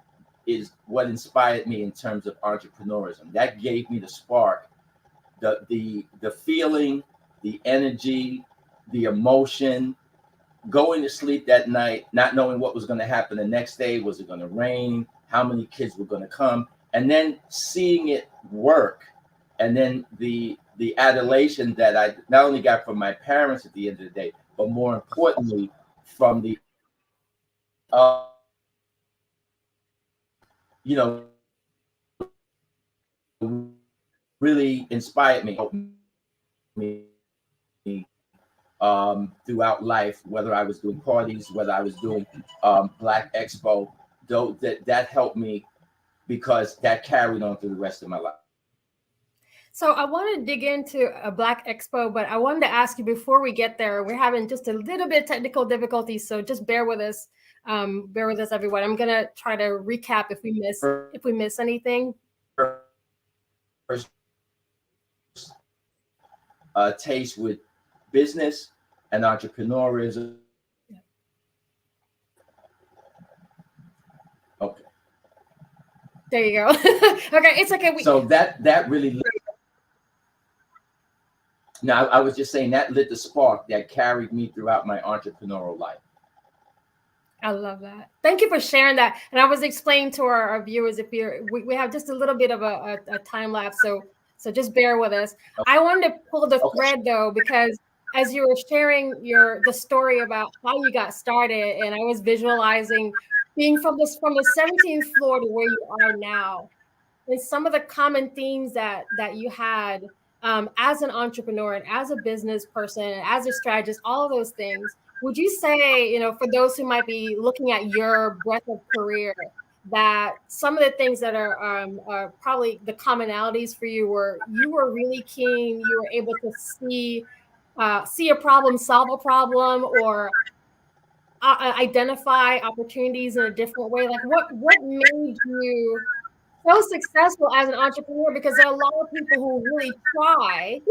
is what inspired me in terms of entrepreneurism. That gave me the spark, the feeling, the energy, the emotion, going to sleep that night, not knowing what was going to happen the next day. Was it going to rain? How many kids were going to come? And then seeing it work. And then the adulation that I not only got from my parents at the end of the day, but more importantly, from the, you know, really inspired me throughout life, whether I was doing parties, whether I was doing Black Expo, though that helped me because that carried on through the rest of my life. So I want to dig into a Black Expo, but I wanted to ask you before we get there, we're having just a little bit of technical difficulties, so just bear with us. Bear with us, everyone. I'm gonna try to recap if we miss anything. Taste with business and entrepreneurism. Okay. There you go. Okay, it's okay. So that really. Now, I was just saying that lit the spark that carried me throughout my entrepreneurial life. I love that. Thank you for sharing that. And I was explaining to our viewers, if we have just a little bit of a time lapse, so just bear with us. I wanted to pull the thread though, because as you were sharing the story about how you got started, and I was visualizing being from the 17th floor to where you are now, and some of the common themes that you had as an entrepreneur and as a business person, and as a strategist, all of those things, would you say, you know, for those who might be looking at your breadth of career, that some of the things that are probably the commonalities for you were really keen, you were able to see a problem, solve a problem, or identify opportunities in a different way? Like what made you so successful as an entrepreneur? Because there are a lot of people who really try,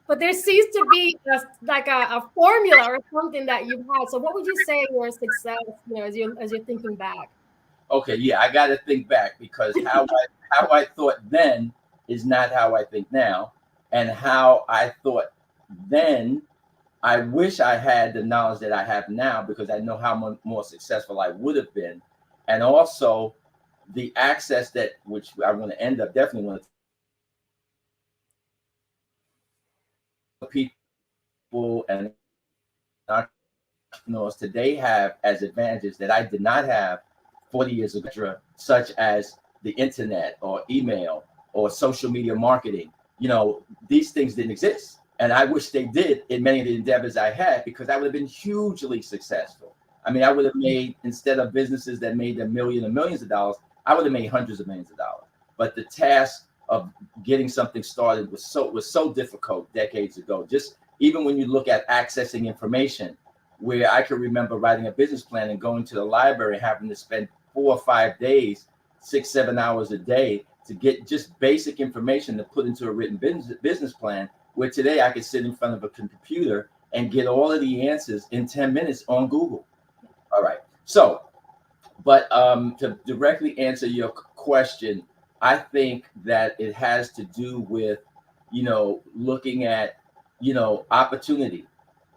but there seems to be a formula or something that you've had. So what would you say your success, you know, as you're thinking back? Okay, yeah, I got to think back, because how I thought then is not how I think now, and how I thought then, I wish I had the knowledge that I have now, because I know how much more successful I would have been, and also the access that, which I'm going to end up definitely want to people and entrepreneurs today have as advantages that I did not have 40 years ago, such as the internet or email or social media marketing. You know, these things didn't exist. And I wish they did in many of the endeavors I had, because I would have been hugely successful. I mean, I would have made, instead of businesses that made $1 million and millions of dollars, I would have made hundreds of millions of dollars. But the task of getting something started was so difficult decades ago. Just even when you look at accessing information, where I can remember writing a business plan and going to the library, having to spend 4 or 5 days, 6-7 hours a day to get just basic information to put into a written business plan, where today I could sit in front of a computer and get all of the answers in 10 minutes on Google. All right. So, but to directly answer your question, I think that it has to do with, you know, looking at, you know, opportunity.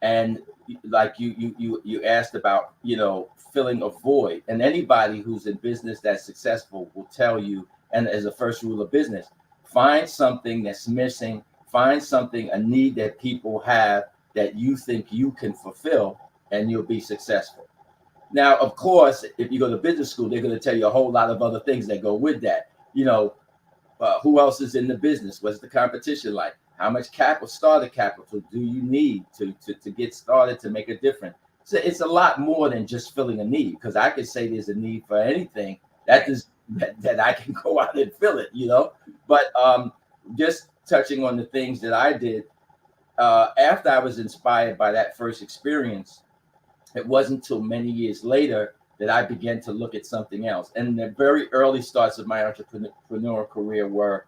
And like you asked about, you know, filling a void. And anybody who's in business that's successful will tell you, and as a first rule of business, find something that's missing, find something, a need that people have that you think you can fulfill, and you'll be successful. Now, of course, if you go to business school, they're going to tell you a whole lot of other things that go with that. You know, who else is in the business? What's the competition like? How much starter capital do you need to get started, to make a difference? So it's a lot more than just filling a need, because I could say there's a need for anything that I can go out and fill it, you know. But just touching on the things that I did after I was inspired by that first experience, it wasn't until many years later that I began to look at something else. And the very early starts of my entrepreneurial career were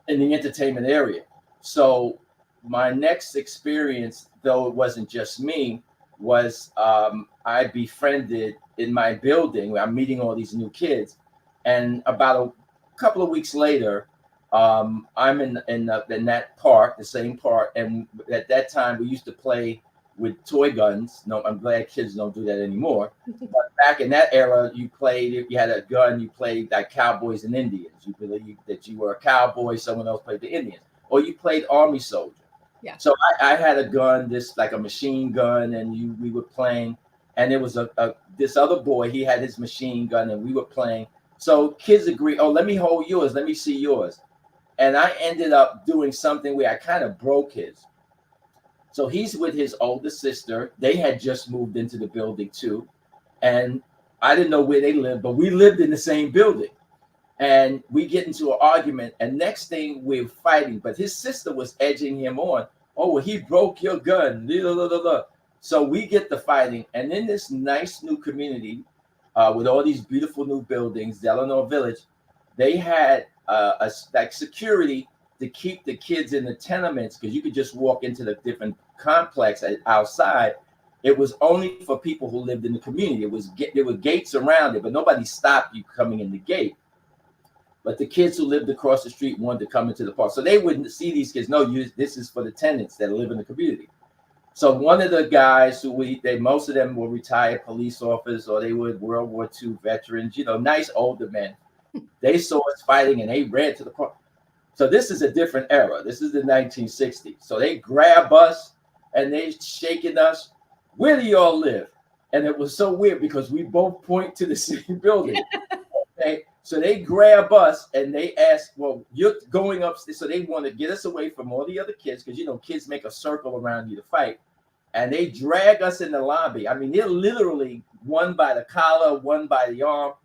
in the entertainment area. So my next experience, though it wasn't just me, was I befriended in my building. I'm meeting all these new kids, and about a couple of weeks later, I'm in that park, the same park, and at that time we used to play with toy guns. No, I'm glad kids don't do that anymore. But back in that era, you played, if you had a gun, you played like cowboys and Indians. You believed that you were a cowboy, someone else played the Indians, or you played army soldier. Yeah. So I had a gun, this like a machine gun, and we were playing, and there was this other boy, he had his machine gun, and we were playing. So kids agreed, oh, let me hold yours, let me see yours. And I ended up doing something where I kind of broke his. So he's with his older sister. They had just moved into the building too. And I didn't know where they lived, but we lived in the same building. And we get into an argument, and next thing we're fighting, but his sister was edging him on. Oh, well, he broke your gun. So we get the fighting. And in this nice new community with all these beautiful new buildings, Delano Village, they had like security to keep the kids in the tenements, because you could just walk into the different complex outside. It was only for people who lived in the community. There were gates around it, but nobody stopped you coming in the gate. But the kids who lived across the street wanted to come into the park, so they wouldn't see these kids. No, this is for the tenants that live in the community. So one of the guys most of them were retired police officers, or they were World War II veterans, you know, nice older men. They saw us fighting and they ran to the park. So this is a different era. This is the 1960s. So they grab us and they shaking us. Where do y'all live? And it was so weird because we both point to the same building. Okay. So they grab us and they ask, well, you're going upstairs. So they want to get us away from all the other kids because, you know, kids make a circle around you to fight. And they drag us in the lobby. I mean, they're literally one by the collar, one by the arm.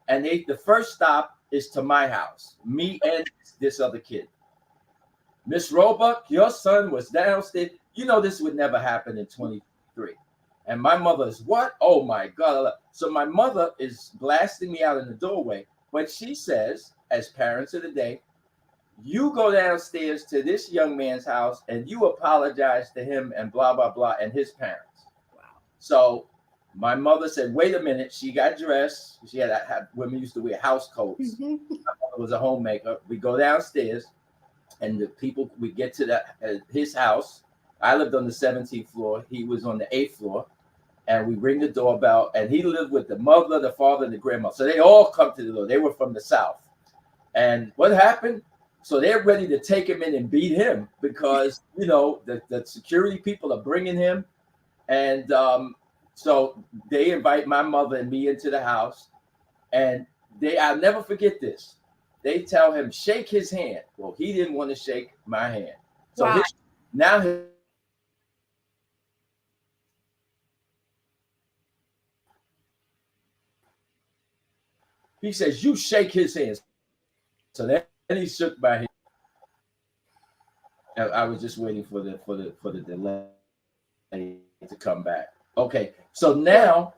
And the first stop is to my house, me and this other kid. Miss Roebuck, your son was downstairs. You know, this would never happen in 23. And my mother is, what? Oh, my God. So my mother is blasting me out in the doorway. But she says, as parents of the day, you go downstairs to this young man's house and you apologize to him and blah, blah, blah, and his parents. Wow. So my mother said, wait a minute. She got dressed. She had women used to wear house coats. My mother was a homemaker. We go downstairs and the people, we get to his house. I lived on the 17th floor. He was on the 8th floor. And we ring the doorbell, and he lived with the mother, the father, and the grandmother. So they all come to the door. They were from the South. And what happened? So they're ready to take him in and beat him because, you know, the security people are bringing him. And so they invite my mother and me into the house. And I'll never forget this. They tell him, shake his hand. Well, he didn't want to shake my hand. So Wow. He says, you shake his hands. So then he shook my hand. I was just waiting for the delay to come back. Okay, so now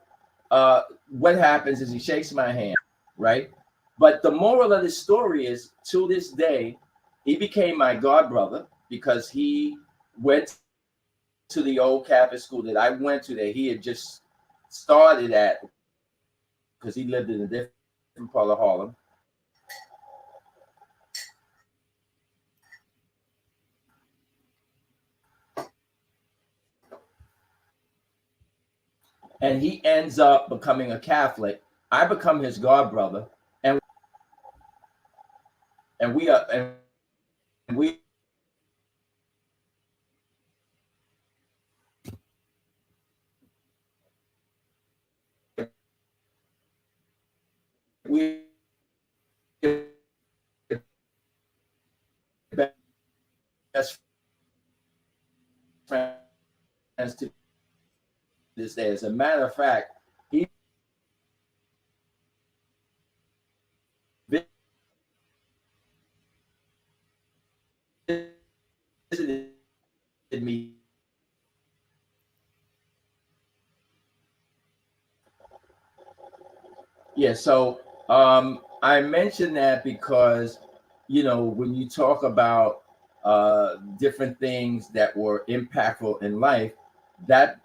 what happens is he shakes my hand, right? But the moral of this story is, to this day, he became my god brother because he went to the old Catholic school that I went to that he had just started at because he lived in a different part of Harlem. And he ends up becoming a Catholic. I become his god brother, and we best friends to this day. As a matter of fact, he visited me. Yeah, so I mentioned that because, you know, when you talk about different things that were impactful in life, that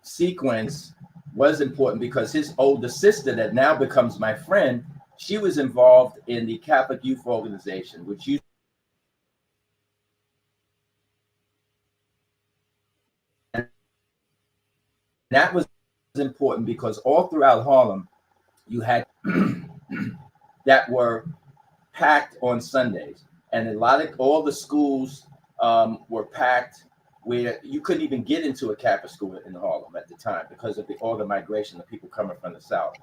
sequence was important because his older sister that now becomes my friend, she was involved in the Catholic Youth Organization, which used that was important because all throughout Harlem, you had that were packed on Sundays, and all the schools were packed where you couldn't even get into a Catholic school in Harlem at the time because of all the migration of people coming from the South.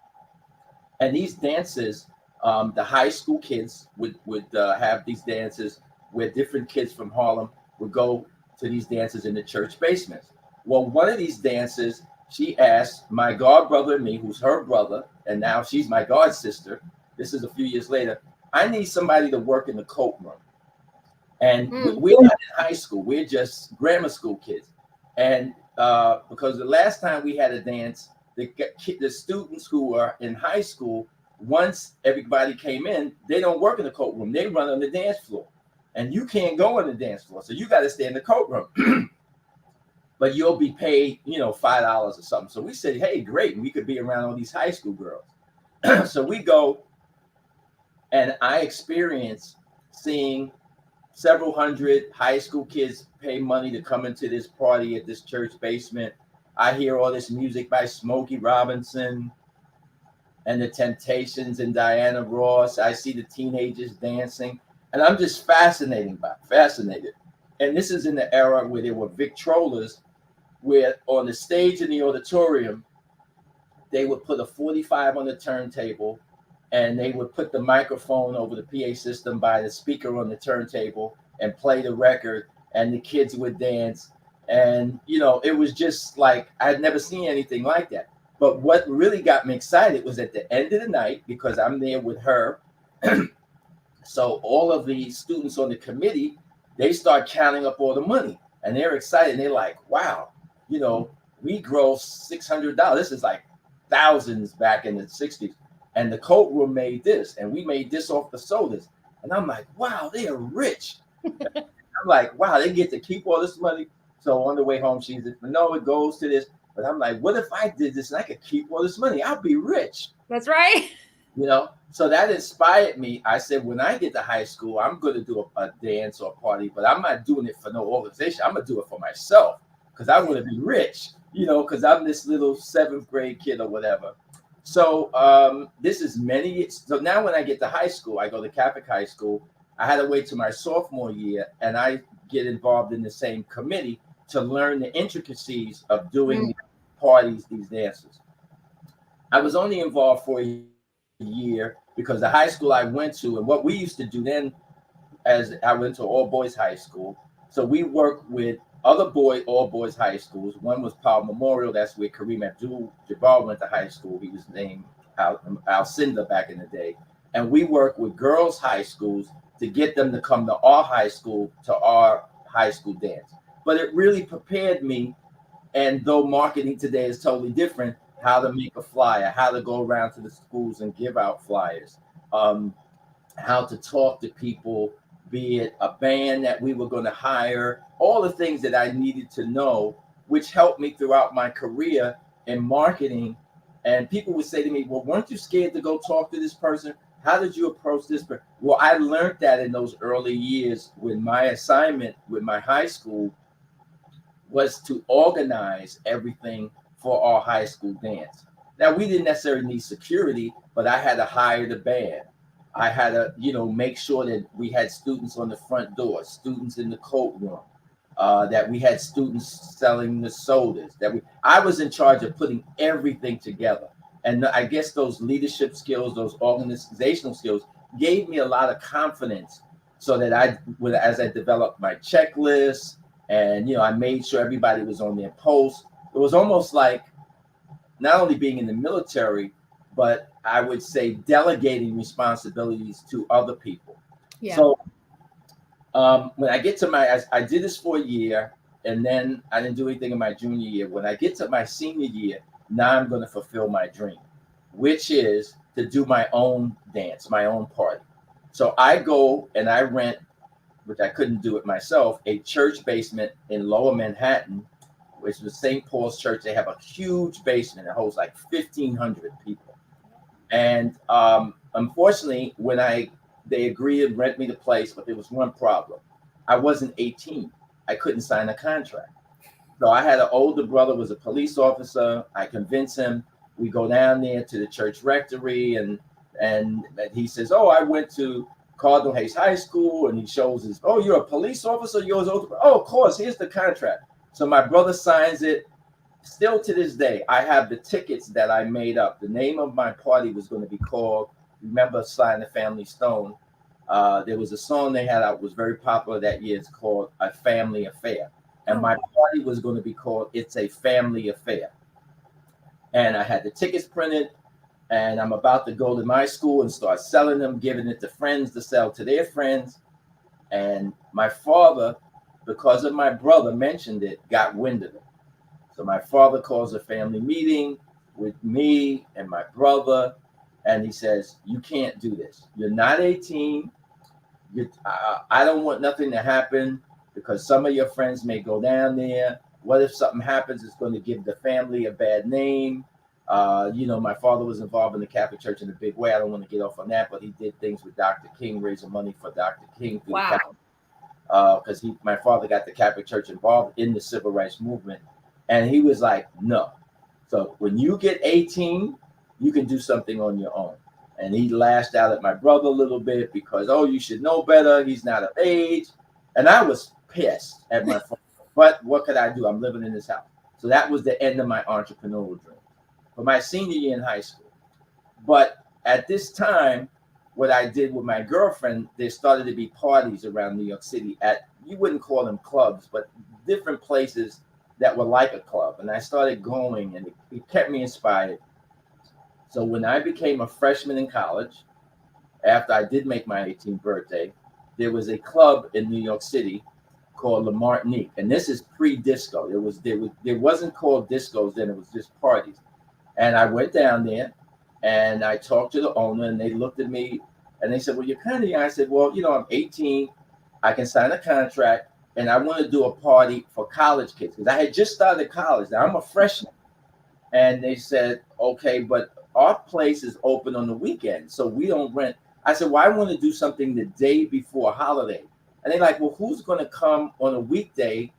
And these dances, the high school kids would have these dances where different kids from Harlem would go to these dances in the church basements. Well, one of these dances, she asked my god brother and me, who's her brother, and now she's my god sister. This is a few years later. I need somebody to work in the coat room. And we're not in high school. We're just grammar school kids. And because the last time we had a dance, the students who are in high school, once everybody came in, they don't work in the coat room. They run on the dance floor. And you can't go on the dance floor. So you got to stay in the coat room. But you'll be paid, you know, $5 or something. So we said, hey, great. We could be around all these high school girls. So we go, and I experience seeing several hundred high school kids pay money to come into this party at this church basement. I hear all this music by Smokey Robinson and the Temptations and Diana Ross. I see the teenagers dancing, and I'm just fascinated. And this is in the era where there were Victrolas, where on the stage in the auditorium, they would put a 45 on the turntable, and they would put the microphone over the PA system by the speaker on the turntable and play the record, and the kids would dance. And, you know, it was just like, I'd never seen anything like that. But what really got me excited was at the end of the night, because I'm there with her. So all of the students on the committee, they start counting up all the money, and they're excited. And they're like, wow, you know, we grossed $600. This is like thousands back in the 60s. And the coat room made this, and we made this off the sodas. And I'm like, wow, they are rich. I'm like, wow, they get to keep all this money. So on the way home, she said, no, it goes to this. But I'm like, what if I did this and I could keep all this money? I'll be rich. That's right. You know, so that inspired me. I said, when I get to high school, I'm going to do a dance or a party, but I'm not doing it for no organization. I'm going to do it for myself because I want to be rich, you know, because I'm this little 7th grade kid or whatever. So this is so now when I get to high school, I go to Catholic high school. I had to wait till my sophomore year, and I get involved in the same committee to learn the intricacies of doing these parties, these dances. I was only involved for a year because the high school I went to, and what we used to do then, as I went to all boys high school, so we worked with other all boys high schools. One was Powell Memorial. That's where Kareem Abdul-Jabbar went to high school. He was named Alcinda back in the day. And we worked with girls high schools to get them to come to our high school, to our high school dance. But it really prepared me. And though marketing today is totally different, how to make a flyer, how to go around to the schools and give out flyers, how to talk to people, be it a band that we were going to hire, all the things that I needed to know, which helped me throughout my career in marketing. And people would say to me, well, weren't you scared to go talk to this person? How did you approach this person? Well, I learned that in those early years when my assignment with my high school was to organize everything for our high school dance. Now, we didn't necessarily need security, but I had to hire the band. I had to, you know, make sure that we had students on the front door, students in the coat room, that we had students selling the sodas. I was in charge of putting everything together. And I guess those leadership skills, those organizational skills gave me a lot of confidence so that as I developed my checklist and, you know, I made sure everybody was on their post. It was almost like not only being in the military, but I would say delegating responsibilities to other people. Yeah. So when I get to I did this for a year, and then I didn't do anything in my junior year. When I get to my senior year, now I'm going to fulfill my dream, which is to do my own dance, my own party. So I go and I rent, which I couldn't do it myself, a church basement in Lower Manhattan, which is St. Paul's Church. They have a huge basement that holds like 1,500 people. And unfortunately, when they agreed to rent me the place, but there was one problem. I wasn't 18. I couldn't sign a contract. So I had an older brother, was a police officer. I convinced him. We go down there to the church rectory, and he says, oh, I went to Cardinal Hayes High School, and he shows his, oh, you're a police officer? You're his older, oh, of course, here's the contract. So my brother signs it. Still to this day, I have the tickets that I made up. The name of my party was going to be called, remember Sly and the Family Stone? There was a song they had out, was very popular that year. It's called A Family Affair. And my party was going to be called It's a Family Affair. And I had the tickets printed, and I'm about to go to my school and start selling them, giving it to friends to sell to their friends. And my father, because of my brother mentioned it, got wind of it. So my father calls a family meeting with me and my brother, and he says, you can't do this. You're not 18. I don't want nothing to happen because some of your friends may go down there. What if something happens? It's going to give the family a bad name. You know, my father was involved in the Catholic Church in a big way. I don't want to get off on that, but he did things with Dr. King, raising money for Dr. King. Wow. Because my father got the Catholic Church involved in the civil rights movement. And he was like, no. So when you get 18, you can do something on your own. And he lashed out at my brother a little bit because, oh, you should know better. He's not of age. And I was pissed at my father. But what could I do? I'm living in this house. So that was the end of my entrepreneurial dream for my senior year in high school. But at this time, what I did with my girlfriend, there started to be parties around New York City at, you wouldn't call them clubs, but different places that were like a club. And I started going, and it kept me inspired. So when I became a freshman in college, after I did make my 18th birthday, there was a club in New York City called La Martinique, and this is pre-disco. There wasn't called discos then; it was just parties. And I went down there, and I talked to the owner, and they looked at me, and they said, "Well, you're kind of young." I said, "Well, I'm 18. I can sign a contract, and I want to do a party for college kids because I had just started college. Now I'm a freshman." And they said, "Okay, but our place is open on the weekend, so we don't rent." I said, "Well, I want to do something the day before a holiday." And they're like, "Well, who's going to come on a weekday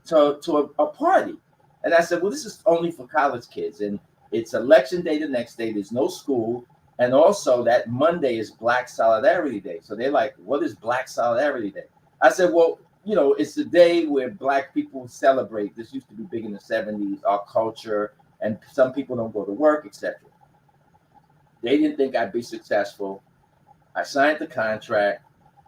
to a party?" And I said, "Well, this is only for college kids. And it's election day the next day. There's no school. And also that Monday is Black Solidarity Day." So they're like, "What is Black Solidarity Day?" I said, "Well, it's the day where Black people celebrate. This used to be big in the 70s, our culture, and some people don't go to work, etc." They didn't think I'd be successful. I signed the contract,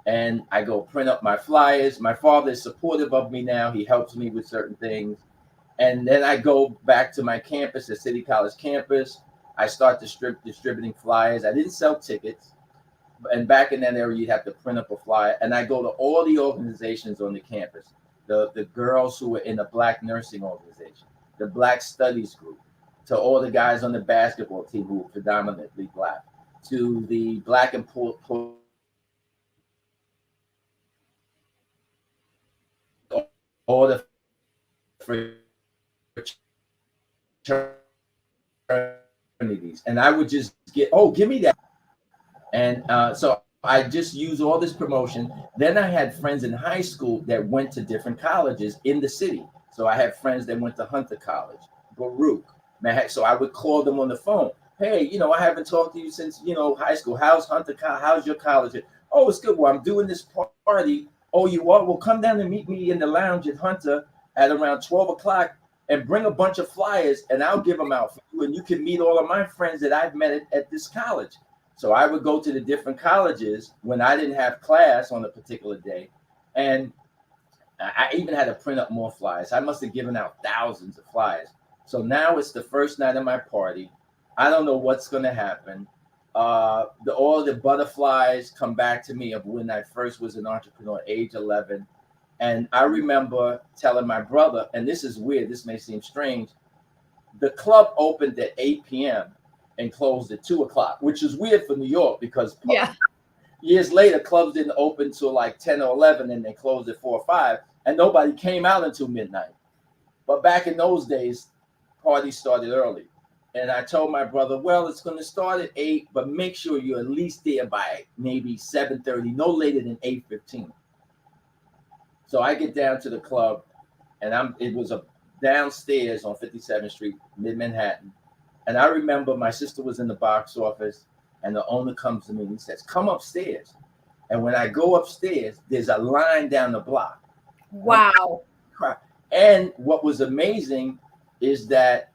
and I go print up my flyers. My father is supportive of me now. He helps me with certain things. And then I go back to my campus, the City College campus. I start distributing flyers. I didn't sell tickets. And back in that area, you'd have to print up a flyer. And I go to all the organizations on the campus, the girls who were in the Black nursing organization, the Black studies group, to all the guys on the basketball team who were predominantly Black, to the Black and all the fraternities. And I would just give me that. And so I just use all this promotion. Then I had friends in high school that went to different colleges in the city. So I had friends that went to Hunter College, Baruch. So I would call them on the phone. "Hey, I haven't talked to you since, high school. How's Hunter College? How's your college?" "Oh, it's good. Well, I'm doing this party." "Oh, you are? Well, come down and meet me in the lounge at Hunter at around 12 o'clock and bring a bunch of flyers, and I'll give them out for you. And you can meet all of my friends that I've met at this college." So I would go to the different colleges when I didn't have class on a particular day. And I even had to print up more flyers. I must have given out thousands of flyers. So now it's the first night of my party. I don't know what's going to happen. All the butterflies come back to me of when I first was an entrepreneur, age 11. And I remember telling my brother, and this is weird, this may seem strange, the club opened at 8 p.m. and closed at 2 o'clock, which is weird for New York because years later, clubs didn't open till like 10 or 11 and they closed at 4 or 5, and nobody came out until midnight. But back in those days, parties started early. And I told my brother, "Well, it's going to start at 8, but make sure you're at least there by maybe 7:30, no later than 8:15. So I get down to the club, and it was a downstairs on 57th Street, mid-Manhattan. And I remember my sister was in the box office, and the owner comes to me and he says, "Come upstairs." And when I go upstairs, there's a line down the block. Wow. And what was amazing is that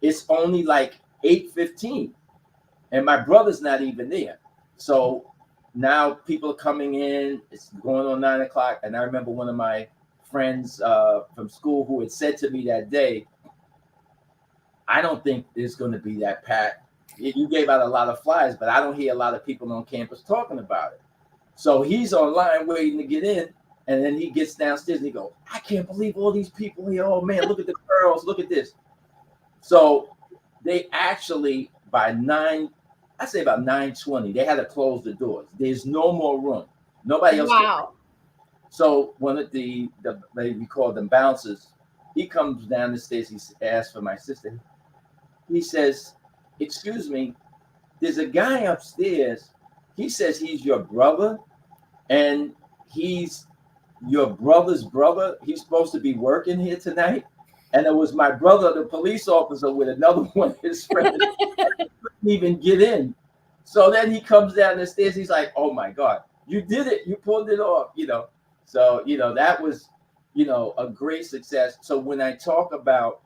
it's only like 8:15, and my brother's not even there. So now people are coming in. It's going on 9 o'clock. And I remember one of my friends from school who had said to me that day, "I don't think it's going to be that packed. You gave out a lot of flyers, but I don't hear a lot of people on campus talking about it." So he's online waiting to get in. And then he gets downstairs and he goes, "I can't believe all these people here. Oh, man, look at the girls. Look at this." So they actually, by about 9:20, they had to close the doors. There's no more room. Nobody else. Wow. So one of we call them bouncers, he comes down the stairs. He asks for my sister. He says, "Excuse me, there's a guy upstairs. He says he's your brother, and he's your brother's brother. He's supposed to be working here tonight." And it was my brother, the police officer, with another one of his friends. Couldn't even get in. So then he comes down the stairs. He's like, "Oh my God, you did it. You pulled it off." So, that was, a great success. So when I talk about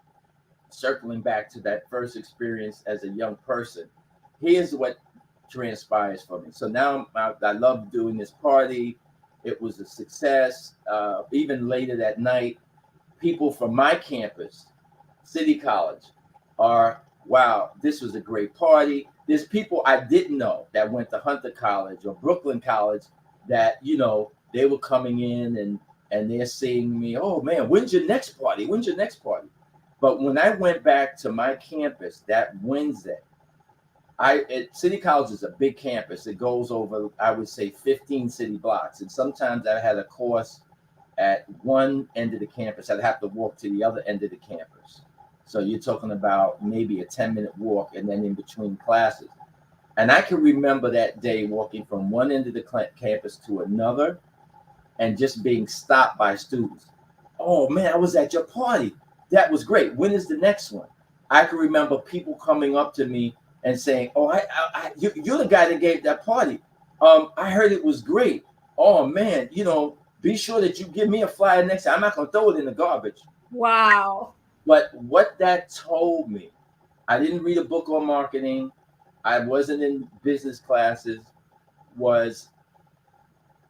circling back to that first experience as a young person, here's what transpires for me. So now I love doing this party. It was a success. Even later that night, people from my campus, City College, are, wow, this was a great party. There's people I didn't know that went to Hunter College or Brooklyn College that, you know, they were coming in and they're seeing me, oh man, when's your next party? When's your next party? But when I went back to my campus that Wednesday, City College is a big campus. It goes over, I would say, 15 city blocks. And sometimes I had a course at one end of the campus. I'd have to walk to the other end of the campus. So you're talking about maybe a 10-minute walk and then in between classes. And I can remember that day walking from one end of the campus to another and just being stopped by students. Oh man, I was at your party. That was great. When is the next one? I can remember people coming up to me and saying, oh, you're the guy that gave that party. I heard it was great. Oh man, you know, be sure that you give me a flyer next time. I'm not gonna throw it in the garbage. Wow. But what that told me, I didn't read a book on marketing. I wasn't in business classes, was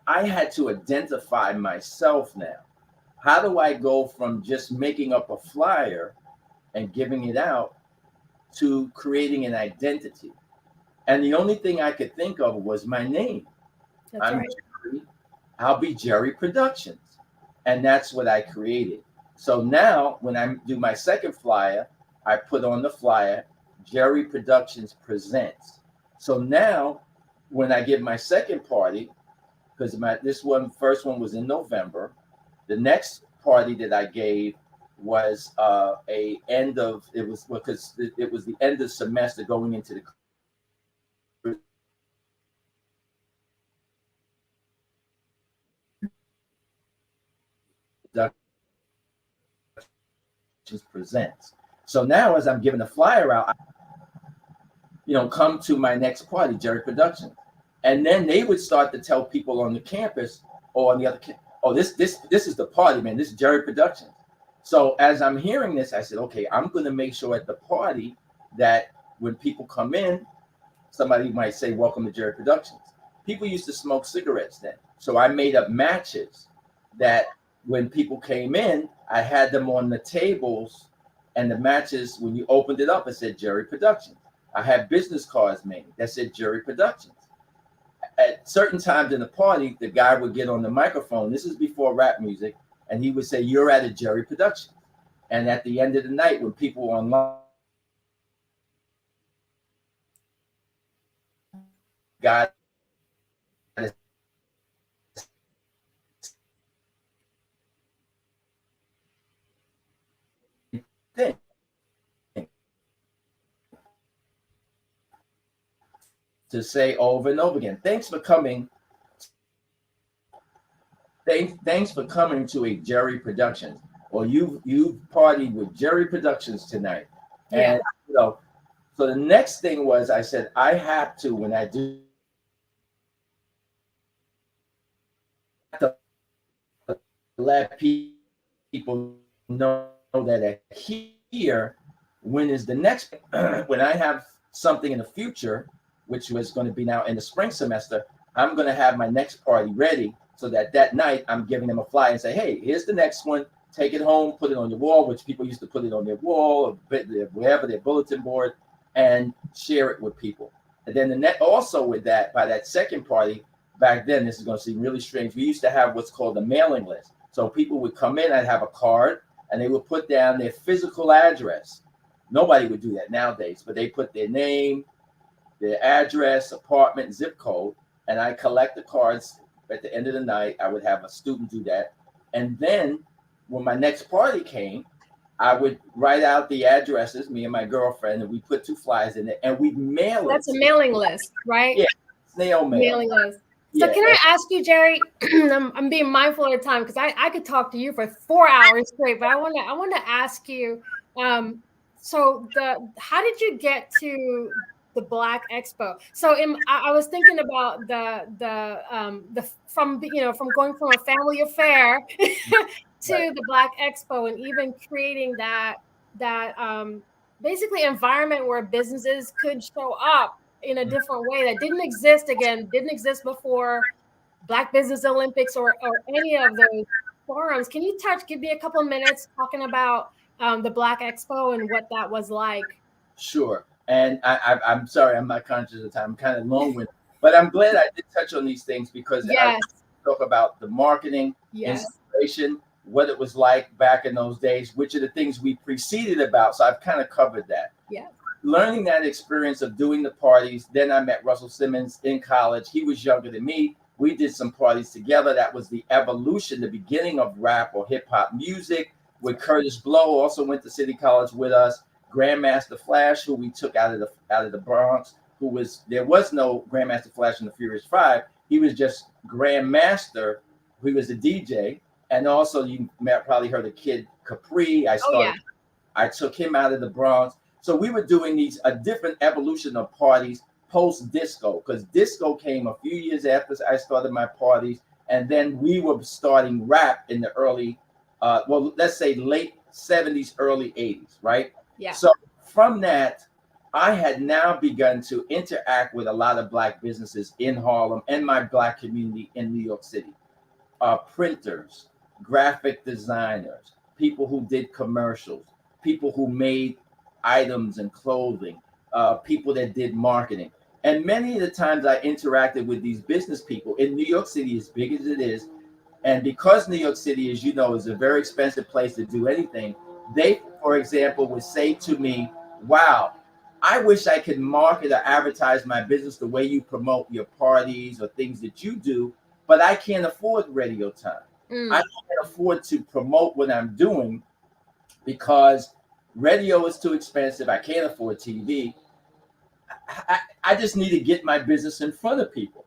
I had to identify myself now. How do I go from just making up a flyer and giving it out to creating an identity? And the only thing I could think of was my name. That's right. Jerry. I'll be Jerry Productions. And that's what I created. So now when I do my second flyer, I put on the flyer, Jerry Productions Presents. So now when I give my second party, because first one was in November, the next party that I gave was it was the end of semester going into the Presents. So now as I'm giving the flyer out, come to my next party, Jerry Productions. And then they would start to tell people on the campus or on the other this is the party, man. This is Jerry Productions. So as I'm hearing this, I said, okay, I'm going to make sure at the party that when people come in, somebody might say, welcome to Jerry Productions. People used to smoke cigarettes then. So I made up matches that when people came in, I had them on the tables, and the matches, when you opened it up, it said Jerry Productions. I had business cards made that said Jerry Productions. At certain times in the party, the guy would get on the microphone. This is before rap music. And he would say, you're at a Jerry Productions. And at the end of the night, when people were online, guy thing. To say over and over again, thanks for coming. Thanks for coming to a Jerry Productions, or you partied with Jerry Productions tonight. Yeah. And so the next thing was, I said, I have to, when I do, let people know that here, when is the next, when I have something in the future, which was going to be now in the spring semester, I'm going to have my next party ready so that night I'm giving them a flyer and say, hey, here's the next one. Take it home, put it on your wall, which people used to put it on their wall or wherever, their bulletin board, and share it with people. And then also with that, by that second party, back then, this is going to seem really strange, we used to have what's called a mailing list. So people would come in, I'd have a card, and they would put down their physical address. Nobody would do that nowadays, but they put their name, their address, apartment, zip code, and I collect the cards. At the end of the night, I would have a student do that. And then when my next party came, I would write out the addresses, me and my girlfriend, and we put 2 flyers in it, and we'd mail it. That's a mailing list, right? Yeah, snail mail. Mailing list. So can I ask you, Jerry, I'm being mindful of the time because I could talk to you for 4 hours straight, but I want to ask you, how did you get to the Black Expo? So I was thinking about from going from a family affair to the Black Expo, and even creating that basically environment where businesses could show up in a different way that didn't exist before Black Business Olympics or any of those forums. Can you give me a couple of minutes talking about the Black Expo and what that was like? Sure. And I'm sorry, I'm not conscious of the time. I'm kind of long-winded, but I'm glad I did touch on these things because I talk about the marketing, inspiration, what it was like back in those days, which are the things we preceded about. So I've kind of covered that. Yeah. Learning that experience of doing the parties. Then I met Russell Simmons in college. He was younger than me. We did some parties together. That was the evolution, the beginning of rap or hip hop music. With Curtis Blow, also went to City College with us. Grandmaster Flash, who we took out of the Bronx, there was no Grandmaster Flash in the Furious Five. He was just Grandmaster. He was a DJ, and also you probably heard of Kid Capri. I took him out of the Bronx. So we were doing a different evolution of parties post disco, because disco came a few years after I started my parties, and then we were starting rap in the early, let's say late 70s, early 80s, right? Yeah. So from that, I had now begun to interact with a lot of Black businesses in Harlem and my Black community in New York City. Printers, graphic designers, people who did commercials, people who made items and clothing, people that did marketing. And many of the times I interacted with these business people in New York City, as big as it is, and because New York City, as you know, is a very expensive place to do anything, they, for example, would say to me, wow, I wish I could market or advertise my business the way you promote your parties or things that you do, but I can't afford radio time. I can't afford to promote what I'm doing because radio is too expensive. I can't afford TV. I just need to get my business in front of people.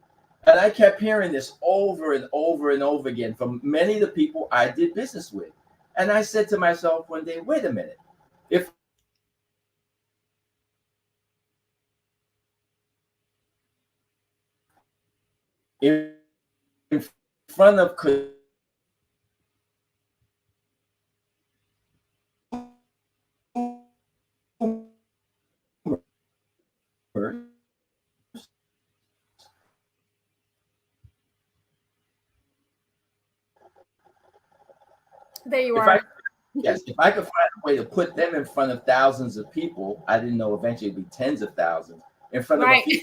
And I kept hearing this over and over and over again from many of the people I did business with. And I said to myself one day, wait a minute. If in front of there you are. If I could find a way to put them in front of thousands of people, I didn't know eventually it'd be tens of thousands in front of a few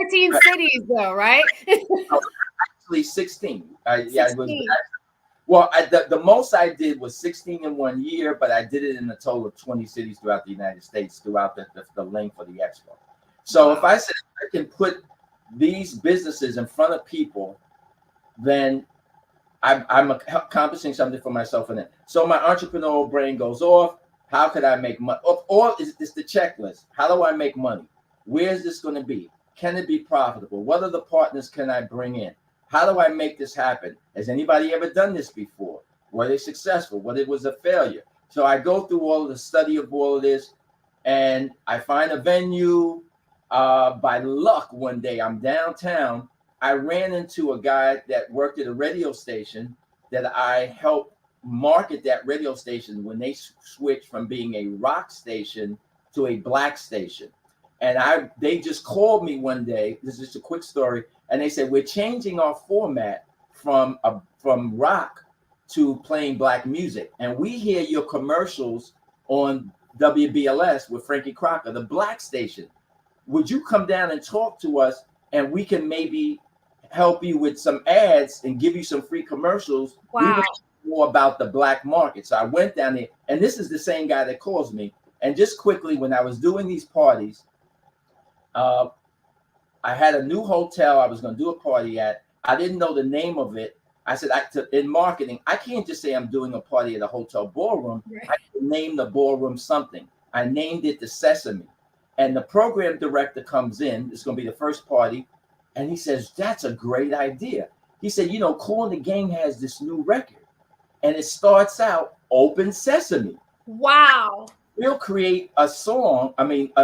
13 cities though, right? Actually 16. It was well, the most I did was 16 in 1 year, but I did it in a total of 20 cities throughout the United States throughout the length of the expo. So if I said I can put these businesses in front of people, then I'm accomplishing something for myself in it. So my entrepreneurial brain goes off. How could I make money? Or it's the checklist. How do I make money? Where is this going to be? Can it be profitable? What other partners can I bring in? How do I make this happen? Has anybody ever done this before? Were they successful? What it was a failure? So I go through all of the study of all of this, and I find a venue. By luck, one day I'm downtown. I ran into a guy that worked at a radio station that I helped market that radio station when they switched from being a rock station to a Black station. And they just called me one day. This is just a quick story. And they said, we're changing our format from rock to playing Black music. And we hear your commercials on WBLS with Frankie Crocker, the Black station. Would you come down and talk to us, and we can maybe help you with some ads and give you some free commercials? Wow. We want to know more about the Black market. So I went down there, and this is the same guy that calls me. And just quickly, when I was doing these parties, I had a new hotel I was going to do a party at. I didn't know the name of it. I said, in marketing, I can't just say I'm doing a party at a hotel ballroom. Right. I can name the ballroom something. I named it the Sesame. And the program director comes in. It's going to be the first party. And he says, that's a great idea. He said, Kool and the Gang has this new record. And it starts out Open Sesame. Wow. We'll create a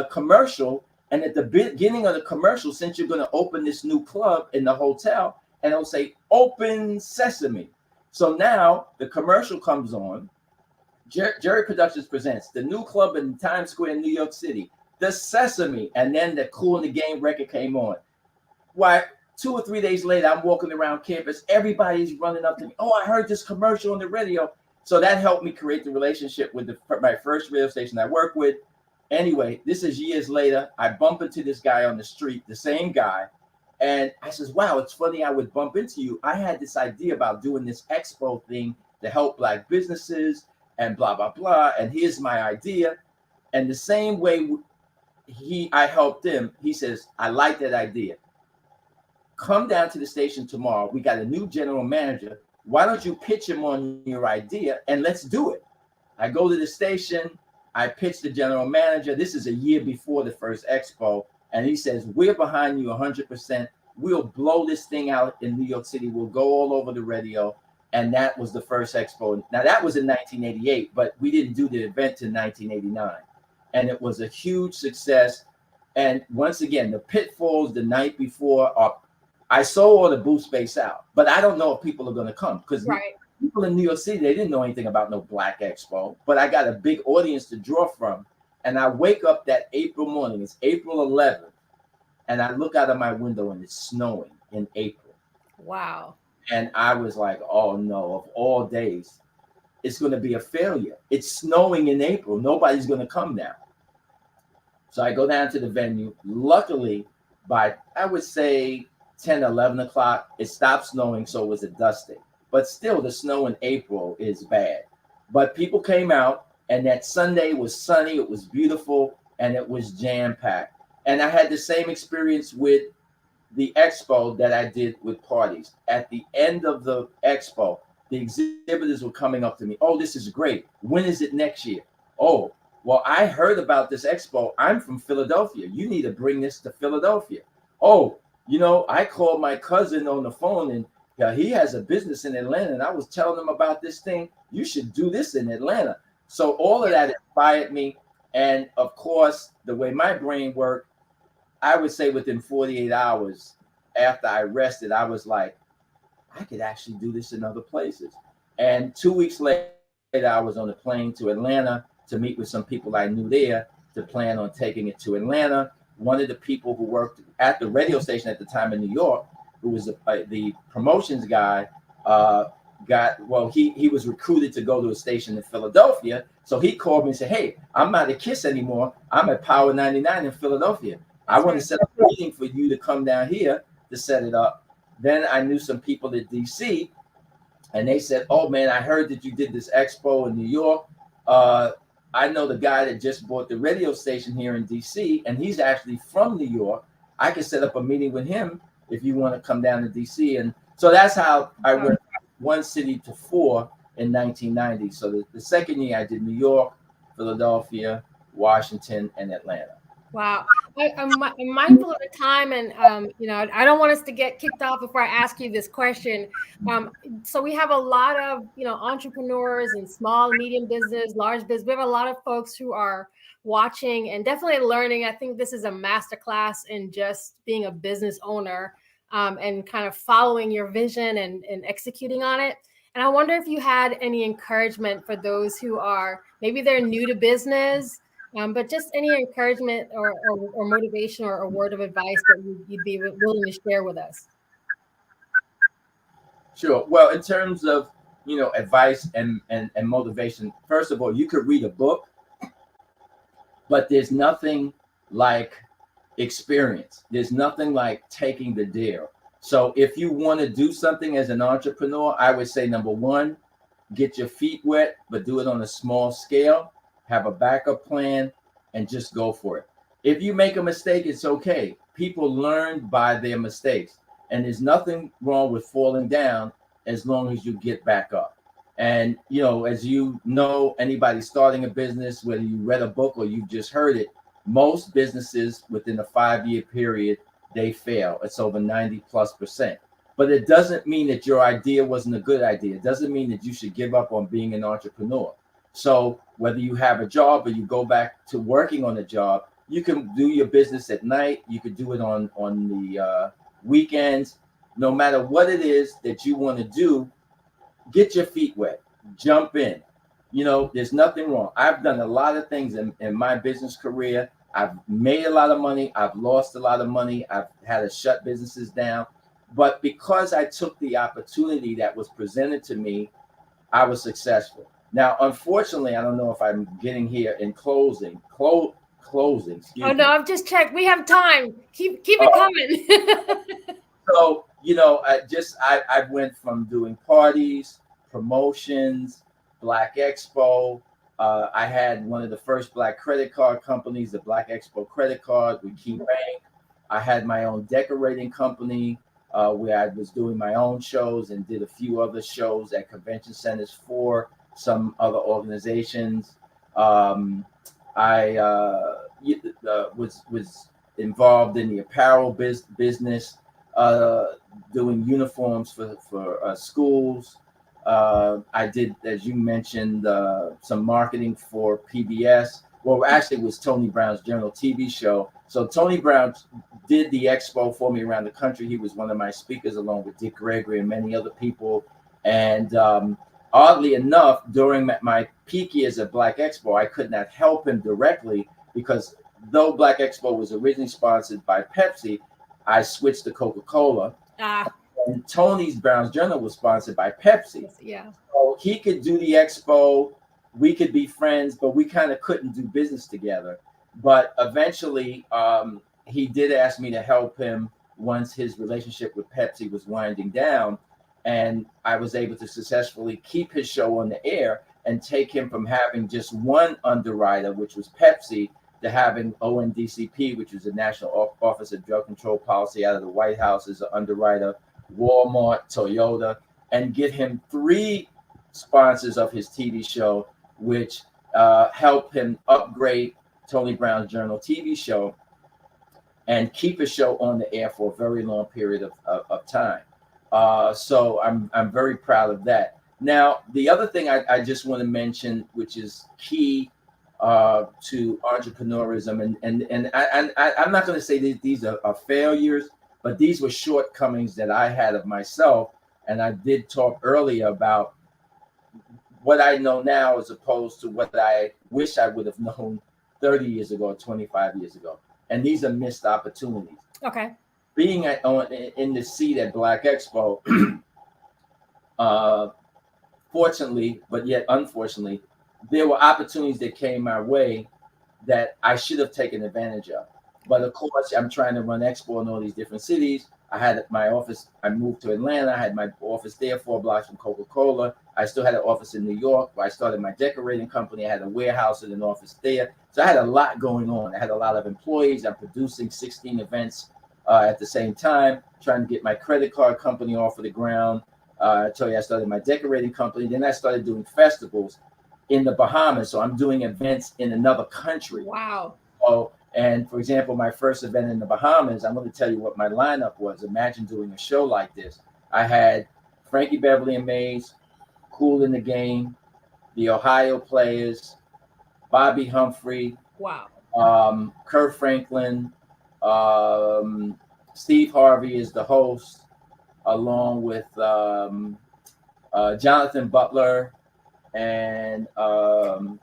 commercial. And at the beginning of the commercial, since you're going to open this new club in the hotel, and it'll say Open Sesame. So now the commercial comes on. Jerry Productions presents the new club in Times Square in New York City. the Sesame, and then the Cool in the Game record came on. Why, 2 or 3 days later, I'm walking around campus. Everybody's running up to me. Oh, I heard this commercial on the radio. So that helped me create the relationship with my first radio station I worked with. Anyway, this is years later. I bump into this guy on the street, the same guy. And I says, wow, it's funny I would bump into you. I had this idea about doing this expo thing to help Black businesses and blah, blah, blah. And here's my idea. And the same way I helped him, he says, I like that idea. Come down to the station tomorrow. We got a new general manager. Why don't you pitch him on your idea and let's do it? I go to the station. I pitch the general manager. This is a year before the first expo. And he says, we're behind you 100%. We'll blow this thing out in New York City. We'll go all over the radio. And that was the first expo. Now, that was in 1988, but we didn't do the event in 1989. And it was a huge success. And once again, the pitfalls the night before are, I sold all the booth space out, but I don't know if people are going to come because people in New York City, they didn't know anything about no Black Expo, but I got a big audience to draw from. And I wake up that April morning, it's April 11th, and I look out of my window and it's snowing in April. Wow. And I was like, oh no, of all days, it's going to be a failure. It's snowing in April. Nobody's going to come now. So I go down to the venue. Luckily, by, I would say, 10, 11 o'clock, it stopped snowing, so it was a dusting. But still, the snow in April is bad. But people came out, and that Sunday was sunny, it was beautiful, and it was jam-packed. And I had the same experience with the expo that I did with parties. At the end of the expo, the exhibitors were coming up to me. Oh, this is great. When is it next year? Oh, well, I heard about this expo. I'm from Philadelphia. You need to bring this to Philadelphia. Oh, you know, I called my cousin on the phone and he has a business in Atlanta. And I was telling him about this thing. You should do this in Atlanta. So all of that inspired me. And of course, the way my brain worked, I would say within 48 hours after I rested, I was like, I could actually do this in other places. And 2 weeks later, I was on a plane to Atlanta to meet with some people I knew there to plan on taking it to Atlanta. One of the people who worked at the radio station at the time in New York, who was the promotions guy, he was recruited to go to a station in Philadelphia. So he called me and said, hey, I'm not at KISS anymore. I'm at Power 99 in Philadelphia. I want to set up a meeting for you to come down here to set it up. Then I knew some people at DC, and they said, oh, man, I heard that you did this expo in New York. I know the guy that just bought the radio station here in DC, and he's actually from New York. I can set up a meeting with him if you want to come down to DC. And so that's how I went from one city to 4 in 1990. So the second year I did New York, Philadelphia, Washington, and Atlanta. Wow. I'm mindful of the time, and I don't want us to get kicked off before I ask you this question. So we have a lot of entrepreneurs and small, medium business, large business. We have a lot of folks who are watching and definitely learning. I think this is a masterclass in just being a business owner and kind of following your vision and executing on it. And I wonder if you had any encouragement for those who are maybe they're new to business. But just any encouragement or motivation or a word of advice that you'd be willing to share with us. Sure. Well, in terms of, advice and motivation, first of all, you could read a book, but there's nothing like experience. There's nothing like taking the dare. So if you want to do something as an entrepreneur, I would say, number one, get your feet wet, but do it on a small scale. Have a backup plan, and just go for it. If you make a mistake, it's okay. People learn by their mistakes, and there's nothing wrong with falling down as long as you get back up. And, as anybody starting a business, whether you read a book or you just heard it, most businesses within a 5-year period, they fail. It's over 90+%. But it doesn't mean that your idea wasn't a good idea. It doesn't mean that you should give up on being an entrepreneur. So whether you have a job or you go back to working on a job, you can do your business at night. You could do it on the weekends. No matter what it is that you want to do, get your feet wet, jump in. There's nothing wrong. I've done a lot of things in my business career I've made a lot of money. I've lost a lot of money. I've had to shut businesses down. But because I took the opportunity that was presented to me, I was successful. Now, unfortunately, I don't know if I'm getting here in closing. Excuse Oh me. no, I've just checked. We have time. Keep it coming. So, I went from doing parties, promotions, Black Expo. I had one of the first Black credit card companies, the Black Expo credit card with Key Bank. I had my own decorating company where I was doing my own shows and did a few other shows at convention centers for some other organizations. I was involved in the apparel business, doing uniforms for schools. I did, as you mentioned, some marketing for PBS. Well, actually, it was Tony Brown's Journal TV show. So Tony Brown did the expo for me around the country. He was one of my speakers, along with Dick Gregory and many other people. And oddly enough, during my peak years at Black Expo, I could not help him directly because though Black Expo was originally sponsored by Pepsi, I switched to Coca-Cola. And Tony's Brown's Journal was sponsored by Pepsi. Yeah. So he could do the expo, we could be friends, but we kind of couldn't do business together. But eventually, he did ask me to help him once his relationship with Pepsi was winding down. And I was able to successfully keep his show on the air and take him from having just one underwriter, which was Pepsi, to having ONDCP, which is the National Office of Drug Control Policy out of the White House, as an underwriter, Walmart, Toyota, and get him 3 sponsors of his TV show, which helped him upgrade Tony Brown's Journal TV show and keep his show on the air for a very long period of time. So I'm very proud of that. Now, the other thing I just want to mention, which is key to entrepreneurism, and I'm not going to say that these are failures, but these were shortcomings that I had of myself. And I did talk earlier about what I know now as opposed to what I wish I would have known 30 years ago or 25 years ago. And these are missed opportunities. Okay. Being in the seat at Black Expo, fortunately, but yet unfortunately, there were opportunities that came my way that I should have taken advantage of. But of course, I'm trying to run Expo in all these different cities. I had my office, I moved to Atlanta. I had my office there 4 blocks from Coca-Cola. I still had an office in New York where I started my decorating company. I had a warehouse and an office there. So I had a lot going on. I had a lot of employees. I'm producing 16 events at the same time, trying to get my credit card company off of the ground. I told you I started my decorating company. Then I started doing festivals in the Bahamas. So I'm doing events in another country. Wow. Oh, and for example, my first event in the Bahamas, I'm going to tell you what my lineup was. Imagine doing a show like this. I had Frankie Beverly and Mays, Cool in the Game, the Ohio Players, Bobby Humphrey, wow, Kurt Franklin, Steve Harvey is the host, along with Jonathan Butler and I'm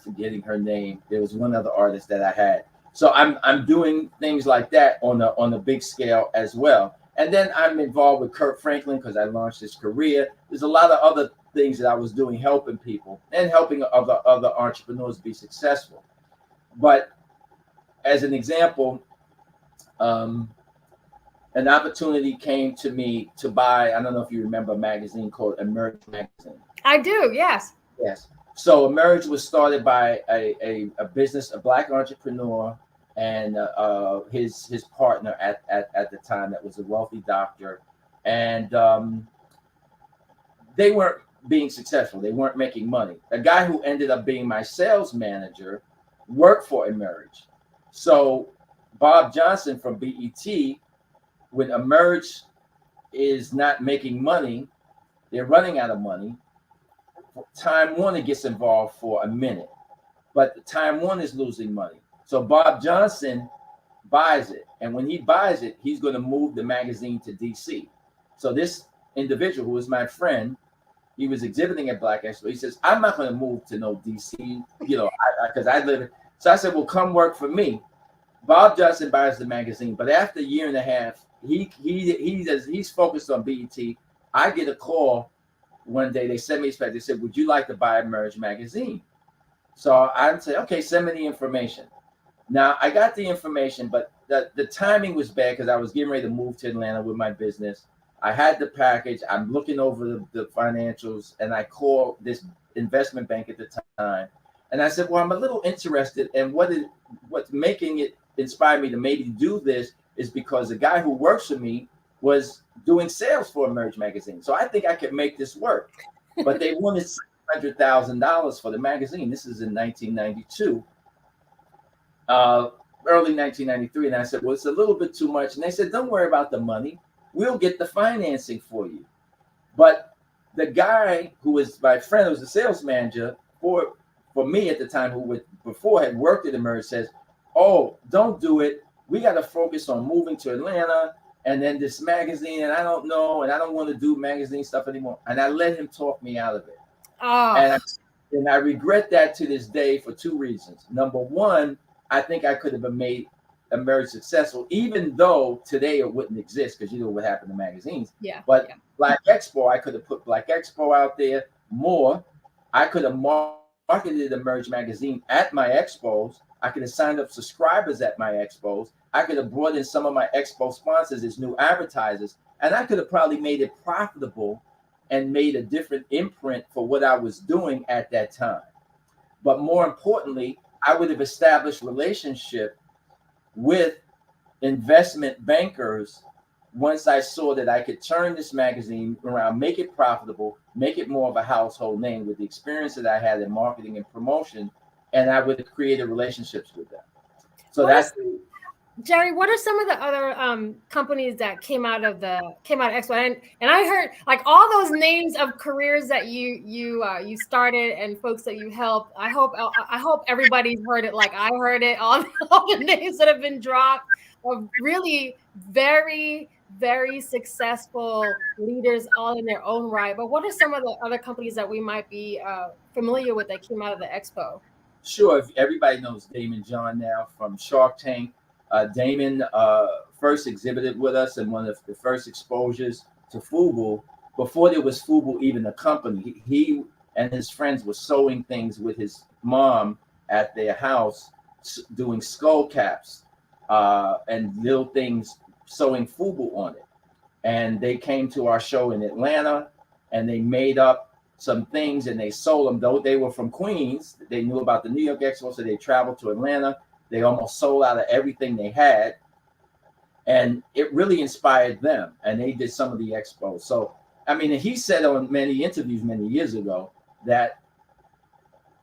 forgetting her name. There was one other artist that I had. So I'm doing things like that on a big scale as well. And then I'm involved with Kurt Franklin because I launched his career. There's a lot of other things that I was doing, helping people and helping other entrepreneurs be successful. But as an example, an opportunity came to me to buy, I don't know if you remember a magazine called Emerge Magazine. I do, yes. Yes. So Emerge was started by a business, a Black entrepreneur, and his partner at the time that was a wealthy doctor. And they weren't being successful. They weren't making money. A guy who ended up being my sales manager worked for Emerge. So Bob Johnson from BET, when Emerge is not making money, they're running out of money. Time Warner gets involved for a minute, but Time Warner is losing money. So Bob Johnson buys it. And when he buys it, he's going to move the magazine to DC. So this individual who is my friend, he was exhibiting at Black Expo. He says, I'm not going to move to no DC, because I live. So I said, well, come work for me. Bob Johnson buys the magazine, but after a year and a half, he's focused on BET. I get a call one day. They sent me a spec. They said, would you like to buy Emerge magazine? So I said, okay, send me the information. Now I got the information, but the timing was bad because I was getting ready to move to Atlanta with my business. I had the package. I'm looking over the financials, and I called this investment bank at the time, and I said, well, I'm a little interested, and what's making it inspire me to maybe do this is because the guy who works for me was doing sales for Emerge magazine. So I think I could make this work. But they wanted $600,000 for the magazine. This is in 1992, early 1993. And I said, well, it's a little bit too much. And they said, don't worry about the money. We'll get the financing for you. But the guy who was my friend, who was the sales manager for me at the time, who before had worked at Emerge, says, oh, don't do it. We got to focus on moving to Atlanta and then this magazine. And I don't know. And I don't want to do magazine stuff anymore. And I let him talk me out of it. Oh. And I regret that to this day for two reasons. Number one, I think I could have made Emerge successful, even though today it wouldn't exist because you know what happened to magazines. Yeah. But Black Expo, I could have put Black Expo out there more. I could have marketed Emerge magazine at my expos. I could have signed up subscribers at my expos. I could have brought in some of my expo sponsors as new advertisers, and I could have probably made it profitable and made a different imprint for what I was doing at that time. But more importantly, I would have established relationship with investment bankers once I saw that I could turn this magazine around, make it profitable, make it more of a household name with the experience that I had in marketing and promotion, and I would have created relationships with them. So Jerry, what are some of the other companies that came out of Expo? And I heard like all those names of careers that you started and folks that you helped. I hope everybody's heard it like I heard it. All the names that have been dropped of really very, very successful leaders, all in their own right. But what are some of the other companies that we might be familiar with that came out of the Expo? Sure, everybody knows Damon John now from Shark Tank. Damon first exhibited with us in one of the first exposures to FUBU. Before there was FUBU even a company, he and his friends were sewing things with his mom at their house, doing skull caps and little things, sewing FUBU on it. And they came to our show in Atlanta, and they made up some things and they sold them. Though they were from Queens, they knew about the New York Expo, so they traveled to Atlanta. They almost sold out of everything they had, and it really inspired them. And they did some of the expos. So, I mean, he said on many interviews many years ago that,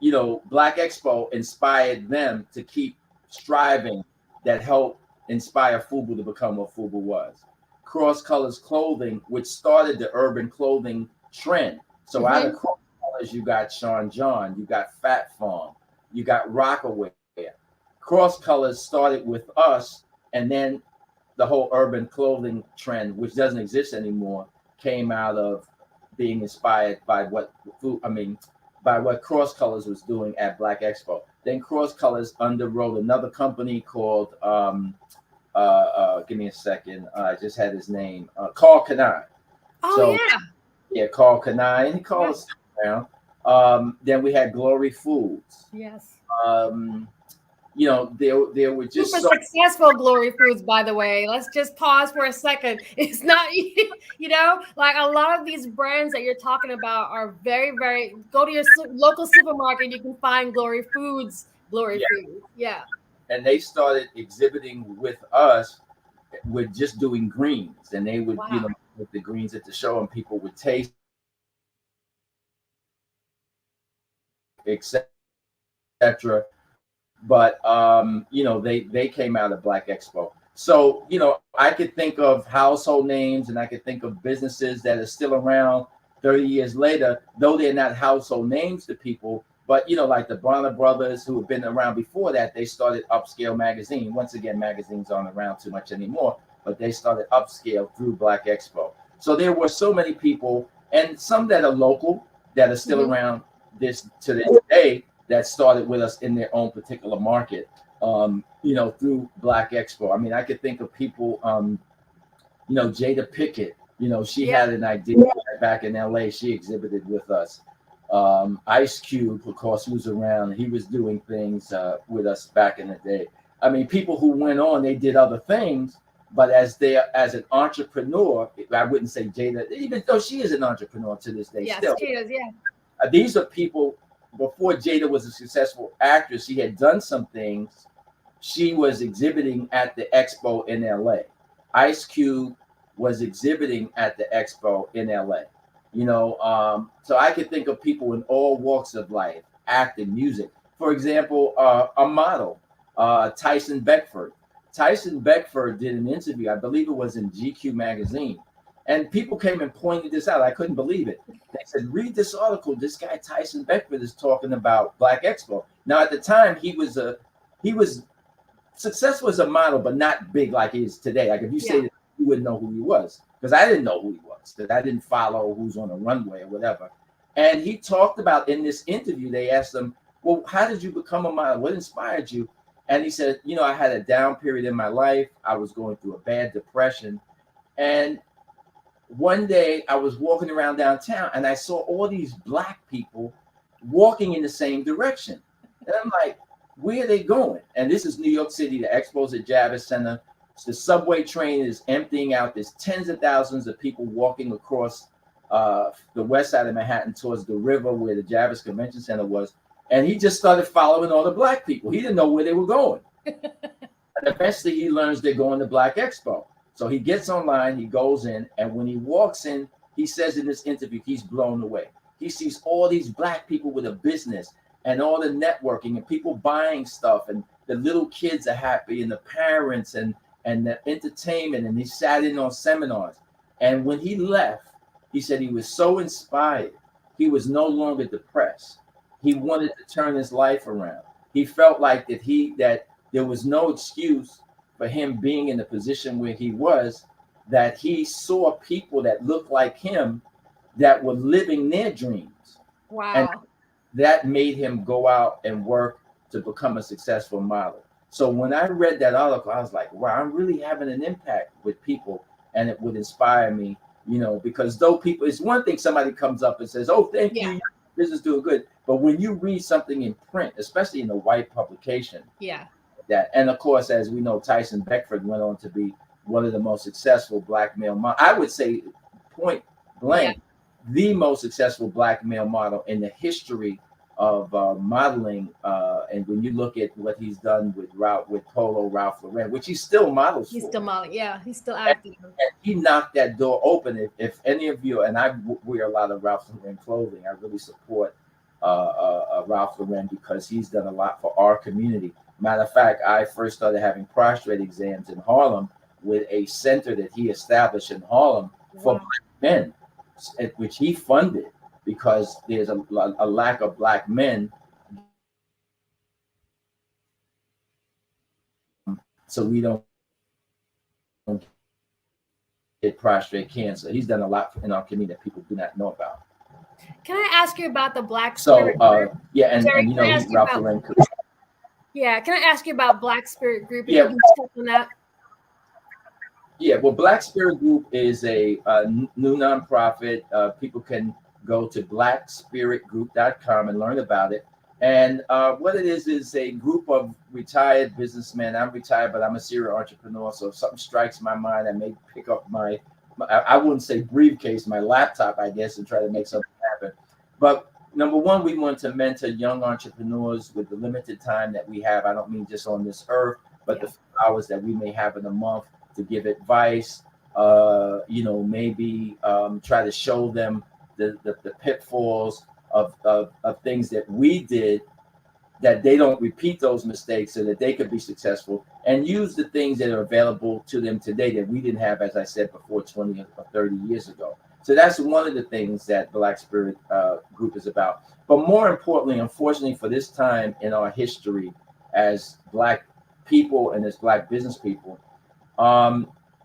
you know, Black Expo inspired them to keep striving, that helped inspire FUBU to become what FUBU was. Cross Colors Clothing, which started the urban clothing trend. So out of Cross Colors, you got Sean John, you got Fat Farm, you got Rockaway. Cross Colors started with us, and then the whole urban clothing trend, which doesn't exist anymore, came out of being inspired by what Cross Colors was doing at Black Expo. Then Cross Colors underwrote another company called give me a second. I just had his name, Carl Kanai. Yeah, Carl Kanai, and he called us around. Then we had Glory Foods. Yes. You know, there were just super successful Glory Foods, by the way. Let's just pause for a second. It's not, you know, like a lot of these brands that you're talking about are very, very, go to your local supermarket, you can find Glory Foods, Foods. Yeah. And they started exhibiting with us with just doing greens. And they would, you know, with the greens at the show, and people would taste, etc. But you know, they came out of Black Expo. So, you know, I could think of household names, and I could think of businesses that are still around 30 years later, though they're not household names to people. But, you know, like the Bronner brothers, who have been around before that, they started Upscale Magazine. Once again, magazines aren't around too much anymore, but they started Upscale through Black Expo. So there were so many people, and some that are local that are still around to this day. that started with us in their own particular market, through Black Expo. I mean, I could think of people, Jada Pickett, she had an idea back in LA. She exhibited with us. Ice Cube, of course, was around. He was doing things with us back in the day. I mean, people who went on, they did other things, but as an entrepreneur, I wouldn't say Jada, even though she is an entrepreneur to this day. Yes, still. she is, yeah. These are people, before Jada was a successful actress, she had done some things. She was exhibiting at the expo in LA. Ice Cube was exhibiting at the expo in LA. So I could think of people in all walks of life, acting, music. For example, a model, Tyson Beckford. Tyson Beckford did an interview, I believe it was in GQ magazine, and people came and pointed this out. I couldn't believe it. They said, read this article. This guy Tyson Beckford is talking about Black Expo. Now at the time he was successful as a model, but not big like he is today. Like if you say that, you wouldn't know who he was, because I didn't know who he was, because I didn't follow who's on a runway or whatever. And he talked about, in this interview, they asked him, well, how did you become a model? What inspired you? And he said, I had a down period in my life. I was going through a bad depression. And one day I was walking around downtown and I saw all these Black people walking in the same direction. And I'm like, where are they going? And this is New York City. The expo's at Javits Center. The subway train is emptying out. There's tens of thousands of people walking across the west side of Manhattan towards the river where the Javits Convention Center was. And he just started following all the Black people. He didn't know where they were going. And eventually he learns they're going to Black Expo. So he gets online, he goes in, and when he walks in, he says in this interview, he's blown away. He sees all these Black people with a business and all the networking and people buying stuff, and the little kids are happy, and the parents and the entertainment, and he sat in on seminars. And when he left, he said he was so inspired. He was no longer depressed. He wanted to turn his life around. He felt like that there was no excuse for him being in the position where he was, that he saw people that looked like him that were living their dreams. Wow. And that made him go out and work to become a successful model. So when I read that article, I was like, wow, I'm really having an impact with people, and it would inspire me, because though people, it's one thing somebody comes up and says, oh, thank you, your business doing good. But when you read something in print, especially in a white publication, and of course, as we know, Tyson Beckford went on to be one of the most successful Black male models. I would say, point blank, the most successful Black male model in the history of modeling. And when you look at what he's done with Polo Ralph Lauren, which he still models He's for. still modeling, yeah, he's still active. And he knocked that door open. If any of you, and I wear a lot of Ralph Lauren clothing, I really support Ralph Lauren because he's done a lot for our community. Matter of fact, I first started having prostate exams in Harlem with a center that he established in Harlem for Black men, which he funded because there's a lack of Black men. So we don't get prostate cancer. He's done a lot in our community that people do not know about. Can I ask you about the Black So Spirit group? and Ralph Lauren. Yeah, can I ask you about Black Spirit Group? Yeah. You can touch on that. Yeah, well, Black Spirit Group is a new nonprofit. People can go to blackspiritgroup.com and learn about it. And what it is a group of retired businessmen. I'm retired, but I'm a serial entrepreneur. So if something strikes my mind, I may pick up I wouldn't say briefcase, my laptop, I guess, and try to make something happen. But number one, we want to mentor young entrepreneurs with the limited time that we have. I don't mean just on this earth, but the hours that we may have in a month to give advice, maybe try to show them the pitfalls of things that we did, that they don't repeat those mistakes so that they could be successful, and use the things that are available to them today that we didn't have, as I said before, 20 or 30 years ago. So that's one of the things that Black Spirit Group is about. But more importantly, unfortunately, for this time in our history as Black people and as Black business people,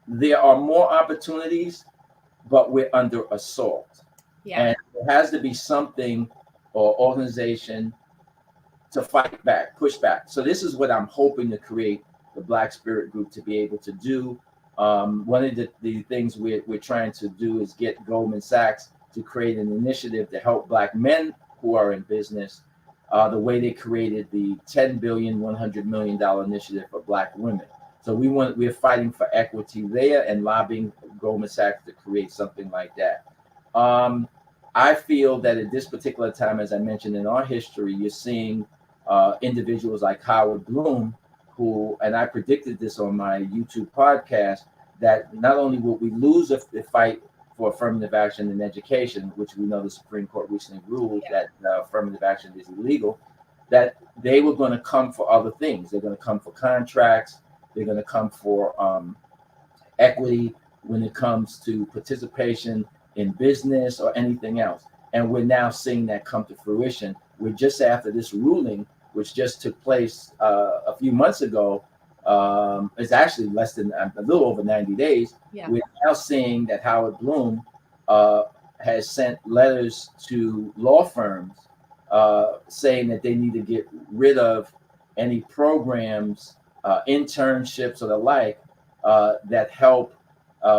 there are more opportunities, but we're under assault. Yeah. And there has to be something or organization to fight back, push back. So this is what I'm hoping to create the Black Spirit Group to be able to do. One of the things we're trying to do is get Goldman Sachs to create an initiative to help Black men who are in business, the way they created the $10 billion, $100 million initiative for Black women. So we're fighting for equity there and lobbying Goldman Sachs to create something like that. I feel that at this particular time, as I mentioned in our history, you're seeing individuals like Howard Bloom, who, and I predicted this on my YouTube podcast, that not only will we lose the fight for affirmative action in education, which we know the Supreme Court recently ruled that affirmative action is illegal, that they were going to come for other things. They're going to come for contracts. They're going to come for equity when it comes to participation in business or anything else. And we're now seeing that come to fruition. We're just after this ruling, which just took place a few months ago. It's actually less than a little over 90 days. Yeah. We're now seeing that Howard Bloom has sent letters to law firms saying that they need to get rid of any programs, internships or the like that help,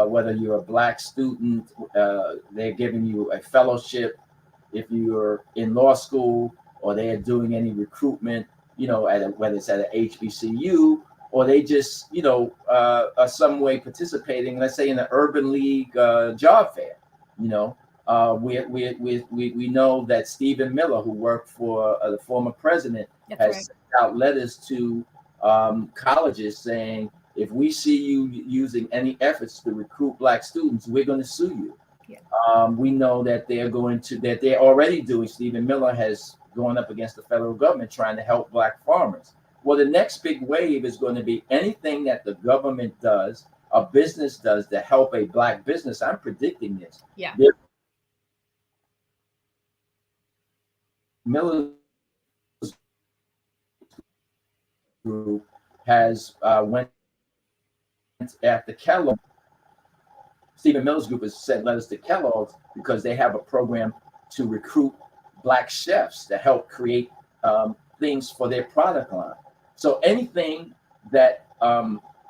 whether you're a Black student, they're giving you a fellowship if you're in law school, or they are doing any recruitment, whether it's at an HBCU, or they just, are some way participating, let's say in the Urban League job fair. We know that Stephen Miller, who worked for the former president, has sent out letters to colleges saying, if we see you using any efforts to recruit Black students, we're going to sue you. Yeah. We know that they're already doing. Stephen Miller has gone up against the federal government trying to help Black farmers. Well, the next big wave is going to be anything that the government does, a business does to help a Black business. I'm predicting this. Yeah. Miller's group has went after Kellogg. Stephen Miller's group has sent letters to Kellogg's because they have a program to recruit Black chefs to help create things for their product line. So anything that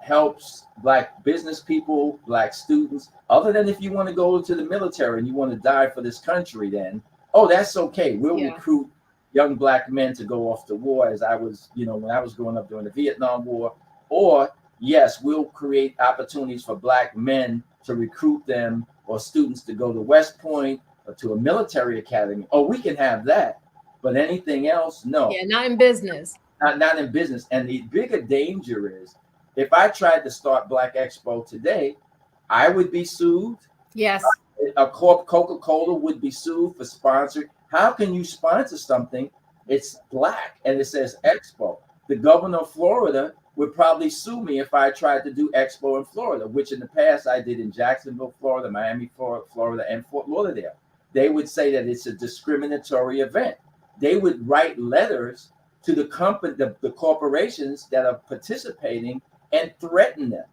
helps Black business people, Black students, other than if you want to go into the military and you want to die for this country, then, that's okay. We'll recruit young Black men to go off to war, as I was, when I was growing up during the Vietnam War. Or, yes, we'll create opportunities for Black men to recruit them or students to go to West Point or to a military academy. Oh, we can have that. But anything else, no. Yeah, not in business. Not in business. And the bigger danger is, if I tried to start Black Expo today, I would be sued. Yes. Coca-Cola would be sued for sponsoring. How can you sponsor something? It's Black and it says Expo. The governor of Florida would probably sue me if I tried to do Expo in Florida, which in the past I did in Jacksonville, Florida, Miami, Florida, and Fort Lauderdale. They would say that it's a discriminatory event. They would write letters to the company, the corporations that are participating, and threaten them,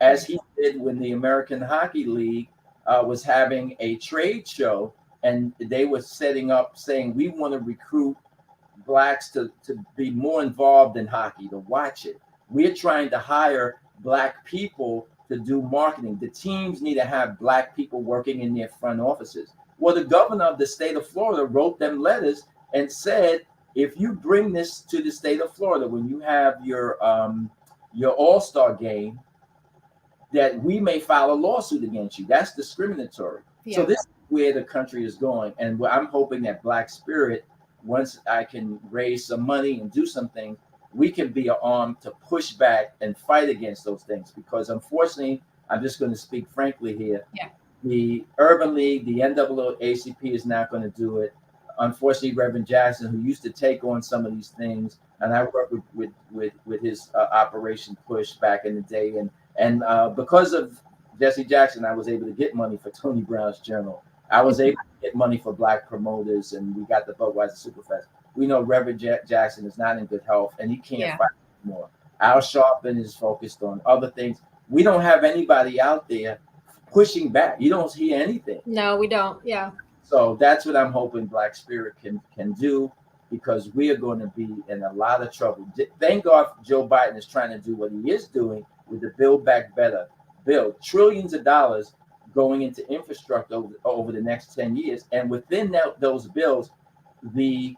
as he did when the American Hockey League was having a trade show, and they were setting up saying, we want to recruit Blacks to be more involved in hockey, to watch it. We're trying to hire Black people to do marketing. The teams need to have Black people working in their front offices. Well, the governor of the state of Florida wrote them letters and said, if you bring this to the state of Florida, when you have your All-Star game, that we may file a lawsuit against you. That's discriminatory. Yeah. So this is where the country is going. And I'm hoping that Black Spirit, once I can raise some money and do something, we can be an arm to push back and fight against those things. Because unfortunately, I'm just going to speak frankly here. Yeah. The Urban League, the NAACP is not going to do it. Unfortunately, Reverend Jackson, who used to take on some of these things, and I worked with his Operation Push back in the day, and because of Jesse Jackson, I was able to get money for Tony Brown's Journal. I was able to get money for Black promoters, and we got the Budweiser Superfest. We know Reverend Jackson is not in good health, and he can't fight anymore. Al Sharpton is focused on other things. We don't have anybody out there pushing back. You don't hear anything. No, we don't. Yeah. So that's what I'm hoping Black Spirit can do. because we are going to be in a lot of trouble. Thank God Joe Biden is trying to do what he is doing with the Build Back Better bill. Trillions of dollars going into infrastructure over the next 10 years. And within those bills, the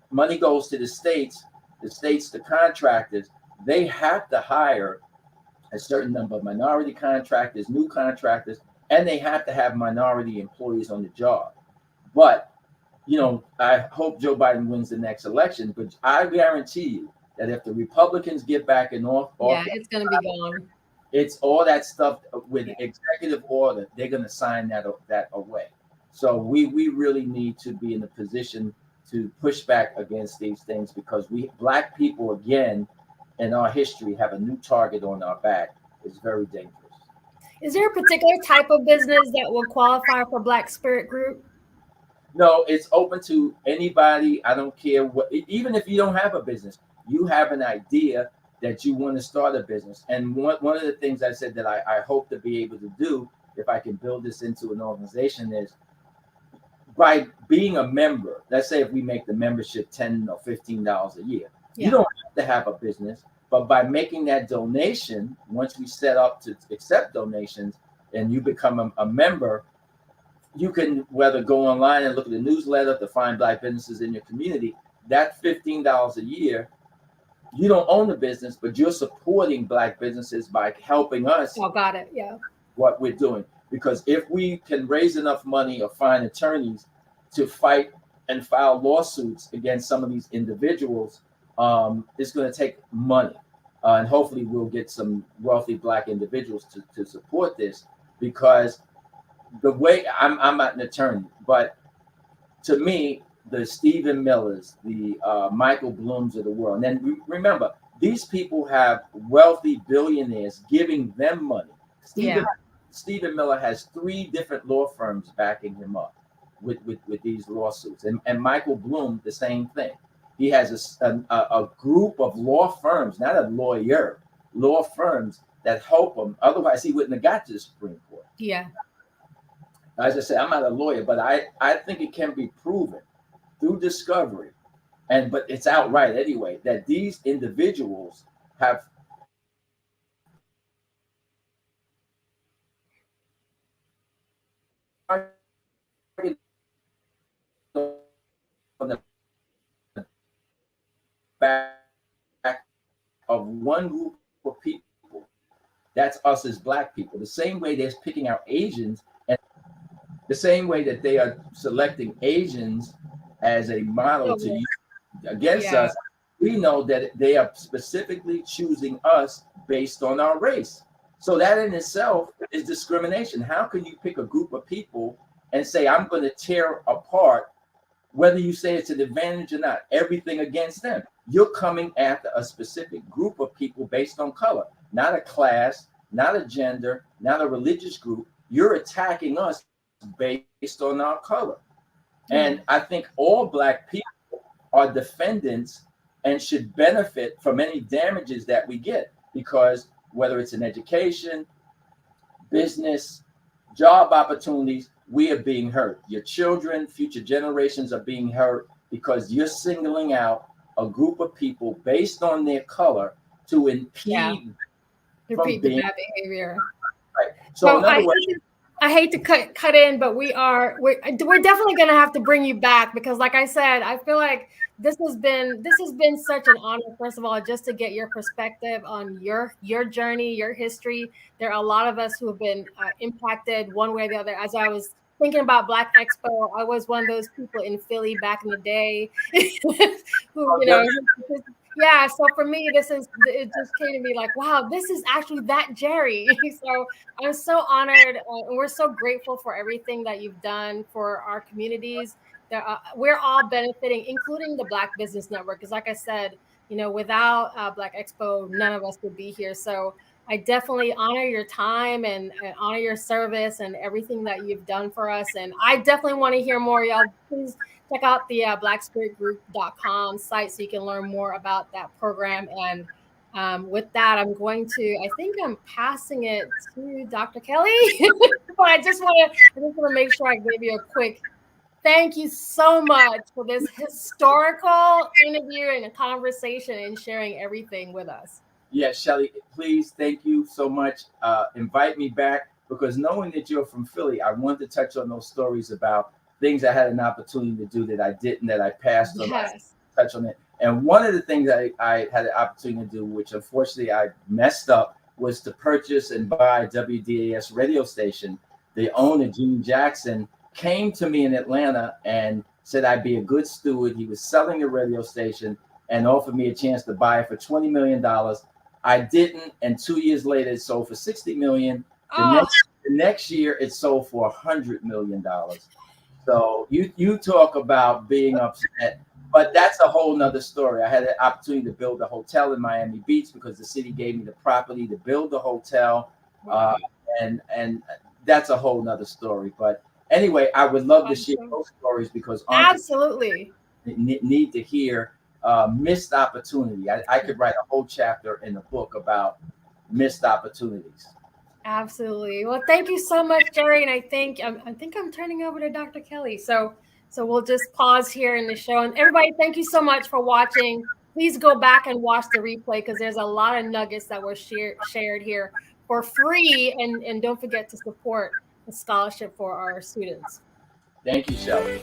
money goes to the states, the contractors. They have to hire a certain number of minority contractors, new contractors, and they have to have minority employees on the job. But I hope Joe Biden wins the next election, but I guarantee you that if the Republicans get back in office, it's going to be gone. It's all that stuff with executive order. They're going to sign that away. So we really need to be in a position to push back against these things, because we Black people, again, in our history, have a new target on our back. It's very dangerous. Is there a particular type of business that will qualify for Black Spirit Group? No, it's open to anybody. I don't care what, even if you don't have a business, you have an idea that you want to start a business. And one of the things I said that I hope to be able to do, if I can build this into an organization, is by being a member. Let's say if we make the membership $10 or $15 a year, you don't have to have a business, but by making that donation, once we set up to accept donations and you become a member, you can whether go online and look at the newsletter to find Black businesses in your community. That $15 a year, you don't own the business, but you're supporting Black businesses by helping us. Oh, got it. Yeah. What we're doing. Because if we can raise enough money or find attorneys to fight and file lawsuits against some of these individuals, it's going to take money. And hopefully we'll get some wealthy Black individuals to support this, because the way I'm not an attorney, but to me, the Stephen Millers, the Michael Blooms of the world. And then remember, these people have wealthy billionaires giving them money. Stephen Miller has 3 different law firms backing him up with these lawsuits. And Michael Bloom, the same thing. He has a group of law firms, not a lawyer, law firms that help him. Otherwise, he wouldn't have got to the Supreme Court. Yeah. As I said, I'm not a lawyer, but I think it can be proven through discovery, but it's outright anyway, that these individuals have on the back of one group of people. That's us as Black people. The same way they're picking out Asians, and the same way that they are selecting Asians as a model to use against us, we know that they are specifically choosing us based on our race. So that in itself is discrimination. How can you pick a group of people and say, I'm going to tear apart, whether you say it's an advantage or not, everything against them? You're coming after a specific group of people based on color, not a class, not a gender, not a religious group. You're attacking us based on our color. And I think all Black people are defendants and should benefit from any damages that we get, because whether it's in education, business, job opportunities, we are being hurt. Your children, future generations are being hurt because you're singling out a group of people based on their color to impede the bad behavior. Right. So in other words, I hate to cut in, but we're definitely going to have to bring you back, because like I said, I feel like this has been such an honor, first of all, just to get your perspective on your journey, your history. There are a lot of us who have been impacted one way or the other. As I was thinking about Black Expo, I was one of those people in Philly back in the day who, yeah. So for me, it just came to me like, wow, this is actually that Jerry. So I'm so honored, and we're so grateful for everything that you've done for our communities. We're all benefiting, including the Black Business Network. Because like I said, without Black Expo, none of us would be here. So I definitely honor your time and honor your service and everything that you've done for us. And I definitely want to hear more. Y'all, please check out the blackspiritgroup.com site so you can learn more about that program. And with that, I think I'm passing it to Dr. Kelly. But I just want to make sure I give you a quick Thank you so much for this historical interview and a conversation and sharing everything with us. Yeah, Shelly, please, thank you so much. Invite me back, because knowing that you're from Philly, I want to touch on those stories about things I had an opportunity to do that I didn't, that I passed on. Yes. Touch on it. And one of the things I had an opportunity to do, which unfortunately I messed up, was to purchase and buy a WDAS radio station. The owner, Gene Jackson, came to me in Atlanta and said I'd be a good steward. He was selling a radio station and offered me a chance to buy it for $20 million. I didn't, and 2 years later it sold for $60 million. The next year it sold for $100 million. So you talk about being upset, but that's a whole nother story. I had an opportunity to build a hotel in Miami Beach because the city gave me the property to build the hotel, and that's a whole nother story. But anyway, I would love to share those stories, because absolutely need to hear missed opportunity. I could write a whole chapter in the book about missed opportunities. Absolutely. Well, thank you so much, Jerry. And I think I'm turning over to Dr. Kelly. So we'll just pause here in the show. And everybody, thank you so much for watching. Please go back and watch the replay, because there's a lot of nuggets that were shared here for free. And don't forget to support the scholarship for our students. Thank you, Shelly.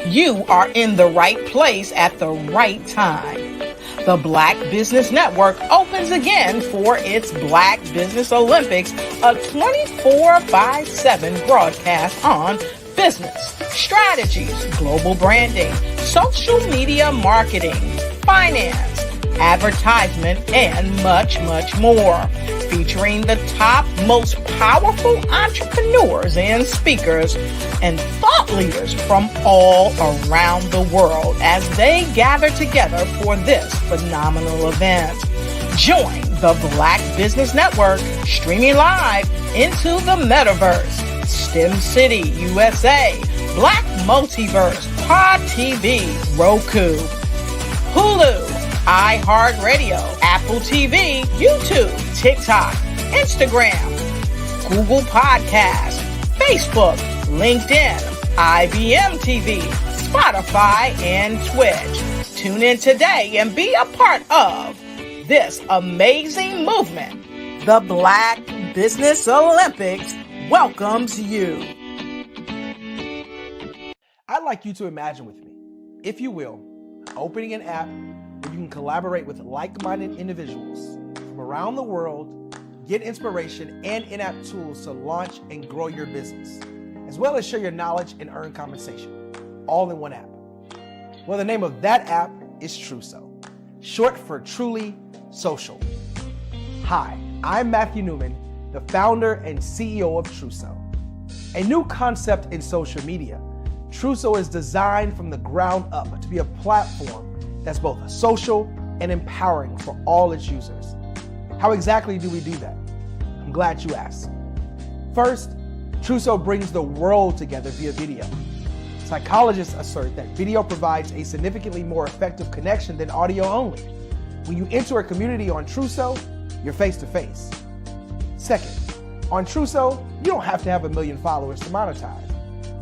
You are in the right place at the right time. The Black Business Network opens again for its Black Business Olympics, a 24/7 broadcast on business, strategies, global branding, social media marketing, finance, advertisement, and much, much more. Featuring the top, most powerful entrepreneurs and speakers and thought leaders from all around the world as they gather together for this phenomenal event. Join the Black Business Network streaming live into the metaverse, STEM City USA, Black Multiverse, Pod TV, Roku, Hulu, iHeartRadio, Apple TV, YouTube, TikTok, Instagram, Google Podcasts, Facebook, LinkedIn, IBM TV, Spotify, and Twitch. Tune in today and be a part of this amazing movement. The Black Business Olympics welcomes you. I'd like you to imagine with me, if you will, opening an app where you can collaborate with like-minded individuals from around the world, get inspiration and in-app tools to launch and grow your business, as well as share your knowledge and earn compensation, all in one app. Well, the name of that app is Truso, short for Truly Social. Hi, I'm Matthew Newman, the founder and CEO of Truso. A new concept in social media, Truso is designed from the ground up to be a platform that's both social and empowering for all its users. How exactly do we do that? I'm glad you asked. First, Truso brings the world together via video. Psychologists assert that video provides a significantly more effective connection than audio only. When you enter a community on Truso, you're face to face. Second, on Truso, you don't have to have 1 million followers to monetize.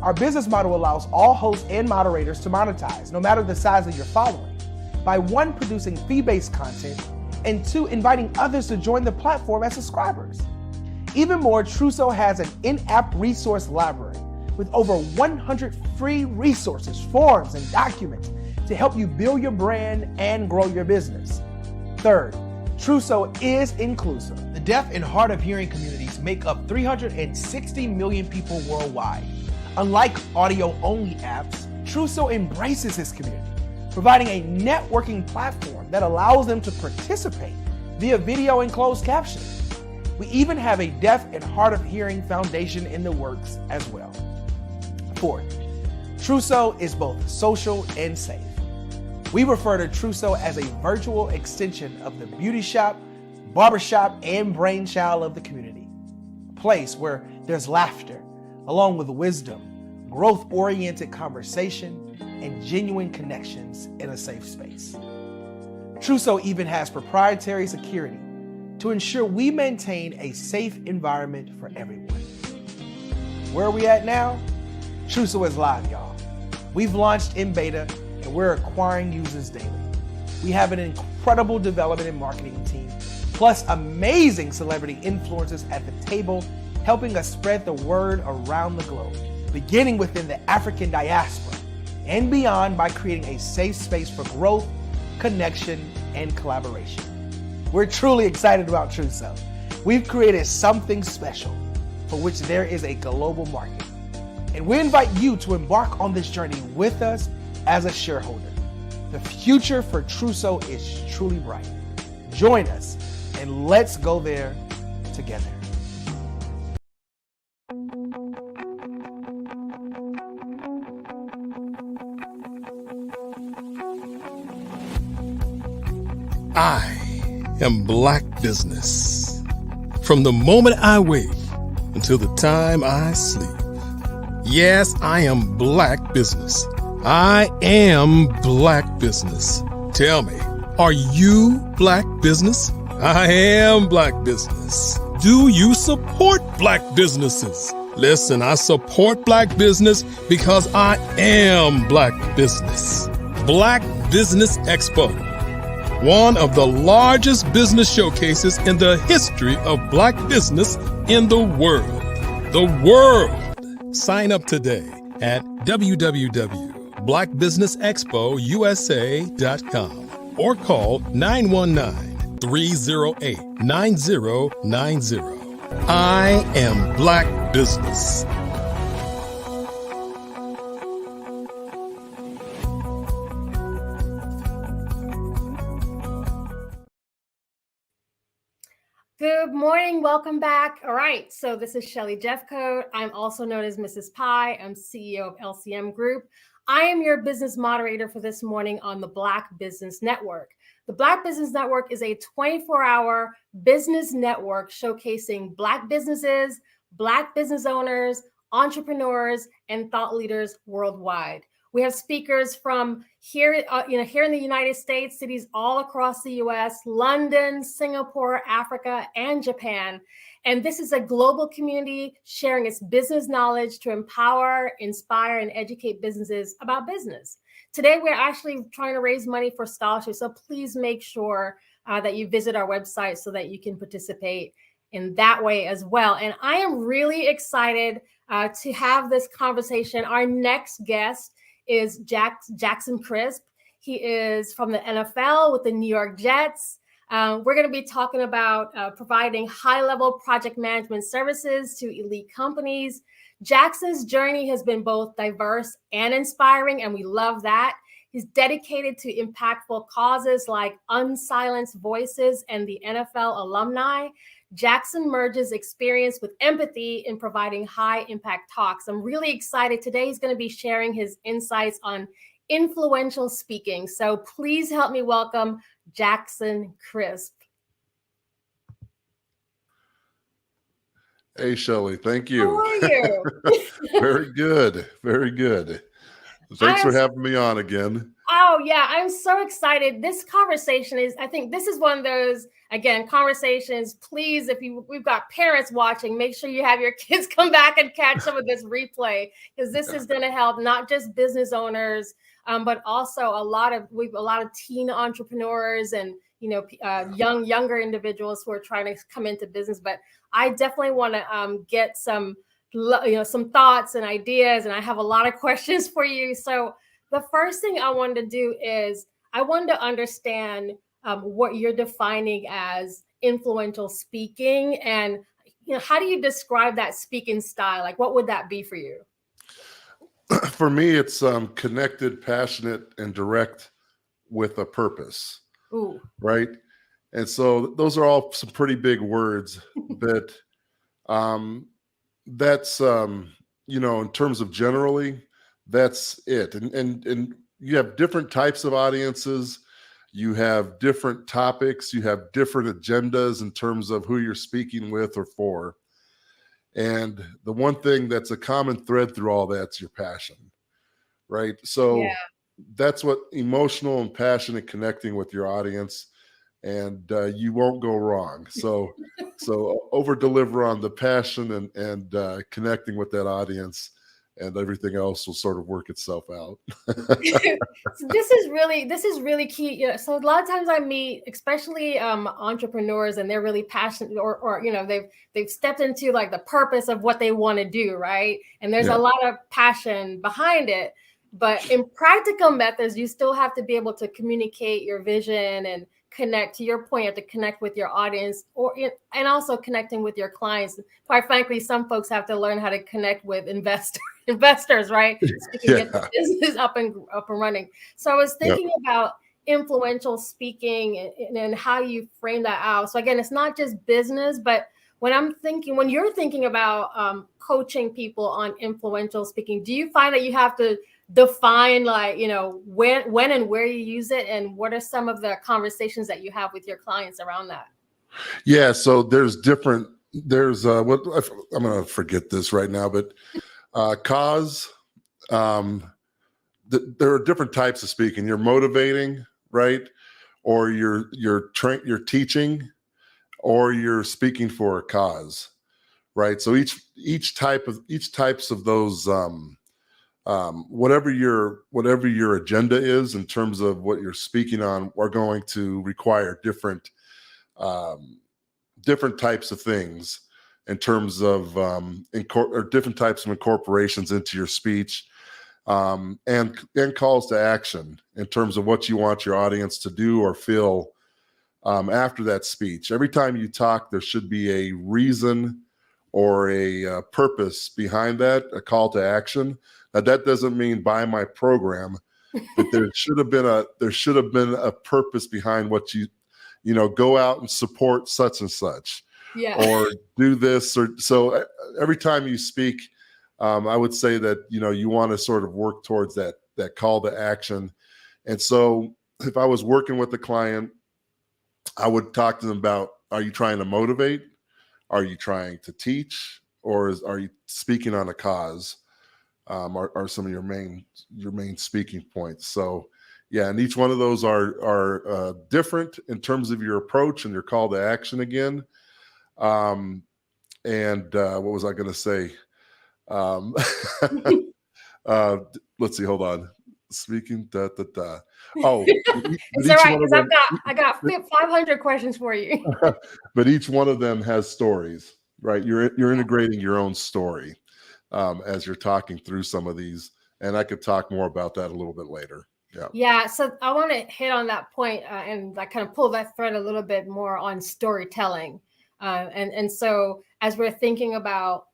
Our business model allows all hosts and moderators to monetize, no matter the size of your following, by 1, producing fee-based content, and 2, inviting others to join the platform as subscribers. Even more, Truso has an in-app resource library with over 100 free resources, forms, and documents to help you build your brand and grow your business. Third, Truso is inclusive. The deaf and hard of hearing communities make up 360 million people worldwide. Unlike audio-only apps, Truso embraces this community, providing a networking platform that allows them to participate via video and closed captioning. We even have a deaf and hard of hearing foundation in the works as well. Fourth, Truso is both social and safe. We refer to Truso as a virtual extension of the beauty shop, barbershop, and brainchild of the community. A place where there's laughter, along with wisdom, growth-oriented conversation, and genuine connections in a safe space. Truso even has proprietary security to ensure we maintain a safe environment for everyone. Where are we at now? Truso is live, y'all. We've launched in beta and we're acquiring users daily. We have an incredible development and marketing team, plus amazing celebrity influencers at the table, helping us spread the word around the globe, beginning within the African diaspora and beyond by creating a safe space for growth, connection, and collaboration. We're truly excited about Truso. We've created something special for which there is a global market. And we invite you to embark on this journey with us as a shareholder. The future for Truso is truly bright. Join us and let's go there together. I am Black Business. From the moment I wake until the time I sleep. Yes, I am Black Business. I am Black Business. Tell me, are you Black Business? I am Black Business. Do you support Black businesses? Listen, I support Black business because I am Black Business. Black Business Expo, one of the largest business showcases in the history of Black business in the world. The world. Sign up today at www.blackbusinessexpousa.com or call 919-308-9090. I am Black Business. Good morning. Welcome back. All right. So this is Shelly Jeffcoat. I'm also known as Mrs. Pie. I'm CEO of LCM Group. I am your business moderator for this morning on the Black Business Network. The Black Business Network is a 24-hour business network showcasing Black businesses, Black business owners, entrepreneurs, and thought leaders worldwide. We have speakers from here in the United States, cities all across the US, London, Singapore, Africa, and Japan. And this is a global community sharing its business knowledge to empower, inspire, and educate businesses about business. Today, we're actually trying to raise money for scholarships. So please make sure that you visit our website so that you can participate in that way as well. And I am really excited to have this conversation. Our next guest is Jackson Crisp. He is from the NFL with the New York Jets. We're going to be talking about providing high-level project management services to elite companies. Jackson's journey has been both diverse and inspiring, and we love that. He's dedicated to impactful causes like Unsilenced Voices and the NFL alumni. Jackson merges experience with empathy in providing high-impact talks. I'm really excited. Today he's going to be sharing his insights on influential speaking. So please help me welcome Jackson Crisp. Hey, Shelly, thank you. How are you? Very good. Very good. Thanks for having me on again. Oh, yeah, I'm so excited. This conversation I think this is one of those, again, conversations. Please, we've got parents watching, make sure you have your kids come back and catch some of this replay, because this is going to help not just business owners, but also a lot of teen entrepreneurs and younger individuals who are trying to come into business. But I definitely want to get some thoughts and ideas, and I have a lot of questions for you. So the first thing I wanted to do is I wanted to understand what you're defining as influential speaking, and how do you describe that speaking style? Like, what would that be for you? For me, it's connected, passionate, and direct with a purpose. Ooh. Right? And so those are all some pretty big words, but that's in terms of generally, that's it. And you have different types of audiences, you have different topics, you have different agendas in terms of who you're speaking with or for. And the one thing that's a common thread through all that's your passion, right? So that's what emotional and passionate connecting with your audience, and you won't go wrong. So over deliver on the passion and connecting with that audience, and everything else will sort of work itself out. So this is really key. You know, so a lot of times I meet, especially entrepreneurs, and they're really passionate, or you know, they've stepped into like the purpose of what they want to do, right? And there's a lot of passion behind it. But in practical methods, you still have to be able to communicate your vision and connect. To your point, you have to connect with your audience, and also connecting with your clients. Quite frankly, some folks have to learn how to connect with investors, right? So you can get the business up and running. So I was thinking about influential speaking and how you frame that out. So again, it's not just business, but when you're thinking about coaching people on influential speaking, do you find that you have to define, like, you know, when and where you use it, and what are some of the conversations that you have with your clients around that? Yeah, so there's what I'm going to forget this right now, but cause, there are different types of speaking. You're motivating, right? Or you're teaching, or you're speaking for a cause, right? So each types of those, whatever your agenda is in terms of what you're speaking on, are going to require different types of things in terms of or different types of incorporations into your speech, and calls to action in terms of what you want your audience to do or feel after that speech. Every time you talk, there should be a reason or a purpose behind that, a call to action. Now, that doesn't mean buy my program, but there should have been a purpose behind what you go out and support such and such, or do this, or so. Every time you speak, I would say that you want to sort of work towards that call to action. And so, if I was working with a client, I would talk to them about: are you trying to motivate? Are you trying to teach? Or are you speaking on a cause? Are some of your main speaking points. So yeah, and each one of those are different in terms of your approach and your call to action again. And what was I going to say? Let's see, hold on. Speaking, Oh, it's all right, because I got 500 questions for you. But each one of them has stories, right? You're integrating your own story as you're talking through some of these, and I could talk more about that a little bit later. Yeah. So I want to hit on that point, and like kind of pull that thread a little bit more on storytelling. And so as we're thinking about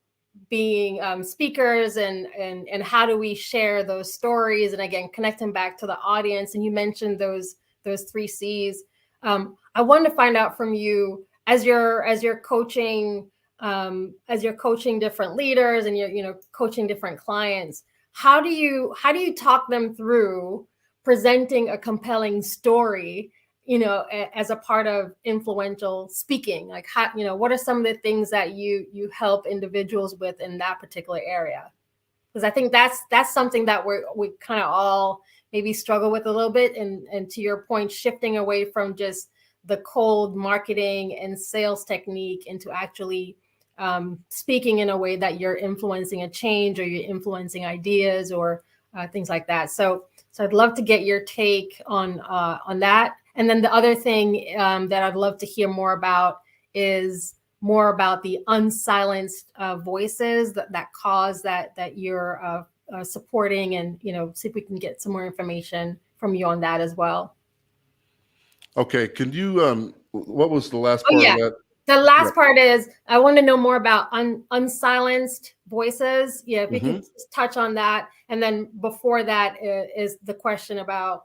being speakers and how do we share those stories, and again connecting back to the audience, and you mentioned those 3 C's. I wanted to find out from you, as you're coaching different leaders, and you're coaching different clients, how do you talk them through presenting a compelling story, as a part of influential speaking? Like, how, what are some of the things that you help individuals with in that particular area? Because I think that's something that we kind of all maybe struggle with a little bit. And to your point, shifting away from just the cold marketing and sales technique into actually speaking in a way that you're influencing a change, or you're influencing ideas, or things like that. So I'd love to get your take on that. And then the other thing that I'd love to hear more about is more about the unsilenced voices that cause that you're supporting, and see if we can get some more information from you on that as well. Okay, can you what was the last part of that? The last part is, I want to know more about unsilenced voices. Yeah, if we could just touch on that. And then before that is the question about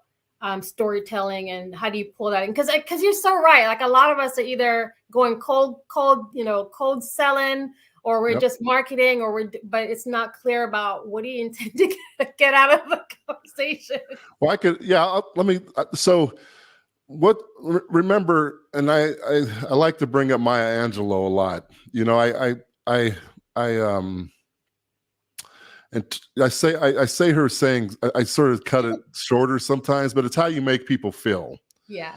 storytelling, and how do you pull that in? Because you're so right. Like, a lot of us are either going cold selling, or we're just marketing, but it's not clear about what do you intend to get out of the conversation. Well, remember, and I like to bring up Maya Angelou a lot. And I say her saying, I sort of cut it shorter sometimes, but it's how you make people feel. Yeah.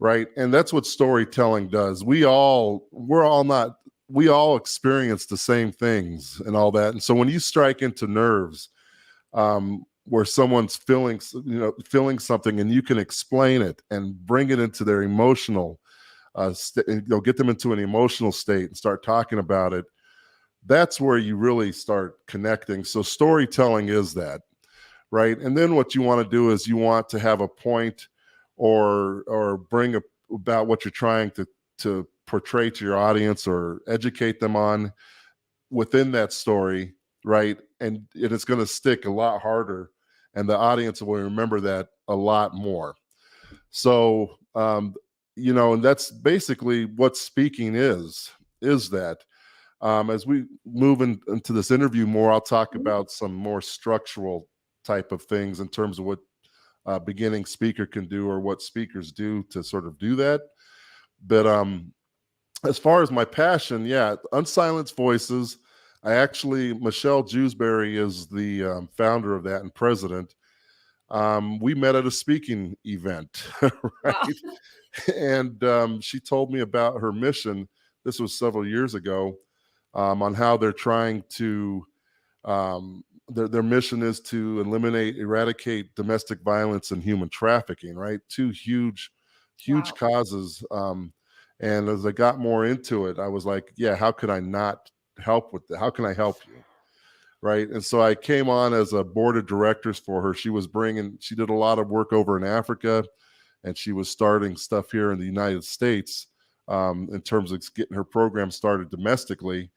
Right. And that's what storytelling does. We're all not we all experience the same things and all that. And so when you strike into nerves, where someone's feeling something, and you can explain it and bring it into their emotional, get them into an emotional state and start talking about it, that's where you really start connecting. So storytelling is that, right? And then what you want to do is you want to have a point or bring about what you're trying to portray to your audience or educate them on within that story, right? And it's going to stick a lot harder, and the audience will remember that a lot more. So, and that's basically what speaking is that. As we move into this interview more, I'll talk about some more structural type of things in terms of what a beginning speaker can do or what speakers do to sort of do that. But as far as my passion, Unsilenced Voices, Michelle Jewsbury is the founder of that and president. We met at a speaking event, right? And she told me about her mission. This was several years ago, on how they're trying to, their mission is to eradicate domestic violence and human trafficking, right? Two huge causes. And as I got more into it, I was like, how could I not help with that? How can I help you? Right. And so I came on as a board of directors for her. She did a lot of work over in Africa, and she was starting stuff here in the United States, in terms of getting her program started domestically.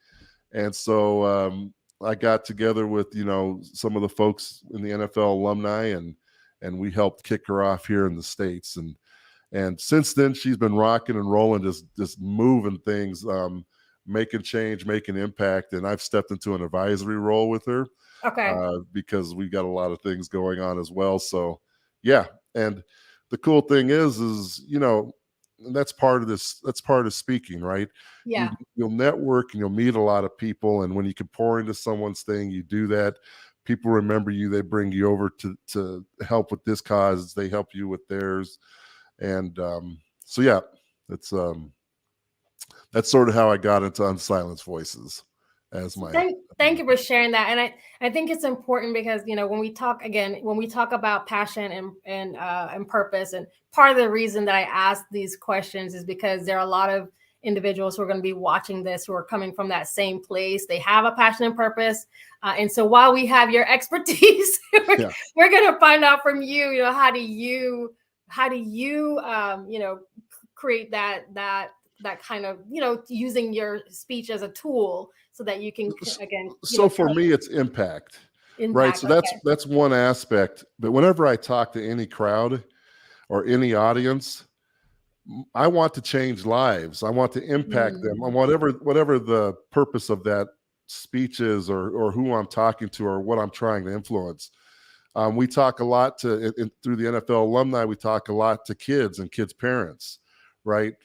And so I got together with, some of the folks in the NFL alumni, and we helped kick her off here in the States. And since then, she's been rocking and rolling, just moving things, making change, making impact. And I've stepped into an advisory role with her, because we've got a lot of things going on as well. So, and the cool thing is, that's part of this. That's part of speaking, right? Yeah. You'll network and you'll meet a lot of people. And when you can pour into someone's thing, you do that. People remember you. They bring you over to help with this cause. They help you with theirs. And it's that's sort of how I got into Unsilenced Voices as my. Thank you for sharing that. And I think it's important because, when we talk about passion and purpose, and part of the reason that I ask these questions is because there are a lot of individuals who are going to be watching this who are coming from that same place. They have a passion and purpose. And so while we have your expertise, we're going to find out from you, how do you create that kind of, using your speech as a tool so that you can, again. So for me, it's impact, right? So that's one aspect. But whenever I talk to any crowd or any audience, I want to change lives. I want to impact them on whatever the purpose of that speech is, or who I'm talking to, or what I'm trying to influence. We talk a lot through the NFL alumni. We talk a lot to kids and kids' parents, right?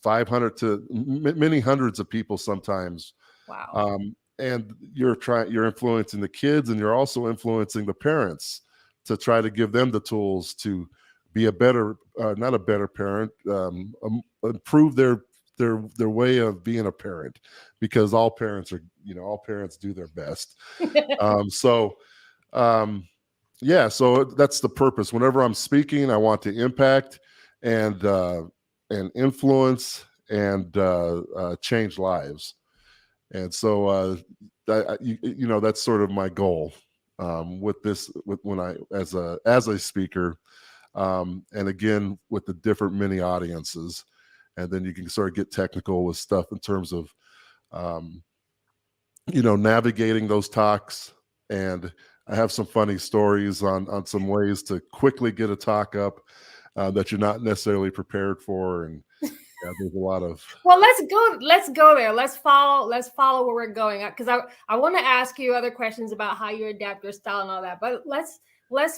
500 to many hundreds of people sometimes. Wow. And you're influencing the kids, and you're also influencing the parents to try to give them the tools to be a better, not a better parent, improve their way of being a parent, because all parents do their best. So that's the purpose. Whenever I'm speaking, I want to impact and influence and change lives. And so that's sort of my goal as a speaker, and again with the different mini audiences. And then you can sort of get technical with stuff in terms of navigating those talks. And I have some funny stories on some ways to quickly get a talk up that you're not necessarily prepared for. And there's a lot of. Well, let's go there. Let's follow where we're going, because I want to ask you other questions about how you adapt your style and all that. But let's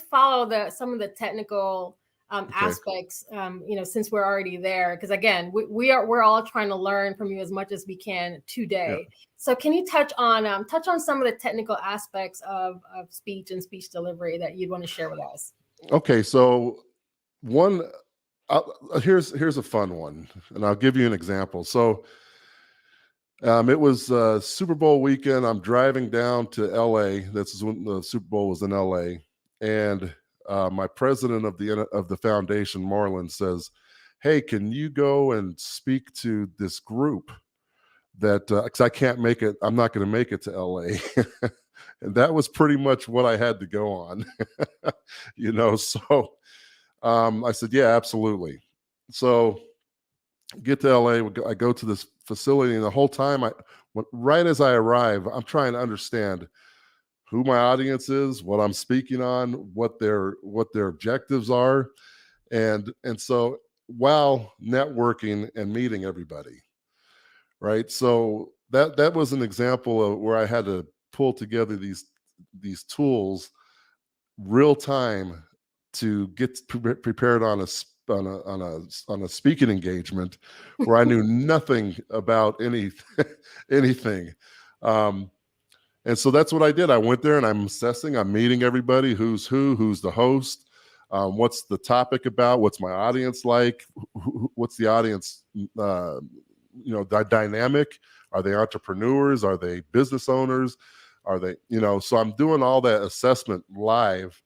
follow some of the technical aspects. Since we're already there, because again, we're all trying to learn from you as much as we can today. Yeah. So can you touch on some of the technical aspects of speech and speech delivery that you'd want to share with us? Okay, so here's a fun one, and I'll give you an example. So It was Super Bowl weekend. I'm driving down to LA. This is when the Super Bowl was in LA. And my president of the foundation, Marlon, says, "Hey, can you go and speak to this group that, because I can't make it, I'm not going to make it to LA." And that was pretty much what I had to go on, so I said, yeah, absolutely. So get to LA, I go to this facility, and the whole time, right as I arrive, I'm trying to understand who my audience is, what I'm speaking on, what their objectives are. And so while networking and meeting everybody, right? So that was an example of where I had to pull together these tools real time to get prepared on a speaking engagement where I knew nothing about anything. And so that's what I did. I went there and I'm assessing, I'm meeting everybody, who's the host, what's the topic about, what's my audience like, what's the audience, dynamic. Are they entrepreneurs? Are they business owners? Are they, so I'm doing all that assessment live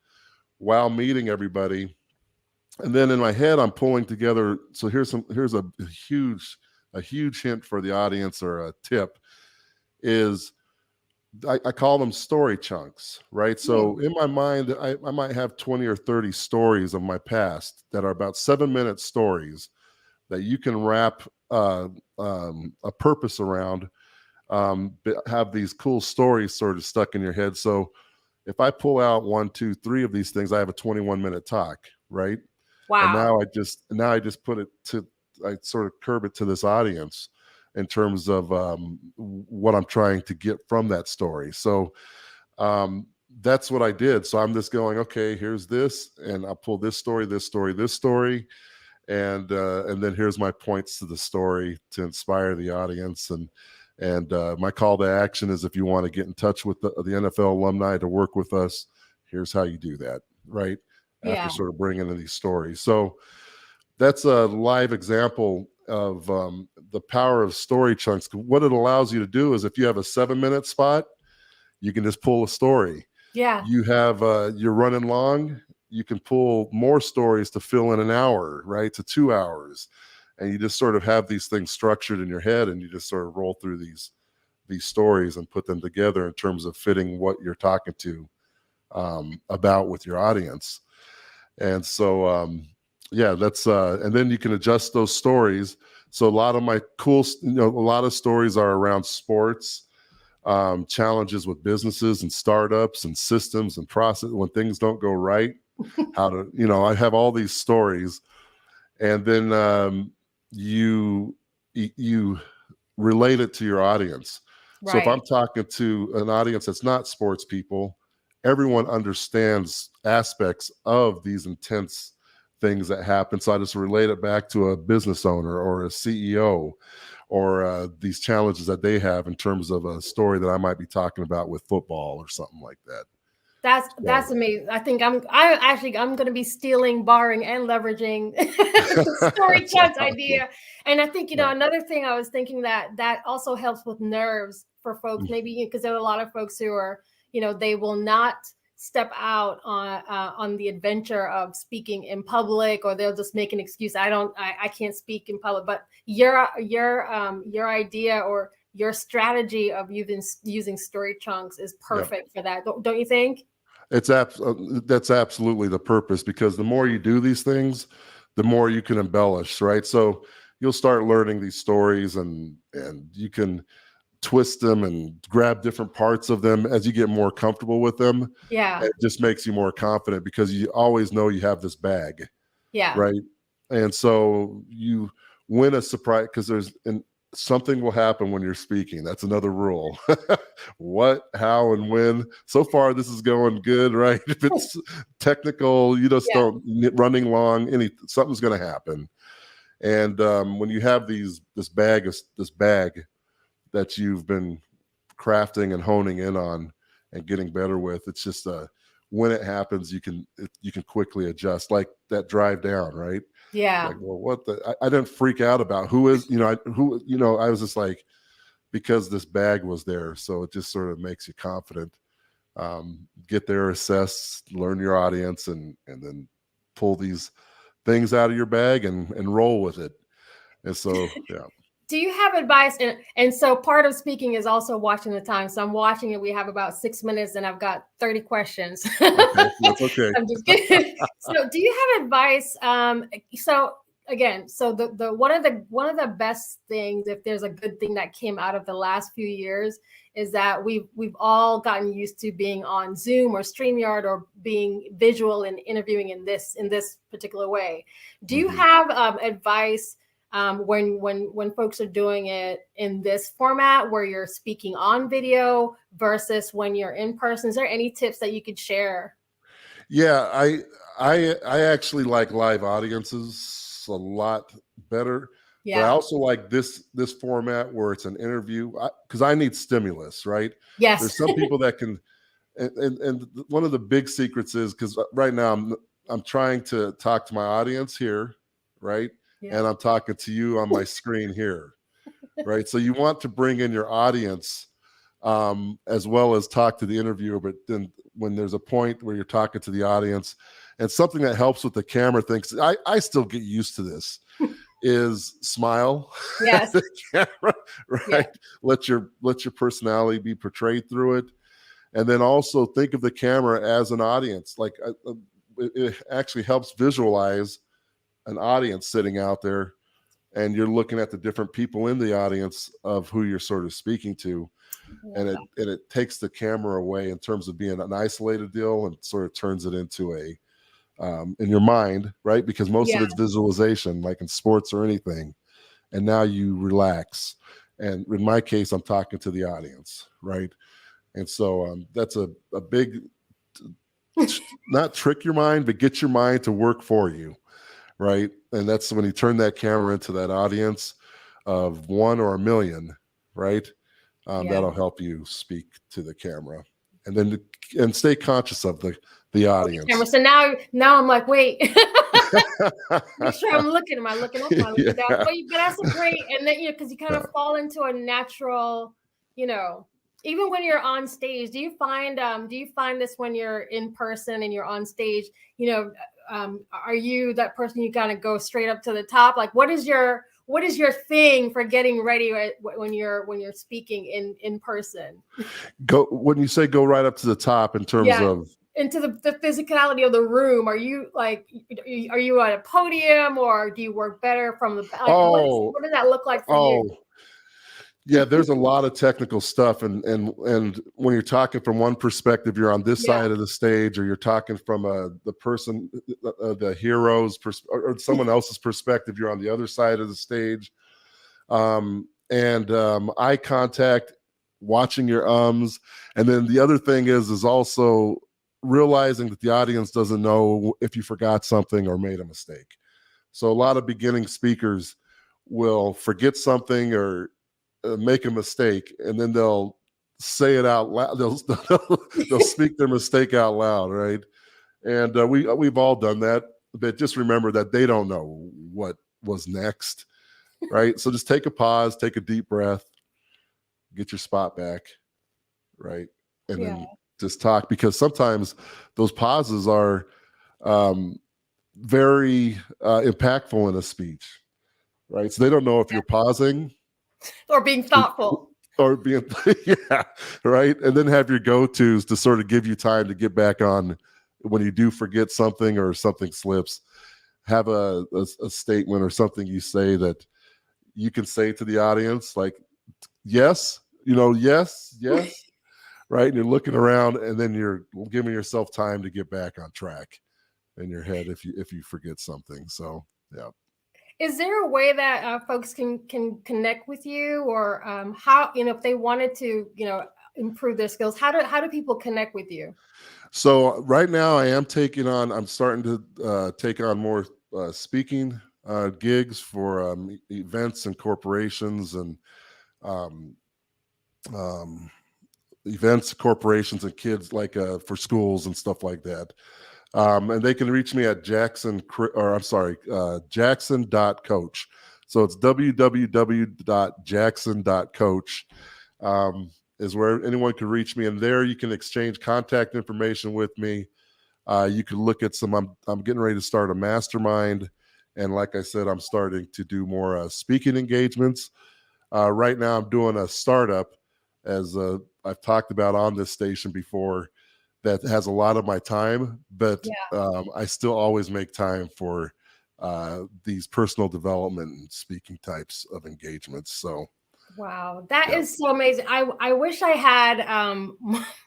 while meeting everybody. And then in my head, I'm pulling together. So here's a huge hint for the audience, or a tip is, I call them story chunks, right? So in my mind, I might have 20 or 30 stories of my past that are about 7-minute stories that you can wrap a purpose around, have these cool stories sort of stuck in your head. So if I pull out 1, 2, 3 of these things, I have a 21-minute talk, right? Wow. And now I just I sort of curb it to this audience in terms of what I'm trying to get from that story. So that's what I did. So I'm just going, okay, here's this, and I'll pull this story, and then here's my points to the story to inspire the audience. And my call to action is, if you want to get in touch with the NFL alumni to work with us, here's how you do that, right? After sort of bringing in these stories. So that's a live example of the power of story chunks. What it allows you to do is, if you have a 7-minute spot, you can just pull a story. Yeah. You have, you're running long, you can pull more stories to fill in an hour, right? To 2 hours. And you just sort of have these things structured in your head, and you just sort of roll through these stories and put them together in terms of fitting what you're talking to about with your audience. And so, that's, and then you can adjust those stories. So a lot of my a lot of stories are around sports, challenges with businesses and startups and systems and process when things don't go right, how to, I have all these stories. And then you relate it to your audience. Right. So if I'm talking to an audience that's not sports people, everyone understands aspects of these intense things that happen. So I just relate it back to a business owner or a CEO, or these challenges that they have in terms of a story that I might be talking about with football or something like that. That's amazing. I think I'm going to be stealing, borrowing, and leveraging the story chunks idea. And I think, another thing I was thinking that also helps with nerves for folks, maybe because there are a lot of folks who are, they will not step out on the adventure of speaking in public, or they'll just make an excuse. I can't speak in public. But your idea or your strategy of using story chunks is perfect for that. Don't you think? That's absolutely the purpose, because the more you do these things, the more you can embellish, right? So you'll start learning these stories, and you can twist them and grab different parts of them as you get more comfortable with them. Yeah. It just makes you more confident, because you always know you have this bag. Yeah. Right. And so you win a surprise, because something will happen when you're speaking. That's another rule. What, how, and when. So far, this is going good, right? If it's technical, you just don't running long. Something's going to happen. And when you have this bag that you've been crafting and honing in on and getting better with, it's just when it happens, you can quickly adjust, like that drive down, right? Yeah. Like, well, I didn't freak out about who is, I was just like, because this bag was there. So it just sort of makes you confident. Get there, assess, learn your audience, and then pull these things out of your bag and roll with it. And so, yeah. Do you have advice? And so part of speaking is also watching the time. So I'm watching it. We have about 6 minutes and I've got 30 questions. Okay, that's okay. I'm just kidding. So do you have advice? So again, so the one of the best things, if there's a good thing that came out of the last few years, is that we've all gotten used to being on Zoom or StreamYard or being visual and interviewing in this particular way. Do you have advice when folks are doing it in this format where you're speaking on video versus when you're in person? Is there any tips that you could share? Yeah, I actually like live audiences a lot better. Yeah. But I also like this format where it's an interview, because I need stimulus, right? Yes. There's some people that can, and one of the big secrets is, because right now I'm trying to talk to my audience here, right? Yeah. And I'm talking to you on my screen here, right? So you want to bring in your audience as well as talk to the interviewer, but then when there's a point where you're talking to the audience, and something that helps with the camera things, I still get used to this, is smile. Yes. At the camera, right? Yeah. Let your personality be portrayed through it, and then also think of the camera as an audience. Like it actually helps visualize an audience sitting out there, and you're looking at the different people in the audience of who you're sort of speaking to. And it takes the camera away in terms of being an isolated deal and sort of turns it into a in your mind, right? Because most of it's visualization, like in sports or anything. And now you relax. And in my case, I'm talking to the audience, right? And so that's a big, not trick your mind, but get your mind to work for you, right? And that's when you turn that camera into that audience of 1 or 1 million, right? That'll help you speak to the camera, and then and stay conscious of the audience. So now I'm like, wait, make sure I'm looking. Am I looking up? Am I looking down? But that's a great, and then because you kind of fall into a natural, even when you're on stage. Do you find this when you're in person and you're on stage? Are you that person you kind of go straight up to the top? Like, what is your thing for getting ready when you're speaking in person? When you say go right up to the top in terms of into the physicality of the room, are you at a podium, or do you work better from the back? What does that look like for you? Yeah, there's a lot of technical stuff, and when you're talking from one perspective, you're on this side of the stage, or you're talking from the person, the hero's or someone else's perspective, you're on the other side of the stage, and eye contact, watching your ums, and then the other thing is also realizing that the audience doesn't know if you forgot something or made a mistake. So a lot of beginning speakers will forget something or make a mistake, and then they'll say it out loud. They'll speak their mistake out loud, right? And we've all done that. But just remember that they don't know what was next, right? So just take a pause, take a deep breath, get your spot back, right? And then just talk, because sometimes those pauses are very impactful in a speech, right? So they don't know if you're pausing or being thoughtful or being right, and then have your go-tos to sort of give you time to get back on when you do forget something or something slips. Have a statement or something you say that you can say to the audience, like yes, right? And you're looking around, and then you're giving yourself time to get back on track in your head if you forget something. So yeah. Is there a way that folks can connect with you, or how, if they wanted to, improve their skills, how do people connect with you? So right now I'm starting to take on more speaking gigs for events and corporations and events, corporations and kids, like for schools and stuff like that. And they can reach me at jackson.coach. So it's www.jackson.coach is where anyone can reach me. And there you can exchange contact information with me. You can look at I'm getting ready to start a mastermind. And like I said, I'm starting to do more speaking engagements. Right now I'm doing a startup, as I've talked about on this station before, that has a lot of my time, but I still always make time for these personal development and speaking types of engagements. So wow, that is so amazing. I wish I had I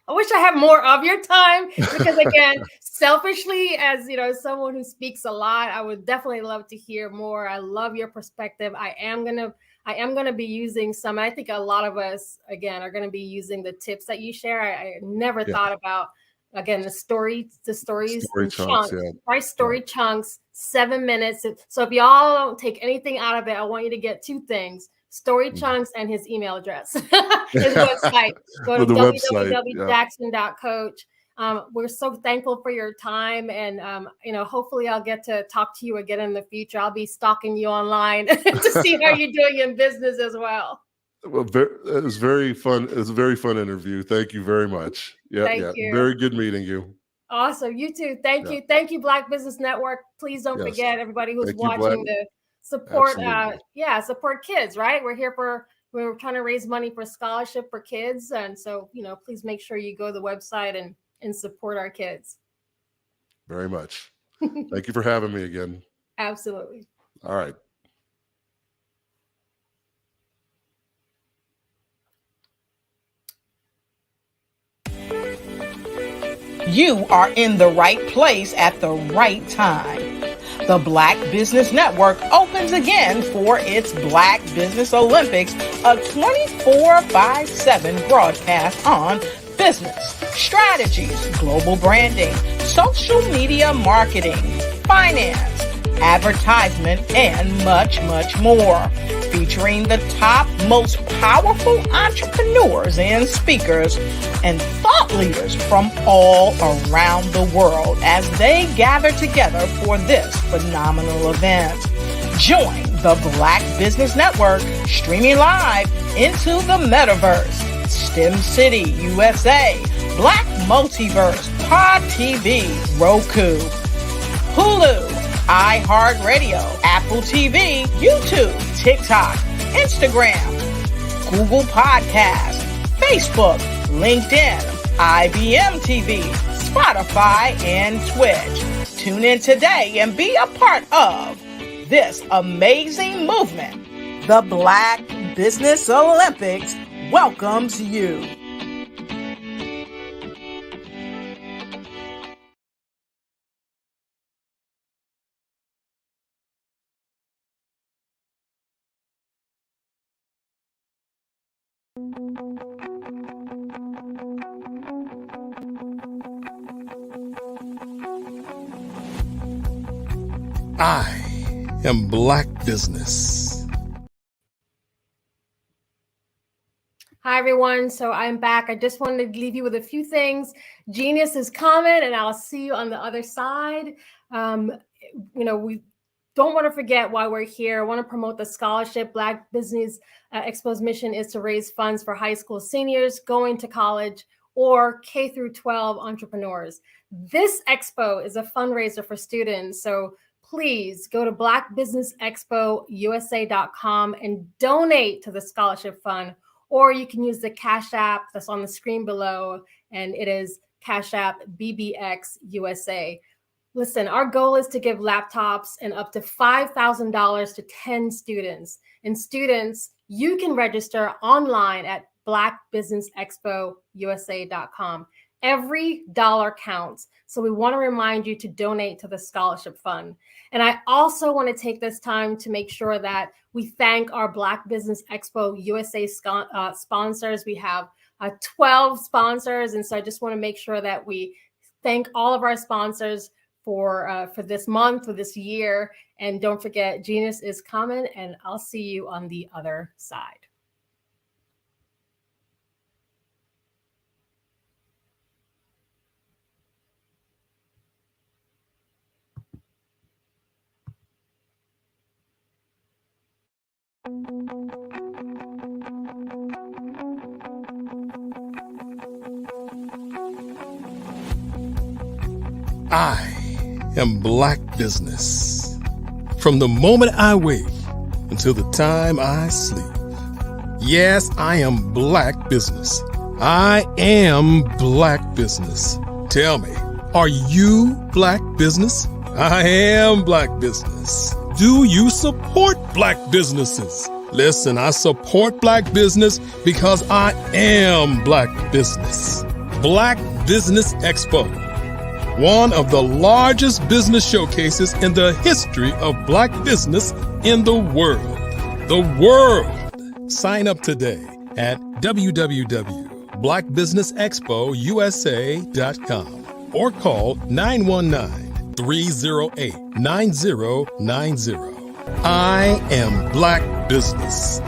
wish I had more of your time, because again, selfishly, as you know, someone who speaks a lot, I would definitely love to hear more. I love your perspective. I am gonna be using some. I think a lot of us again are gonna be using the tips that you share. I never thought about, again, the stories story in chunks, chunks, right? Story chunks, 7 minutes. So if y'all don't take anything out of it, I want you to get two things: story chunks and his email address, his website. Go to the website, www.jackson.coach. We're so thankful for your time, and you know, hopefully I'll get to talk to you again in the future. I'll be stalking you online to see how you're doing in business as well. Well, it was very fun. It was a very fun interview. Thank you very much. Thank you. Very good meeting you. Awesome. You too. Thank you. Thank you, Black Business Network. Please don't forget, everybody who's Thank you, Black. watching, to support, Absolutely. support kids, right? We're trying to raise money for scholarship for kids. And so, you know, please make sure you go to the website and support our kids. Very much. Thank you for having me again. Absolutely. All right. You are in the right place at the right time. The Black Business Network opens again for its Black Business Olympics, a 24/7 broadcast on business, strategies, global branding, social media marketing, finance, advertisement, and much, much more. Featuring the top, most powerful entrepreneurs and speakers and thought leaders from all around the world as they gather together for this phenomenal event. Join the Black Business Network streaming live into the metaverse, STEM City USA, Black Multiverse, Pod TV, Roku, Hulu, iHeartRadio, Apple TV, YouTube, TikTok, Instagram, Google Podcasts, Facebook, LinkedIn, IBM TV, Spotify, and Twitch. Tune in today and be a part of this amazing movement. The Black Business Olympics welcomes you. I am Black Business. Hi, everyone. So I'm back. I just wanted to leave you with a few things. Genius is coming, and I'll see you on the other side. You know, we don't want to forget why we're here. I want to promote the scholarship. Black Business Expo's mission is to raise funds for high school seniors going to college or K through 12 entrepreneurs. This expo is a fundraiser for students. So please go to blackbusinessexpousa.com and donate to the scholarship fund. Or you can use the Cash App that's on the screen below, and it is Cash App BBX USA. Listen, our goal is to give laptops and up to $5,000 to 10 students. And students, you can register online at blackbusinessexpousa.com. Every dollar counts. So we want to remind you to donate to the scholarship fund. And I also want to take this time to make sure that we thank our Black Business Expo USA sponsors. We have 12 sponsors. And so I just want to make sure that we thank all of our sponsors for this month, for this year. And don't forget, Genius is coming, and I'll see you on the other side. I am Black business. From the moment I wake until the time I sleep. Yes, I am Black business. I am Black business. Tell me, are you Black business? I am Black business. Do you support Black businesses? Listen, I support Black business because I am Black business. Black Business Expo, one of the largest business showcases in the history of Black business in the world. The world. Sign up today at www.blackbusinessexpousa.com or call 919-308-9090. I am Black business.